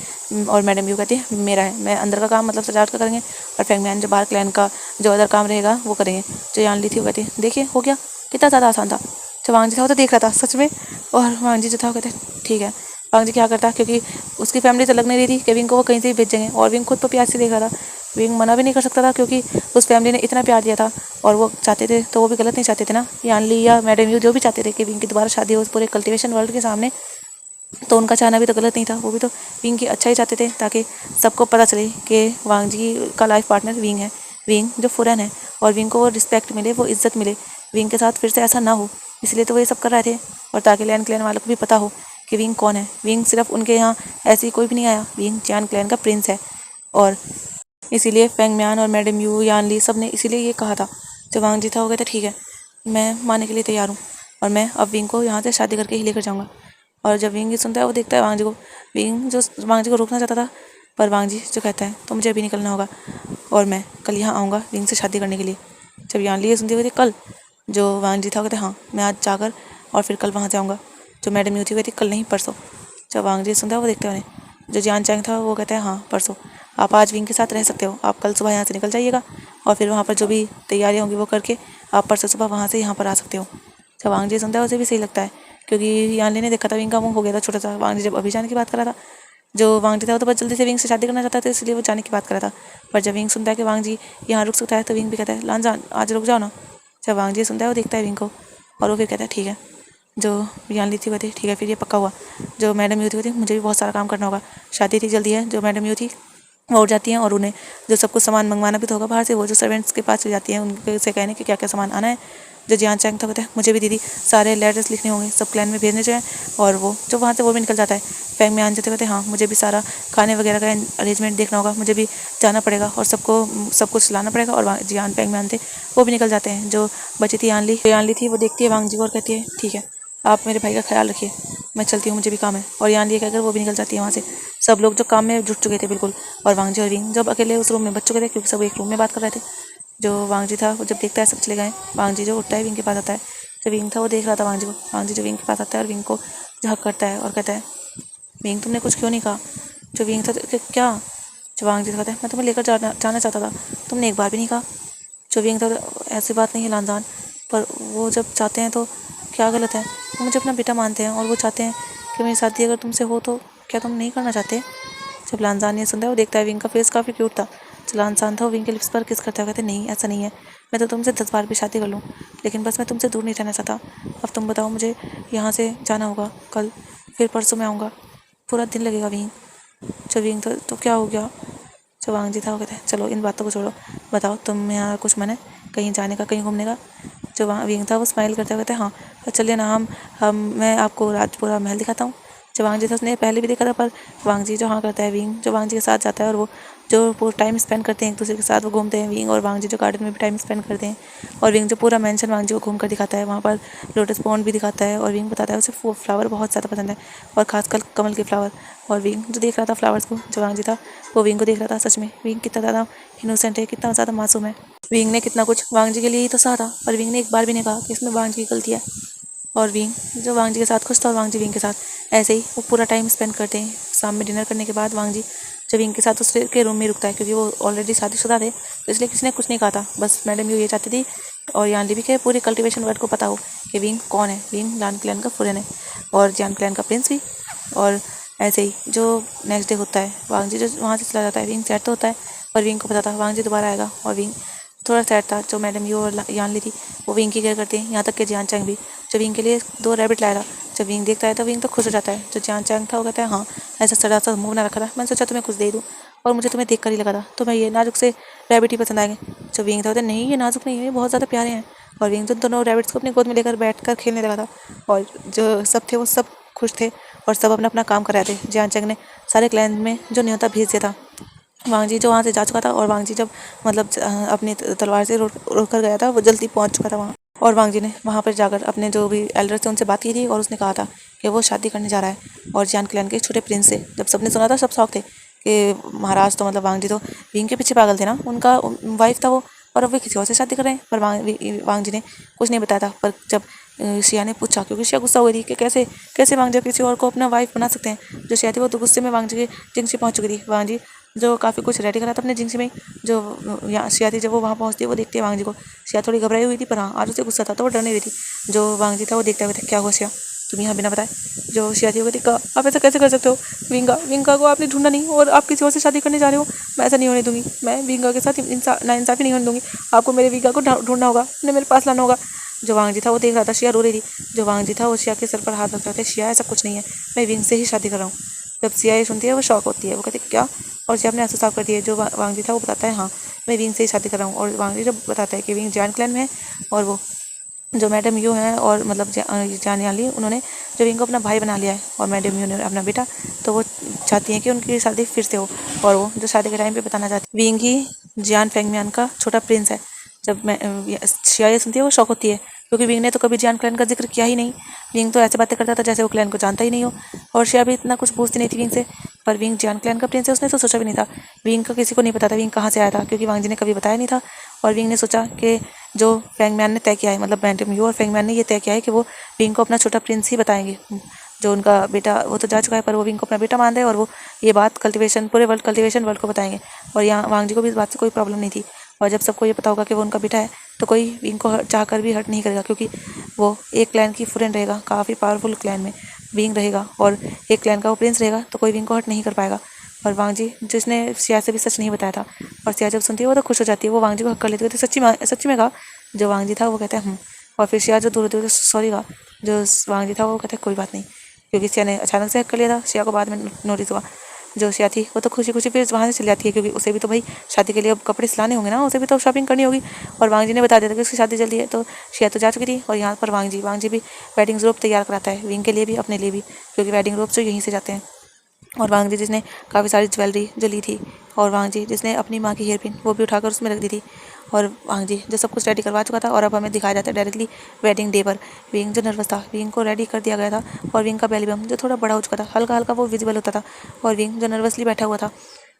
और मैडम यू कहती है मेरा है, मैं अंदर का काम मतलब सजावट का करेंगे, और फेंग म्यान जो बाहर क्लैन का जो अदर काम रहेगा वो करेंगे। जो यान ली थी वो कहती देखिए हो गया, कितना ज़्यादा आसान था। जो वांग जी था वो तो देख रहा था सच में, और वांग जी जो था वो कहते ठीक है। वांग जी क्या करता, क्योंकि उसकी फैमिली तो लग नहीं रही थी कि विंग को वो कहीं से भी भेजेंगे, और विंग खुद तो प्यार से देख रहा था, विंग मना भी नहीं कर सकता था, क्योंकि उस फैमिली ने इतना प्यार दिया था, और वो चाहते थे तो वो भी गलत नहीं चाहते थे ना, यानली या मैडम यू जो भी चाहते थे कि विंग की दोबारा शादी हो पूरे कल्टीवेशन वर्ल्ड के सामने, तो उनका चाहना भी तो गलत नहीं था, वो भी तो विंग की अच्छा ही चाहते थे, ताकि सबको पता चले कि वांग जी का लाइफ पार्टनर विंग है, विंग जो फुरन है, और विंग को वो रिस्पेक्ट मिले, वो इज्जत मिले, विंग के साथ फिर से ऐसा ना हो, इसलिए तो वो ये सब कर रहे थे। और ताकि लैन क्लैन वालों को भी पता हो कि विंग कौन है, विंग सिर्फ उनके यहाँ ऐसे ही कोई भी नहीं आया, विंग जियान क्लैन का प्रिंस है। और इसीलिए फेंग म्यान और मैडम यू यानली सब ने इसीलिए ये कहा था। जब वांग जी था वो कहते ठीक है मैं मानने के लिए तैयार हूँ, और मैं अब विंग को यहाँ से शादी करके ही लेकर जाऊँगा। और जब विंग ये सुनता है वो देखता है वांग जी को, विंग जो वांग जी को रोकना चाहता था, पर वांग जी जो कहता है तो मुझे अभी निकलना होगा, और मैं कल यहाँ आऊँगा विंग से शादी करने के लिए। जब यानली ये सुनती हुई कल, जो वांग जी था वो कहते हाँ मैं आज जाकर और फिर कल वहाँ से आऊँगा। जो मैडम यू थी वो कहती कल नहीं परसों। जब वांग जी सुनता है वो देखते हैं उन्हें। जो जियान चैंग था वो कहता है हाँ परसों, आप आज विंग के साथ रह सकते हो, आप कल सुबह यहाँ से निकल जाइएगा, और फिर वहाँ पर जो भी तैयारियाँ होंगी वो करके आप परसों सुबह वहाँ से यहाँ पर आ सकते हो। जब वांग जी सुनता है उसे भी सही लगता है, क्योंकि यानली ने देखा था विंग का मुँह हो गया था छोटा सा, वांग जी जब अभी जाने की बात कर रहा था। जो वांग जी था वो तो बस जल्दी से विंग से शादी करना चाहता था, इसलिए वो जाने की बात कर रहा था। पर जब विंग सुनता है कि वांग जी यहाँ रुक सकता है, तो विंग भी कहता है लान जान आज रुक जाओ ना। जब वांग जी सुनता है वो देखता है विंग को, और वो फिर कहता है ठीक है। जो यानली थी वो थी ठीक है, फिर ये पक्का हुआ। जो मैडम यू थी वो थी मुझे भी बहुत सारा काम करना होगा, शादी थी जल्दी है। जो मैडम यू थी वो उठ जाती हैं और उन्हें जो सब कुछ सामान मंगवाना भी तो होगा बाहर से, वो जो सर्वेंट्स के पास चली जाती हैं उनके से कहने कि क्या क्या सामान आना है। जो जियान चैंग था कहता है मुझे भी दीदी सारे लेटर्स लिखने होंगे, सब क्लैन में भेजने चाहिए। और वो जो वहाँ से वो भी निकल जाता है। फैंग में आन जाते कहते हाँ मुझे भी सारा खाने वगैरह का अरेंजमेंट देखना होगा, मुझे भी जाना पड़ेगा और सबको सब कुछ लाना पड़ेगा। और जियान फैंग में आन थे वो भी निकल जाते हैं। जो बची थी यानली थी वो देखती है वांग जी को और कहती है ठीक है आप मेरे भाई का ख्याल रखिए, मैं चलती हूँ, मुझे भी काम है। और यानली कहकर वो भी निकल जाती है वहाँ से। सब लोग जो काम में जुट चुके थे बिल्कुल, और वांग जी और विंग जब अकेले उस रूम में बच चुके थे क्योंकि सब एक रूम में बात कर रहे थे। जो वांग जी था वो जब देखता है सब चले गए, वांग जी जो उठता है विंग के पास आता है। जो विंग था वो देख रहा था वांग जी को, वांग जी जो विंग के पास आता है और विंग को झक करता है और कहता है विंग तुमने कुछ क्यों नहीं कहा। जो विंग था क्या। जो वांग जी कहता है मैं तुम्हें लेकर जाना चाहता था, तुमने एक बार भी नहीं कहा। जो विंग था ऐसी बात नहीं है लानजान, पर वो जब चाहते हैं तो क्या गलत है, वो मुझे अपना बेटा मानते हैं और वो चाहते हैं कि मेरी शादी अगर तुमसे हो तो क्या तुम नहीं करना चाहते। जब लानजान ये सुनता है वो देखता है विंग का फेस काफ़ी क्यूट था। जो लानजान था वो विंग के लिप्स पर किस करता है, कहते नहीं ऐसा नहीं है, मैं तो तुमसे 10 बार भी शादी कर लूँ लेकिन बस मैं तुमसे दूर नहीं रहना चाहता। अब तुम बताओ मुझे यहाँ से जाना होगा कल, फिर परसों मैं आऊँगा, पूरा दिन लगेगा विंग। जो विंग तो क्या हो गया। जो वांग जी था वो कहते हैं चलो इन बातों को छोड़ो, बताओ तुम यहाँ कुछ मन है कहीं जाने का, कहीं घूमने का। जो वहाँ विंग था वो स्माइल करते हुए कहते हैं हाँ तो चलिए ना हम मैं आपको राजपुरा महल दिखाता हूँ। जो वांग जी था उसने पहले भी देखा था, पर वांग जी जो हाँ करता है विंग जो वांग जी के साथ जाता है और वो जो पूरा टाइम स्पेंड करते हैं एक दूसरे के साथ, वो घूमते हैं विंग और वांग जी जो गार्डन में भी टाइम स्पेंड करते हैं। और विंग जो पूरा मेंशन वांग जी को घूम कर दिखाता है, वहाँ पर लोटस पॉन्ड भी दिखाता है। और विंग बताता है उसे फ्लावर बहुत ज़्यादा पसंद है और खासकर कमल के फ्लावर। और विंग जो देख रहा था फ्लावर्स को, जो वांग जी था वो विंग को देख रहा था। सच में विंग कितना ज़्यादा इनोसेंट है, कितना ज़्यादा मासूम है। विंग ने कितना कुछ वांग जी के लिए ही तो सहा था, पर विंग ने एक बार भी नहीं कहा कि इसमें वांग जी की गलती है। और विंग जो वांग जी के साथ खुश था और वांग जी विंग के साथ ऐसे ही वो पूरा टाइम स्पेंड करते हैं। शाम में डिनर करने के बाद वांग जी जब विंग के साथ उसके रूम में रुकता है क्योंकि वो ऑलरेडी शादीशुदा थे तो इसलिए किसी ने कुछ नहीं कहा था, बस मैडम यू ये चाहती थी और यानली भी के पूरे कल्टीवेशन वर्ड को पता हो कि विंग कौन है। विंग लान क्लैन का फुरन है और जान क्लैन का प्रिंस भी। और ऐसे ही जो नेक्स्ट डे होता है वांग जी जो वहाँ से चला जाता है, विंग सैड तो होता है पर विंग को पता था वांग जी दोबारा आएगा। और विंग थोड़ा सैड था। जो मैडम यू और यानली थी वो विंग की केयर करती हैं, यहाँ तक कि जियान चैंग भी जो विंग के लिए 2 रैबिट लाया था। जब विंग देखता है तो विंग तो खुश हो जाता है। जो जियान चैंग था वो कहता है हाँ ऐसा सड़ा सा मुंह बना रखा था, मैंने सोचा तुम्हें कुछ दे दूँ और मुझे तुम्हें देख कर ही लगा था तुम्हें ये नाजुक से रैबिट ही पसंद आएंगे। जो विंग था कहता है नहीं ये नाजुक नहीं है, ये बहुत ज़्यादा प्यारे हैं। और विंग तो दोनों रैबिट्स को अपनी गोद में लेकर बैठ कर खेलने लगा था और जो सब थे वो सब खुश थे और सब अपना अपना काम कर रहे थे। जियान चैंग ने सारे क्लैन में जो न्योता भेज दिया था। वांग जी जो वहाँ से जा चुका था और वांग जी जब मतलब अपनी तलवार से रोक कर गया था वो जल्दी पहुँच चुका था वहाँ। और वांग जी ने वहाँ पर जाकर अपने जो भी एल्डर थे उनसे बात की थी और उसने कहा था कि वो शादी करने जा रहा है और जियान क्लैन के छोटे प्रिंस से। जब सबने सुना था सब शौक थे कि महाराज तो मतलब वांग जी तो विंग के पीछे पागल थे ना, उनका वाइफ था वो और अब वे किसी और से शादी कर रहे हैं। पर वांग जी ने कुछ नहीं बताया था। पर जब शिया ने पूछा क्योंकि शिया गुस्सा हो गई थी कि कैसे कैसे वांग जी किसी और को अपना वाइफ बना सकते हैं। जो शिया थी वो तो गुस्से में वांग जी के जिंक्सी पहुँच चुकी थी। वांग जी जो काफ़ी कुछ रेडी करा था अपने जिंक्सी में। जो यहाँ शिया थी जब वो वहाँ पहुँचती है वो देखती है वांग जी को। शिया थोड़ी घबराई हुई थी पर हाँ आज उसे गुस्सा था तो वो डर नहीं रही थी। जो वांग जी था वो देखता हुआ था क्या हुआ शिया तुम यहाँ बिना बताए। जो शिया थी वो कहती आप ऐसा कैसे कर सकते हो, विंगा को आपने ढूंढा नहीं और आप किसी और से शादी करने जा रहे हो, मैं ऐसा नहीं होने दूंगी, मैं विंगा के साथ नाइंसाफ़ी नहीं होने दूंगी, आपको मेरे विंगा को ढूंढना होगा, उन्हें मेरे पास लाना होगा। जो वांग जी था वो देख रहा था शिया रो रही थी। जो वांग जी था वो शिया के सर पर हाथ रख रहा था, शिया ऐसा कुछ नहीं है, मैं विंग से ही शादी कर रहा हूँ। जब शिया ये सुनती है वो शॉक होती है, वो कहती क्या। और शिया अपने आंसू साफ कर दिए। जो वांग जी था वो बताता है हाँ मैं विंग से ही शादी कर रहा हूँ। और वांग जी जब बताता है कि विंग जैन क्लैन में है और वो जो मैडम यू हैं और मतलब जाने वाली उन्होंने जो विंग को अपना भाई बना लिया है और मैडम यू ने अपना बेटा, तो वो चाहती हैं कि उनकी शादी फिर से हो। और वो जो शादी के टाइम पे बताना चाहती है विंग ही जियान फेंगमियान का छोटा प्रिंस है। जब मैं शिया ये सुनती है वो शौक होती है क्योंकि विंग ने तो कभी जियान क्लैन का जिक्र किया ही नहीं। विंग तो ऐसे बातें करता था जैसे वो क्लैन को जानता ही नहीं हो। और शिया भी इतना कुछ पूछती नहीं थी विंग से। पर विंग जियान क्लैन का प्रिंस है उसने तो सोचा भी नहीं था। विंग का किसी को नहीं पता था विंग कहाँ से आया था क्योंकि वांग जी ने कभी बताया नहीं था। और विंग ने सोचा कि जो फेंगमैन ने तय किया है मतलब मैडम यू और फेंगमैन ने ये तय किया है कि वो विंग को अपना छोटा प्रिंस ही बताएंगे। जो उनका बेटा वो तो जा चुका है पर वो विंग को अपना बेटा मान रहे हैं और वो ये बात पूरे कल्टीवेशन वर्ल्ड को बताएंगे। और यहाँ वांग जी को भी इस बात से कोई प्रॉब्लम नहीं थी। और जब सबको ये पता होगा कि वो उनका बेटा है तो कोई विंग को चाह कर भी हर्ट नहीं करेगा क्योंकि वो एक क्लैन की फ्रेंड रहेगा, काफ़ी पावरफुल क्लैन में विंग रहेगा और एक क्लैन का वो प्रिंस रहेगा तो कोई विंग को हर्ट नहीं कर पाएगा। और वांग जी जिसने सिया से भी सच नहीं बताया था और सिया जब सुनती है वो तो खुश हो जाती है, वो वांग जी को हक कर लेती है। तो सच्ची में कहा। जो वांग जी था वो कहता है और फिर शिया जो दूर दूर सॉरी का जो वांग जी था वो कहते कोई बात नहीं, क्योंकि शिया ने अचानक से हक कर लिया था। शिया को बाद में नोटिस हुआ। जो शिया थी वो तो खुशी खुशी फिर वहाँ से चली जाती है, क्योंकि उसे भी तो भाई शादी के लिए अब कपड़े सिलाने होंगे ना, उसे भी तो शॉपिंग करनी होगी। और वांग जी ने बता दिया था कि उसकी शादी जल्दी है, तो शिया तो जा चुकी थी। और यहाँ पर वांग जी भी वेडिंग रोब तैयार कराता है, विंग के लिए भी अपने लिए भी, क्योंकि वेडिंग रोब तो यहीं से जाते हैं। और वांग जी जिसने काफ़ी सारी ज्वेलरी जो ली थी, और वांग जी जिसने अपनी माँ की हेयर पिन वो भी उठाकर उसमें रख दी थी। और वांग जी जो सब कुछ रेडी करवा चुका था, और अब हमें दिखाया जाता है डायरेक्टली वेडिंग डे पर। विंग जो नर्वस था, विंग को रेडी कर दिया गया था, और विंग का बेली बम जो थोड़ा बड़ा हो चुका था, हल्का हल्का वो विजिबल होता था। और विंग जो नर्वसली बैठा हुआ था,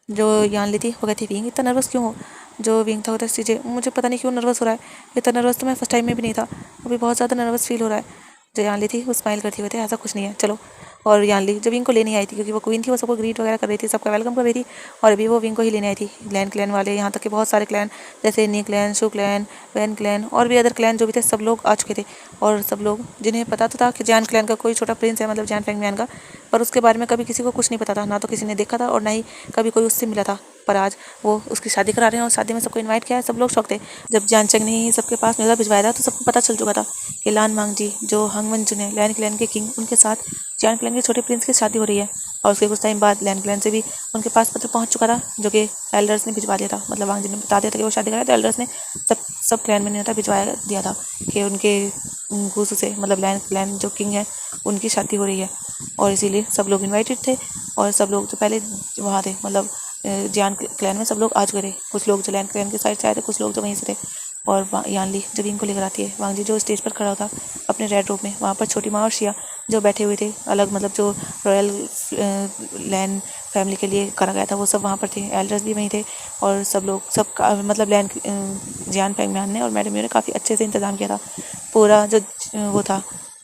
जो यान ली थी वो कहती विंग इतना नर्वस क्यों हो। जो विंग था होता चीज़ें मुझे पता नहीं क्यों नर्वस हो रहा है, इतना नर्वस तो मैं फर्स्ट टाइम में भी नहीं था, अभी बहुत ज़्यादा नर्वस फील हो रहा है। जो यान ली थी वो स्माइल करती हुई थी, ऐसा कुछ नहीं है चलो। और यान ली जो विंग को लेने आई थी, क्योंकि वो क्वीन थी, वो सबको ग्रीट वगैरह कर रही थी, सबका वेलकम कर रही थी, और अभी वो विंग को ही लेने आई थी। क्लैन वाले यहाँ तक कि बहुत सारे क्लैन जैसे नी क्लैन, शू क्लैन, वैन क्लैन और भी अदर क्लैन जो भी थे सब लोग आ चुके थे। और सब लोग जिन्हें पता तो था कि जैन क्लैन का कोई छोटा प्रिंस है, मतलब जैन फेंगम्यान का, पर उसके बारे में कभी किसी को कुछ नहीं पता था, ना तो किसी ने देखा था और ना ही कभी कोई उससे मिला था। पर आज वो उसकी शादी करा रहे हैं और शादी में सबको इनवाइट किया है, सब लोग शौक थे। जब जानचंग ने सबके पास मेला भिजवाया था तो सबको पता चल चुका था कि लान मांग जी जो हंगमन जुन है लैन क्लैन के किंग, उनके साथ जैन क्लैन के छोटे प्रिंस की शादी हो रही है। और उसके कुछ टाइम बाद लैन क्लैन से भी उनके पास पत्र पहुंच चुका था, जो कि एल्डर्स ने भिजवा दिया था। मतलब वांग जी ने बता दिया था कि वो शादी कर रहे हैं, तो एल्डर्स ने सब क्लैन में न्योता भिजवा दिया था कि उनके घूस से मतलब लैन क्लैन जो किंग है उनकी शादी हो रही है। और इसीलिए सब लोग इन्वाइटेड थे, और सब लोग जो पहले वहाँ थे, मतलब जैन क्लैन में सब लोग आ चुके थे। कुछ लोग जो लैन क्लैन के साइड से आए थे, कुछ लोग जो वहीं से थे। और यानली जब इनको लेकर आती है, वांग जी जो स्टेज पर खड़ा था अपने रेड रोब में, वहाँ पर छोटी माँ और शिया जो बैठे हुए थे अलग, मतलब जो रॉयल लैन फैमिली के लिए करा गया था वो सब वहाँ पर थे। एल्डर्स भी वहीं थे, और सब लोग मतलब लैन जियान फेंगम्यान ने और मैडम ने काफ़ी अच्छे से इंतज़ाम किया था। पूरा जो वो था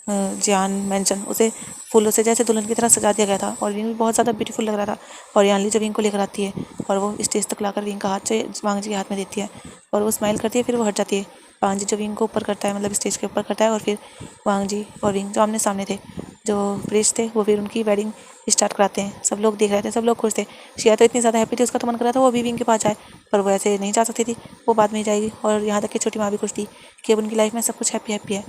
जियान मेंशन, उसे फूलों से जैसे दुल्हन की तरह सजा दिया गया था, और विंग भी बहुत ज़्यादा ब्यूटीफुल लग रहा था। और यानली जब विंग को लेकर आती है और वो स्टेज तक लाकर विंग का हाथ से वांग जी के हाथ में देती है, और वो स्माइल करती है, फिर वो हट जाती है। वांग जी जो विंग को ऊपर करता है, मतलब स्टेज के ऊपर करता है, और फिर वांग जी और विंग जो आमने सामने थे, जो प्रीस्ट थे, वो फिर उनकी वेडिंग स्टार्ट कराते हैं। सब लोग देख रहे थे, सब लोग खुश थे। शिया तो इतनी ज़्यादा हैप्पी थी, उसका तो मन कर रहा था वो भी विंग के पास जाए, पर वो ऐसे नहीं जा सकती थी, वो बाद में जाएगी। और यहाँ तक कि छोटी माँ भी खुश थी कि अब उनकी लाइफ में सब कुछ हैप्पी हैप्पी है।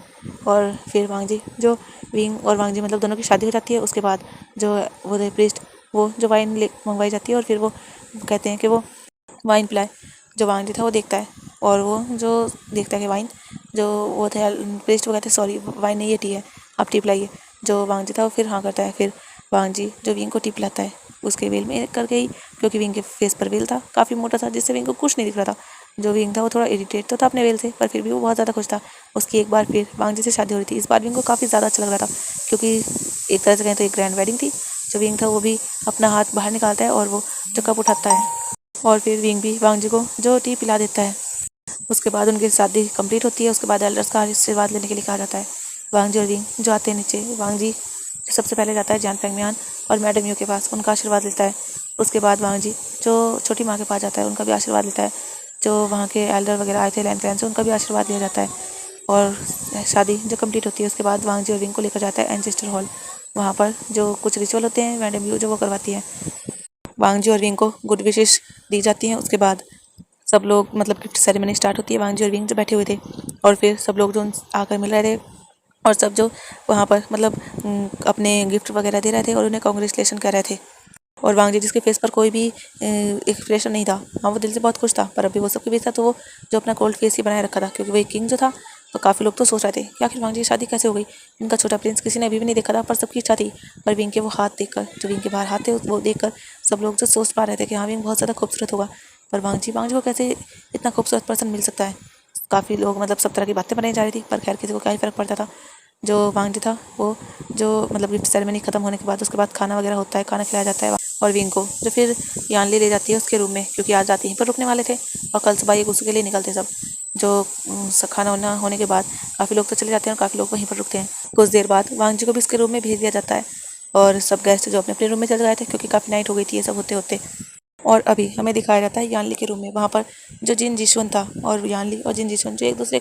और फिर वांग जी जो विंग और वांग जी मतलब दोनों की शादी हो जाती है। उसके बाद जो वो थे प्रीस्ट, वो जो वाइन मंगवाई जाती है, और फिर वो कहते हैं कि वो वाइन पिलाए। जो वांग जी था वो देखता है, और वो जो देखता है कि वाइन जो वो थे प्रीस्ट, वो कहते हैं सॉरी वाइन नहीं, ये टी है, आप टी पिलाइए। जो वांग जी था वो फिर हाँ करता है। फिर वांग जी जो विंग को टी पिलाता है उसके वेल में करके ही, क्योंकि विंग के फेस पर वेल था काफ़ी मोटा था, जिससे विंग को कुछ नहीं दिख रहा था। जो विंग था वो थोड़ा इरिटेट तो था अपने वेल से, पर फिर भी वो बहुत ज़्यादा खुश था। उसकी एक बार फिर वांग जी से शादी हो रही थी। इस बार विंग को काफ़ी ज़्यादा अच्छा लग रहा था, क्योंकि एक तरह से कहें तो एक ग्रैंड वेडिंग थी। जो विंग था वो भी अपना हाथ बाहर निकालता है और वो जो कप उठाता है, और फिर विंग भी वांग जी को जो टी पिला देता है। उसके बाद उनकी शादी कंप्लीट होती है। उसके बाद एल्डर्स का आशीर्वाद लेने के लिए कहा जाता है। वांग जी और विंग जो आते हैं नीचे, वांग जी सबसे पहले जाता है जैन फेंगम्यान और मैडम यू के पास, उनका आशीर्वाद लेता है। उसके बाद वांग जी जो छोटी माँ के पास जाता है, उनका भी आशीर्वाद लेता है। जो वहाँ के एल्डर वगैरह आए थे लैंड क्लैन से, उनका भी आशीर्वाद लिया जाता है। और शादी जो कंप्लीट होती है उसके बाद वांग जी और विंग को लेकर जाता है एंसेस्टर हॉल। वहाँ पर जो कुछ रिचुअल होते हैं मैडम यू जो वो करवाती है। वांग जी और विंग को गुड विशेष दी जाती हैं। उसके बाद सब लोग मतलब गिफ्ट सेरेमनी स्टार्ट होती है। वांग जी और विंग जो बैठे हुए थे, और फिर सब लोग जो आकर मिल रहे थे, और सब जो वहाँ पर मतलब अपने गिफ्ट वगैरह दे रहे थे और उन्हें कॉन्ग्रेचुलेशन कर रहे थे। और वांग जी जिसके फेस पर कोई भी एक्सप्रेशन नहीं था, हाँ वो दिल से बहुत खुश था, पर अभी वो सबके बीच था तो वो जो अपना कोल्ड फेस ही बनाए रखा था, क्योंकि वो एक किंग जो था। तो काफ़ी लोग तो सोच रहे थे कि आखिर वांग जी की शादी कैसे हो गई, इनका छोटा प्रिंस किसी ने अभी भी नहीं देखा था, पर सबकी इच्छा थी। पर विंग के वो हाथ देखकर, जो विंग के बाहर हाथ थे वो देखकर सब लोग जो सोच पा रहे थे कि हाँ विंग बहुत ज़्यादा खूबसूरत होगा। पर वांग जी को कैसे इतना खूबसूरत पर्सन मिल सकता है। काफ़ी लोग मतलब सब तरह की बातें बनाई जा रही थी, पर खैर किसी को क्या ही फ़र्क पड़ता था। जो वांग जी था वो जो मतलब गिफ्ट सेरेमनी खत्म होने के बाद उसके बाद खाना वगैरह होता है, खाना खिलाया जाता है। और विंग को जो फिर यानली ले जाती है उसके रूम में, क्योंकि आज रात यहीं पर रुकने वाले थे और कल सुबह ये गुस्से के लिए निकलते सब। जो खाना वाना होने के बाद काफ़ी लोग तो चले जाते हैं और काफ़ी लोग वहीं पर रुकते हैं। कुछ देर बाद वांग जी को भी उसके रूम में भेज दिया जाता है, और सब गेस्ट जो अपने अपने रूम में चले गए थे, क्योंकि काफ़ी नाइट हो गई थी ये सब होते होते। और अभी हमें दिखाया जाता है यानली के रूम में। वहाँ पर जो जिन जिशुन था और यानली और जिन जिशुन जो एक दूसरे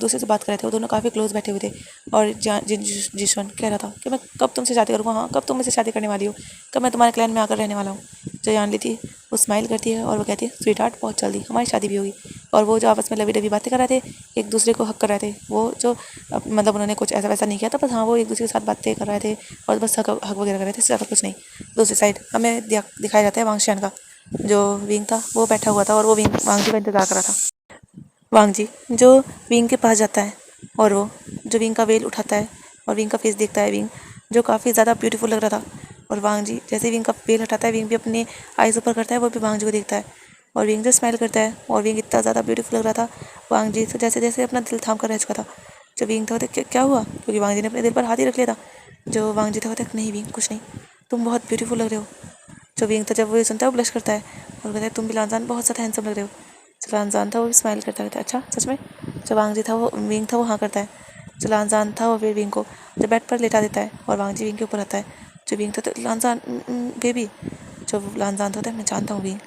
से बात कर रहे थे, वो दोनों काफ़ी क्लोज बैठे हुए थे। और जिन जिशुन कह रहा था कि मैं कब तुमसे शादी करूँगा, हाँ कब तुम मुझसे शादी करने वाली हो, कब मैं तुम्हारे क्लैन में आकर रहने वाला हूँ। जो यानली थी वो स्माइल करती है और वो कहती है स्वीट हार्ट बहुत जल्दी हमारी शादी भी होगी। और वो जो आपस में लवी डवी बातें कर रहे थे, एक दूसरे को हक कर रहे थे, वो जो मतलब उन्होंने कुछ ऐसा वैसा नहीं किया था, बस हाँ वो एक दूसरे के साथ बातें कर रहे थे और बस हक हक वगैरह कर रहे थे, ज़्यादा कुछ नहीं। दूसरी साइड हमें दिखाया जाता है वांगशियान का जो विंग था वो बैठा हुआ था और वो विंग वांगजी का इंतजार कर रहा था। वांगजी जो विंग के पास जाता है और वो जो विंग का वेल उठाता है और विंग का फेस देखता है, विंग जो काफ़ी ज़्यादा ब्यूटीफुल लग रहा था। और वांगजी जैसे विंग का वेल हटाता है, विंग भी अपने आइज़ ऊपर करता है, वो भी वांगजी को देखता है और विंग जो स्माइल करता है और विंग इतना ज़्यादा ब्यूटीफुल लग रहा था। वांगजी तो जैसे जैसे अपना दिल थाम कर रह चुका था। जो विंग था वो क्या हुआ, क्योंकि वांगजी ने अपने दिल पर हाथ ही रख लिया था। जो वांगजी था वो नहीं विंग कुछ नहीं, तुम बहुत ब्यूटीफुल लग रहे हो। जो विंग था जब वो ये सुनता है वो ब्लश करता है और कहता है तुम भी लानजान बहुत ज़्यादा हैंडसम लग रहे हो। जो लानजान था वो भी स्माइल करता है, अच्छा सच में। जो वांगजी था वो विंग था वो हाँ करता है। जो लानजान था वो फिर विंग को जो बेड पर लेटा देता है और वांगजी विंग के ऊपर आता है। जो विंग था तो लानजान बेबी। जो लानजान होता है मैं जानता हूँ विंग,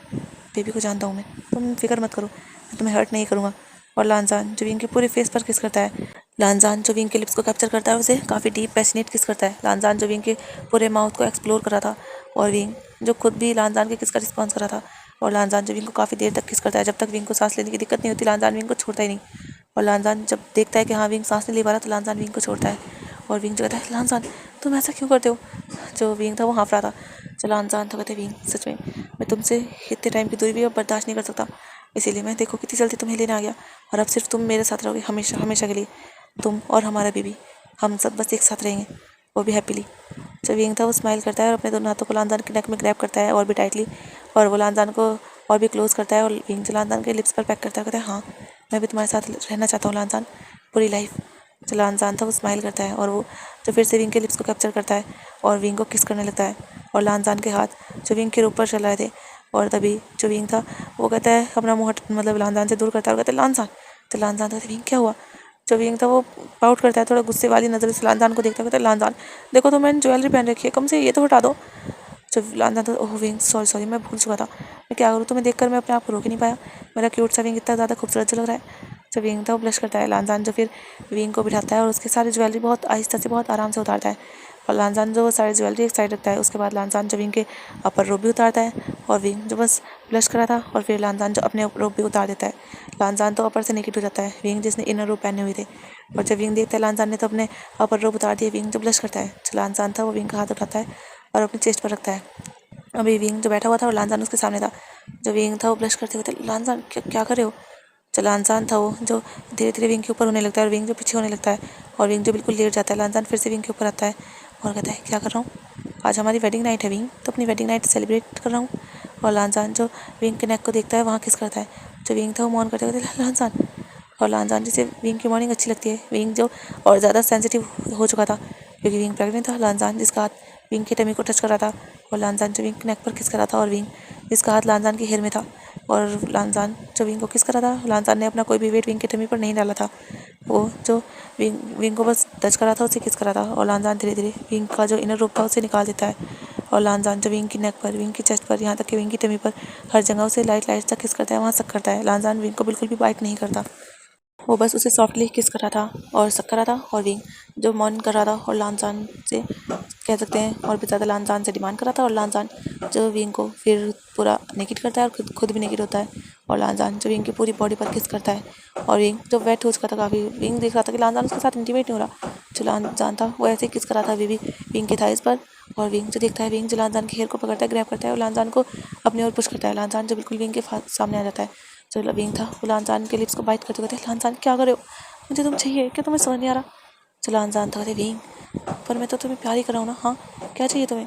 बेबी को जानता हूँ मैं, तुम फिक्र मत करो, मैं तुम्हें हर्ट नहीं करूँगा। और लानजान जो विंग के पूरे फेस पर किस करता है। लानजान जो विंग के लिप्स को कैप्चर करता है, उसे काफ़ी डीप पैशनेट किस करता है। लानजान जो विंग के पूरे माउथ को एक्सप्लोर कर रहा था और विंग जो खुद भी लानजान के किस का रिस्पॉन्स कर रहा था। और लानजान जो विंग को काफ़ी देर तक किस करता है, जब तक विंग को सांस लेने की दिक्कत नहीं होती लानजान विंग को छोड़ता ही नहीं। और लानजान जब देखता है कि हाँ विंग सांस नहीं ले पा रहा तो लानजान विंग को छोड़ता है। और विंग जो कहता है लानजान तुम ऐसा क्यों करते हो। जो विंग था वो हाँफ रहा था। जो लानजान था कहते विंग सच में मैं तुमसे इतने टाइम की दूरी भी अब बर्दाश्त नहीं कर सकता, इसीलिए मैं देखो कितनी जल्दी तुम्हें लेने आ गया और अब सिर्फ तुम मेरे साथ रहोगे हमेशा हमेशा के लिए, तुम और हमारा बेबी, हम सब बस एक साथ रहेंगे, वो भी हैप्पीली। जब विंग था वो स्माइल करता है और अपने दोनों हाथों को लानजान के नेक में ग्रैब करता है और भी टाइटली, और वो लानजान को और भी क्लोज करता है और विंग जो लानजान के लिप्स पर पैक करता है कहता है हाँ मैं भी तुम्हारे साथ रहना चाहता हूँ लानजान पूरी लाइफ। जो लानजान था वो स्माइल करता है और वो जो फिर से विंग के लिप्स को कैप्चर करता है और विंग को किस करने लगता है। और लानजान के हाथ जो विंग के ऊपर चल रहे थे और तभी जो विंग था वो कहता है अपना मुँह मतलब लानजान से दूर करता है और कहता है लानजान। तो लानजान कहता है विंग क्या हुआ। जो विंग था वो पाउट करता है, थोड़ा गुस्से वाली नज़र से लानजान को देखता है, कहता है लानजान देखो तो मैंने ज्वेलरी पहन रखी है, कम से ये तो हटा दो। जब लानजान था ओह विंग सॉरी सॉरी मैं भूल चुका था, मैं क्या करूँ, तुम्हें देखकर मैं अपने आप को रोक ही नहीं पाया, मेरा क्यूट सा विंग इतना ज़्यादा खूबसूरत जो लग रहा है। जब विंग था वो ब्लश करता है, लानजान जो फिर विंग को बिठाता है और उसके सारी ज्वेलरी बहुत आहिस्ता से बहुत आराम से उतारता है और लानजान जो वो सारी ज्वेलरी एक साइड रखता है। उसके बाद लानजान जो विंग के अपर रोब भी उतारता है और विंग जो बस ब्लश करा था और फिर लानजान जो अपने रोब भी उतार देता है। लानजान तो अपर से नेकेड हो जाता है, विंग जिसने इनर रोब पहने हुए थे। और जब विंग देखता है लानजान ने तो अपने अपर रोब उतार दिए, विंग जो ब्लश करता है। जो लानजान था वो विंग का हाथ उठाता है और अपनी चेस्ट पर रखता है। अभी विंग जो बैठा हुआ था और लानजान उसके सामने था। जो विंग था वो ब्लश करते हुए था, लानजान क्या कर रहे हो। जो लानजान था वो जो धीरे धीरे विंग के ऊपर होने लगता है और विंग जो पीछे होने लगता है और विंग जो बिल्कुल लेट जाता है। लानजान फिर से विंग के ऊपर आता है और कहता है क्या कर रहा हूँ, आज हमारी वेडिंग नाइट है विंग, तो अपनी वेडिंग नाइट सेलिब्रेट कर रहा हूँ। और लानजान जो विंग के नेक को देखता है वहाँ किस करता है। जो विंग था वो मौन करते कहते लानजान। और लानजान जिसे विंग की मॉर्निंग अच्छी लगती है, विंग जो और ज़्यादा सेंसिटिव हो चुका था क्योंकि विंग प्रेग्नेंट था। लानजान जिसका हाथ विंग की टमी को टच कर रहा था और लानजान जो विंग के नेक पर किस कर रहा था और विंग जिसका हाथ लानजान के हेयर में था और लानजान जो विंग को किस कर रहा था। लानजान ने अपना कोई भी वेट विंग की टमी पर नहीं डाला था, वो जो विंग को बस टच कर रहा था उसे किस कर रहा था। और लानजान धीरे धीरे विंग का जो इनर रूप था उसे निकाल देता है और लानजान जो विंग की नेक पर, विंग की चेस्ट पर, यहाँ तक कि विंग की टमी पर हर जगह उसे लाइट लाइट तक किस करता है, वहाँ सक करता है। लानजान विंग को बिल्कुल भी बाइट नहीं करता, वो बस उसे सॉफ्टली किस कर रहा था और सक कर रहा था। और विंग जो मॉर्न कर रहा था और लानजान से कह सकते हैं और भी ज़्यादा लानजान से डिमांड कर रहा था। और लानजान जो विंग को फिर पूरा नेकेट करता है और खुद भी नेकेट होता है और लानजान जो विंग की पूरी बॉडी पर किस करता है। और विंग जो वेट हो चुका था काफ़ी, विंग देख रहा था कि लानजान उसके साथ इंटीमेट नहीं हो रहा। जो लानजान था वो ऐसे ही किस कर रहा था अभी भी विंग के थाइस पर। और विंग जो देखता है, विंग जो लानजान के हेयर को पकड़ता है, ग्रैब करता है और लानजान को अपनी ओर पुश करता है। लानजान जो बिल्कुल विंग के सामने आ जाता है। जो विंग था वो लानजान के लिप्स को बाइट करते कहते लानजान क्या कर रहे हो, मुझे तुम चाहिए क्या, तुम्हें समझ नहीं आ रहा। जो लानजान था कहते विंग पर मैं तो तुम्हें प्यार ही कर रहा हूँ ना, हाँ क्या चाहिए तुम्हें।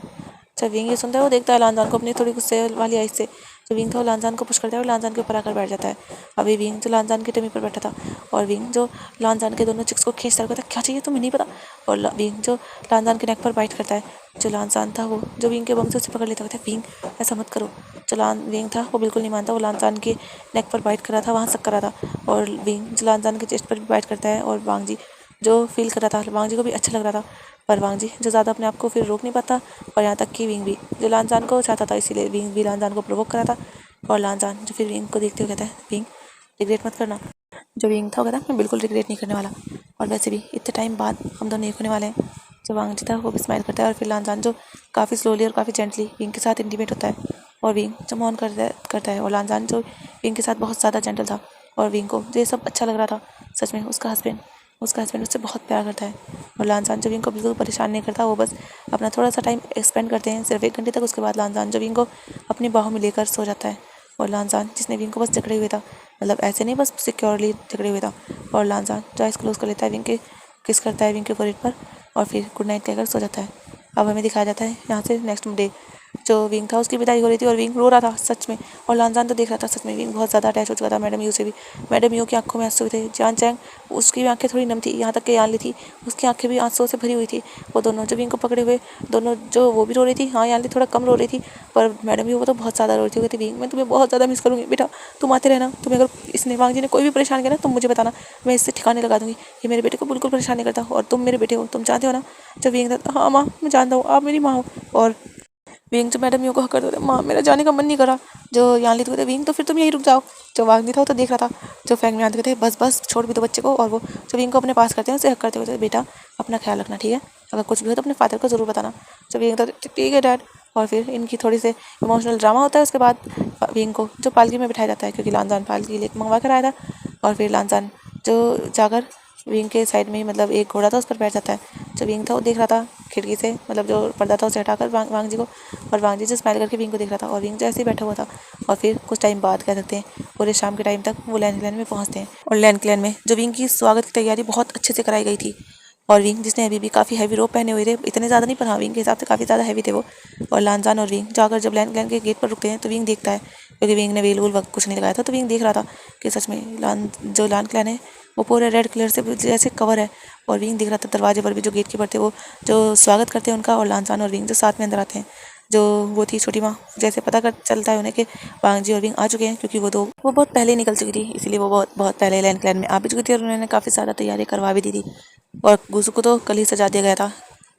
जब विंग ये सुनता है वो देखता है लानजान को अपनी थोड़ी गुस्से वाली आइज से। जो विंग था वो लानजान को पुश करता है और लानजान के ऊपर आकर बैठ जाता है। अभी विंग जो लानजान की टमी पर बैठा था और विंग जो लानजान के दोनों चिक्स को खींचता है, कहता क्या चाहिए तुम्हें नहीं पता। और विंग जो लानजान के नेक पर बाइट करता है। जो लानजान था वो जो विंग के बम से उसे पकड़ लेता, कहता है विंग ऐसा मत करो। जो विंग था वो बिल्कुल नहीं मानता, वो लानजान के नेक पर बाइट कर रहा था, वहाँ सक कर रहा था। और विंग जो लानजान के चेस्ट पर भी बाइट करता है और वांगजी जो फील कर रहा था, वांगजी को भी अच्छा लग रहा था। पर वांगजी जो ज़्यादा अपने आप को फिर रोक नहीं पाता और यहाँ तक कि विंग भी जो लानजान को चाहता था, इसीलिए विंग भी लानजान को प्रोवोक करा था। और लानजान जो फिर विंग को देखते हुए कहता है विंग रिग्रेट मत करना। जो विंग था वो कहता है मैं बिल्कुल रिग्रेट नहीं करने वाला, और वैसे भी इतने टाइम बाद हम दोनों एक होने वाले हैं। जो वांगजी था वो भी स्माइल करता है और फिर लानजान जो काफ़ी स्लोली और काफ़ी जेंटली विंग के साथ इंटीमेट होता है और विंग जो मौन करता है और लानजान जो विंग के साथ बहुत ज़्यादा जेंटल था और विंग को ये सब अच्छा लग रहा था। सच में उसका हस्बैंड उससे बहुत प्यार करता है। और लानजान जो विंग को बिल्कुल परेशान नहीं करता, वो बस अपना थोड़ा सा टाइम स्पेंड करते हैं, सिर्फ 1 घंटे तक। उसके बाद लानजान जो विंग को अपनी बाहों में लेकर सो जाता है। और लानजान जिसने विंग को बस जकड़े हुए था, मतलब ऐसे नहीं, बस सिक्योरली जकड़े हुए था। और लानजान जो आइस क्लोज कर लेता है, विंग के किस करता है विंग के फोrehead पर, और फिर गुड नाइट कहकर सो जाता है। अब हमें दिखाया जाता है यहाँ से नेक्स्ट डे। जो विंग था उसकी विदाई हो रही थी और विंग रो रहा था सच में। और लानजान तो देख रहा था सच में विंग बहुत ज़्यादा अटैच हो चुका था मैडम यू से भी। मैडम यू की आंखों में आंसू थे। जान चैंग उसकी भी आंखें थोड़ी नम थी, यहाँ तक कि यानली थी, उसकी आंखें भी आंसुओं से भरी हुई थी। वो दोनों जो विंग को पकड़े हुए, दोनों जो वो भी रो रही थी। हाँ, यानली थोड़ा कम रो रही थी, पर मैडम यू वो तो बहुत ज़्यादा रो रही थी। वो कहती विंग मैं तुम्हें बहुत ज़्यादा मिस करूँगी बेटा, तुम आते रहना। तुम्हें अगर इसने वांग जी ने कोई भी परेशान किया ना, तुम मुझे बताना, मैं इससे ठिकाने लगा दूंगी। ये मेरे बेटे को बिल्कुल परेशान नहीं करता, और तुम मेरे बेटे हो, तुम जानते हो ना। जब विंग था, हाँ माँ मैं जानता हूँ, आप मेरी माँ हो। और विंग जो मैडम यू को हक कर दे, माँ मेरा जाने का मन नहीं करा। जो यानली तो कहते विंग तो फिर तुम यहीं रुक जाओ। जो वांग था वो तो देख रहा था। जो फैंग में आते कहते बस बस छोड़ भी दो बच्चे को। और वो जो विंग को अपने पास करते हैं उसे हक करते हुए, बेटा अपना ख्याल रखना, ठीक है, अगर कुछ भी हो तो अपने फादर को ज़रूर बताना। जब विंग तो ठीक है डैड। और फिर इनकी थोड़ी से इमोशनल ड्रामा होता है। उसके बाद विंग को जो पालकी में बिठाया जाता है, क्योंकि लानजान पालकी लेकर मंगवा कर आया था। और फिर लानजान जो जाकर विंग के साइड में ही, मतलब एक घोड़ा था उस पर बैठ जाता है। जो विंग था वो देख रहा था खिड़की से, मतलब जो पर्दा था उसे हटाकर वांग जी को। और वांग जी जो स्माइल करके विंग को देख रहा था, और विंग जो ऐसे ही बैठा हुआ था। और फिर कुछ टाइम बाद कह सकते हैं पूरे शाम के टाइम तक वो लैंड क्लैन में पहुंचते हैं। और लैंड क्लैन में जो विंग की स्वागत की तैयारी बहुत अच्छे से कराई गई थी। और विंग जिसने अभी भी काफ़ी हैवी रोप पहने हुए थे, इतने ज़्यादा नहीं पर हाँ विंग के हिसाब से काफ़ी ज़्यादा हैवी थे वो। और लानजान और विंग जाकर जब लैंड क्लैन के गेट पर रुकते हैं तो विंग देखता है, क्योंकि विंग ने वेल वूल वक्त कुछ नहीं लगाया था, तो विंग देख रहा था कि सच में लैंड क्लैन है वो पूरे रेड कलर से जैसे कवर है। और विंग दिख रहा था दरवाजे पर भी जो गेट कीपर थे वो जो स्वागत करते हैं उनका। और लानजान और विंग जो साथ में अंदर आते हैं, जो वो थी छोटी माँ, जैसे पता कर चलता है उन्हें कि वांग जी और विंग आ चुके हैं, क्योंकि वो बहुत पहले ही निकल चुकी थी, इसीलिए वो बहुत पहले लैंड क्लैन में आ भी चुकी थी। और उन्होंने काफ़ी सारा तैयारी करवा भी दी थी। और गुसु को तो कल ही सजा दिया गया था,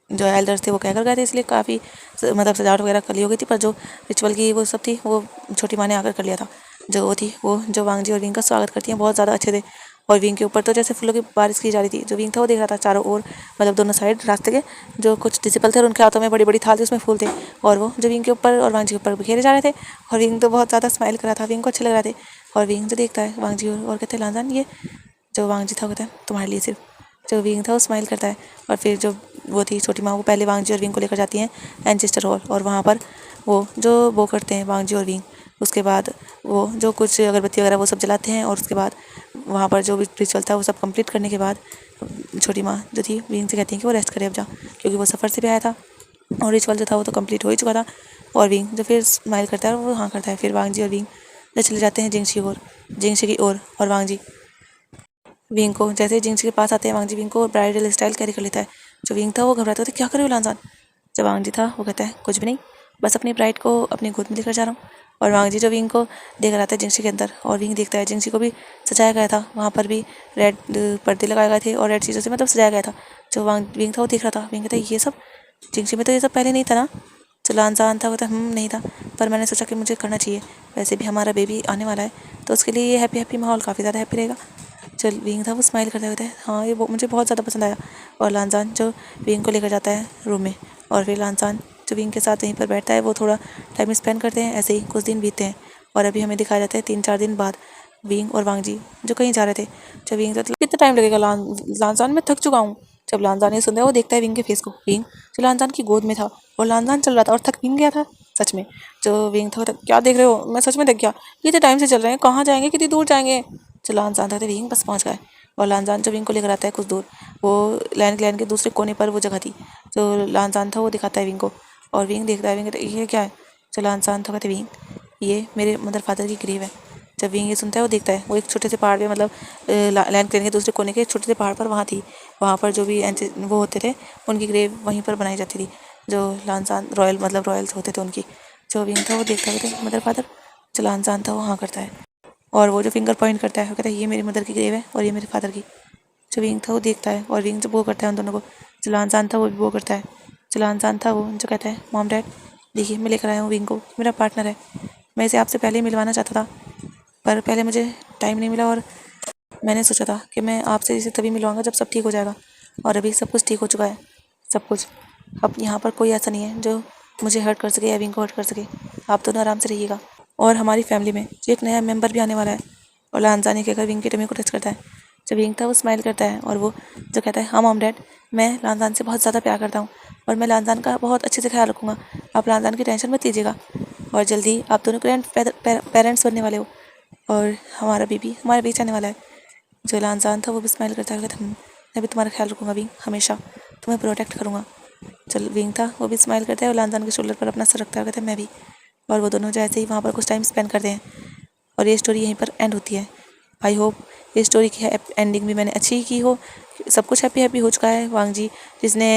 जो एल्डर्स थे वो कहकर गए थे, इसलिए काफ़ी मतलब सजावट वगैरह कर ली हो गई थी। पर जो रिचुअल की वो सब थी वो छोटी माँ ने आकर कर लिया था। जो वो थी वो जो वांग जी और विंग का स्वागत करती हैं बहुत ज़्यादा अच्छे थे। और विंग के ऊपर तो जैसे फूलों की बारिश की जा रही थी। जो विंग था वो देख रहा था चारों ओर, मतलब दोनों साइड रास्ते के जो कुछ डिसिपल थे और उनके हाथों में बड़ी बड़ी थाल थी, उसमें फूल थे। और वो जो विंग के ऊपर और वांग जी के ऊपर बिखेरे जा रहे थे। और विंग तो बहुत ज़्यादा स्माइल कर रहा था, विंग को अच्छे लग रहे थे। और विंग जो देखता है वांग जी और कहते हैं लानजान ये जो वांग जी था वो कहता है तुम्हारे लिए सिर्फ। जो विंग था वो स्माइल करता है। और फिर जो वो थी छोटी माँ वो पहले वांग जी और विंग को लेकर जाती हैं एंचेस्टर हॉल, और वहाँ पर वो करते हैं वांग जी और विंग। उसके बाद वो जो कुछ अगरबत्ती वगैरह वो सब जलाते हैं। और उसके बाद वहाँ पर जो भी रिचुअल था वो सब कंप्लीट करने के बाद छोटी माँ जो थी विंग से कहती हैं कि वो रेस्ट करे अब जा, क्योंकि वो सफ़र से भी आया था और रिचुअल जो था वो तो कंप्लीट हो ही चुका था। और विंग जो फिर स्माइल करता है और वो हाँ करता है। फिर वांग जी और विंग जो चले जाते हैं जिंगशी की ओर। और वांग जी विंग को जैसे ही जिंगशी के पास आते हैं, वांग जी विंग को ब्राइडल स्टाइल कैरी कर लेता है। जो विंग था वो घबराता था, क्या कर रहे हो लानजान। जब वांग जी था वो कहता है कुछ भी नहीं, बस अपनी ब्राइड को अपनी गोद में लेकर जा रहा हूँ। और वांग जी जो विंग को देख रहा था जिंगशी के अंदर, और विंग देखता है जिंगशी को भी सजाया गया था, वहाँ पर भी रेड पर्दे लगाए गए थे और रेड चीज़ों से मतलब सजाया गया था। जो विंग था वो देख रहा था, विंग कहता है ये सब जिंगशी में तो ये सब पहले नहीं था ना। जो लानजान था वो कहता नहीं था, पर मैंने सोचा कि मुझे करना चाहिए, वैसे भी हमारा बेबी आने वाला है तो उसके लिए ये हैप्पी माहौल काफ़ी ज़्यादा हैप्पी रहेगा। चल विंग था वो स्माइल करते हुए, हाँ ये वो मुझे बहुत ज़्यादा पसंद आया। और लानजान जो विंग को लेकर जाता है रूम में, और फिर लानजान जो विंग के साथ वहीं पर बैठता है, वो थोड़ा टाइम स्पेंड करते हैं। ऐसे ही कुछ दिन बीतते हैं और अभी हमें दिखाया जाता है 3-4 दिन बाद विंग और वांग जी जो कहीं जा रहे थे। जब विंग तो कितना टाइम लगेगा लानजान मैं थक चुका हूँ। जब लानजान ये सुनता है वो देखता है विंग के फेस को, विंग जो लानजान की गोद में था और लानजान चल रहा था और थक विंग गया था सच में। जो विंग था क्या देख रहे हो, मैं सच में थक गया, कितने टाइम से चल रहे हैं, कहाँ जाएंगे, कितनी दूर जाएंगे। जो लानजान था विंग बस पहुँच गए। और लानजान जो विंग को लेकर आता है कुछ दूर, वो लैंड क्लैन के दूसरे कोने पर वो जगह थी। जो लानजान था वो दिखाता है विंग को, और विंग देखता है, विंग कहता है ये क्या है। जो लानजान था कहते विंग ये मेरे मदर फादर की ग्रेव है। जब विंग ये सुनता है वो देखता है, वो एक छोटे से पहाड़ पे, मतलब लैंड क्लैन के दूसरे कोने के छोटे से पहाड़ पर वहाँ थी। वहाँ पर जो भी वो होते थे उनकी ग्रेव वहीं पर बनाई जाती थी, जो लानजान रॉयल्स होते थे उनकी। जो विंग था वो देखता है मदर फादर। जो लानजान था वो हाँ करता है, और वो जो फिंगर पॉइंट करता है वो कहता है ये मेरी मदर की ग्रेव है और ये मेरे फादर की। जो विंग था वो देखता है, और विंग जब वो करता है उन दोनों को, जो लानजान था वो भी वो करता है। जो लानजान था वो जो कहता है मॉम डैड देखिए मैं लेकर आया हूँ विंग को, मेरा पार्टनर है। मैं इसे आपसे पहले ही मिलवाना चाहता था, पर पहले मुझे टाइम नहीं मिला, और मैंने सोचा था कि मैं आपसे इसे तभी मिलवाऊंगा जब सब ठीक हो जाएगा। और अभी सब कुछ ठीक हो चुका है, सब कुछ। अब यहाँ पर कोई ऐसा नहीं है जो मुझे हर्ट कर सके या विंग को हर्ट कर सके। आप दोनों आराम से रहिएगा। और हमारी फैमिली में जो एक नया मेंबर भी आने वाला है, और लानजान ने कहकर विंग के टमी को टच करता है। जब विंग था वो स्माइल करता है और वो जो कहता है हाँ मॉम डैड, मैं लानजान से बहुत ज़्यादा प्यार करता हूँ और मैं लानजान का बहुत अच्छे से ख्याल रखूँगा। आप लानजान की टेंशन मत लीजिएगा और जल्दी आप दोनों ग्रैंड पेरेंट्स बनने वाले हो और हमारा बेबी हमारे बीच आने वाला है। जो लानजान था वो भी स्माइल करता है, मैं भी तुम्हारा ख्याल रखूँगा विंग, हमेशा तुम्हें प्रोटेक्ट करूँगा। चल विंग था वो भी स्माइल करता है और लानजान के शोल्डर पर अपना सर रखता है, कहता है मैं भी। और वो दोनों जो ऐसे ही वहाँ पर कुछ टाइम स्पेंड करते हैं और ये स्टोरी यहीं पर एंड होती है। आई होप ये स्टोरी की एंडिंग भी मैंने अच्छी ही की हो। सब कुछ हैप्पी हैप्पी हो चुका है। वांग जी जिसने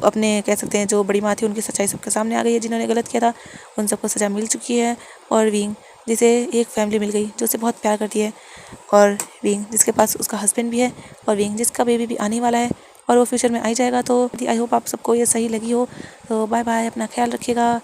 अपने कह सकते हैं जो बड़ी माँ थी उनकी सच्चाई सबके सामने आ गई है, जिन्होंने गलत किया था उन सबको सज़ा मिल चुकी है। और विंग जिसे एक फैमिली मिल गई जो उसे बहुत प्यार करती है, और विंग जिसके पास उसका हस्बैंड भी है, और विंग जिसका बेबी भी आने वाला है और वो फ्यूचर में आ ही जाएगा। तो आई होप आप सबको ये सही लगी हो। तो बाय बाय, अपना ख्याल रखिएगा।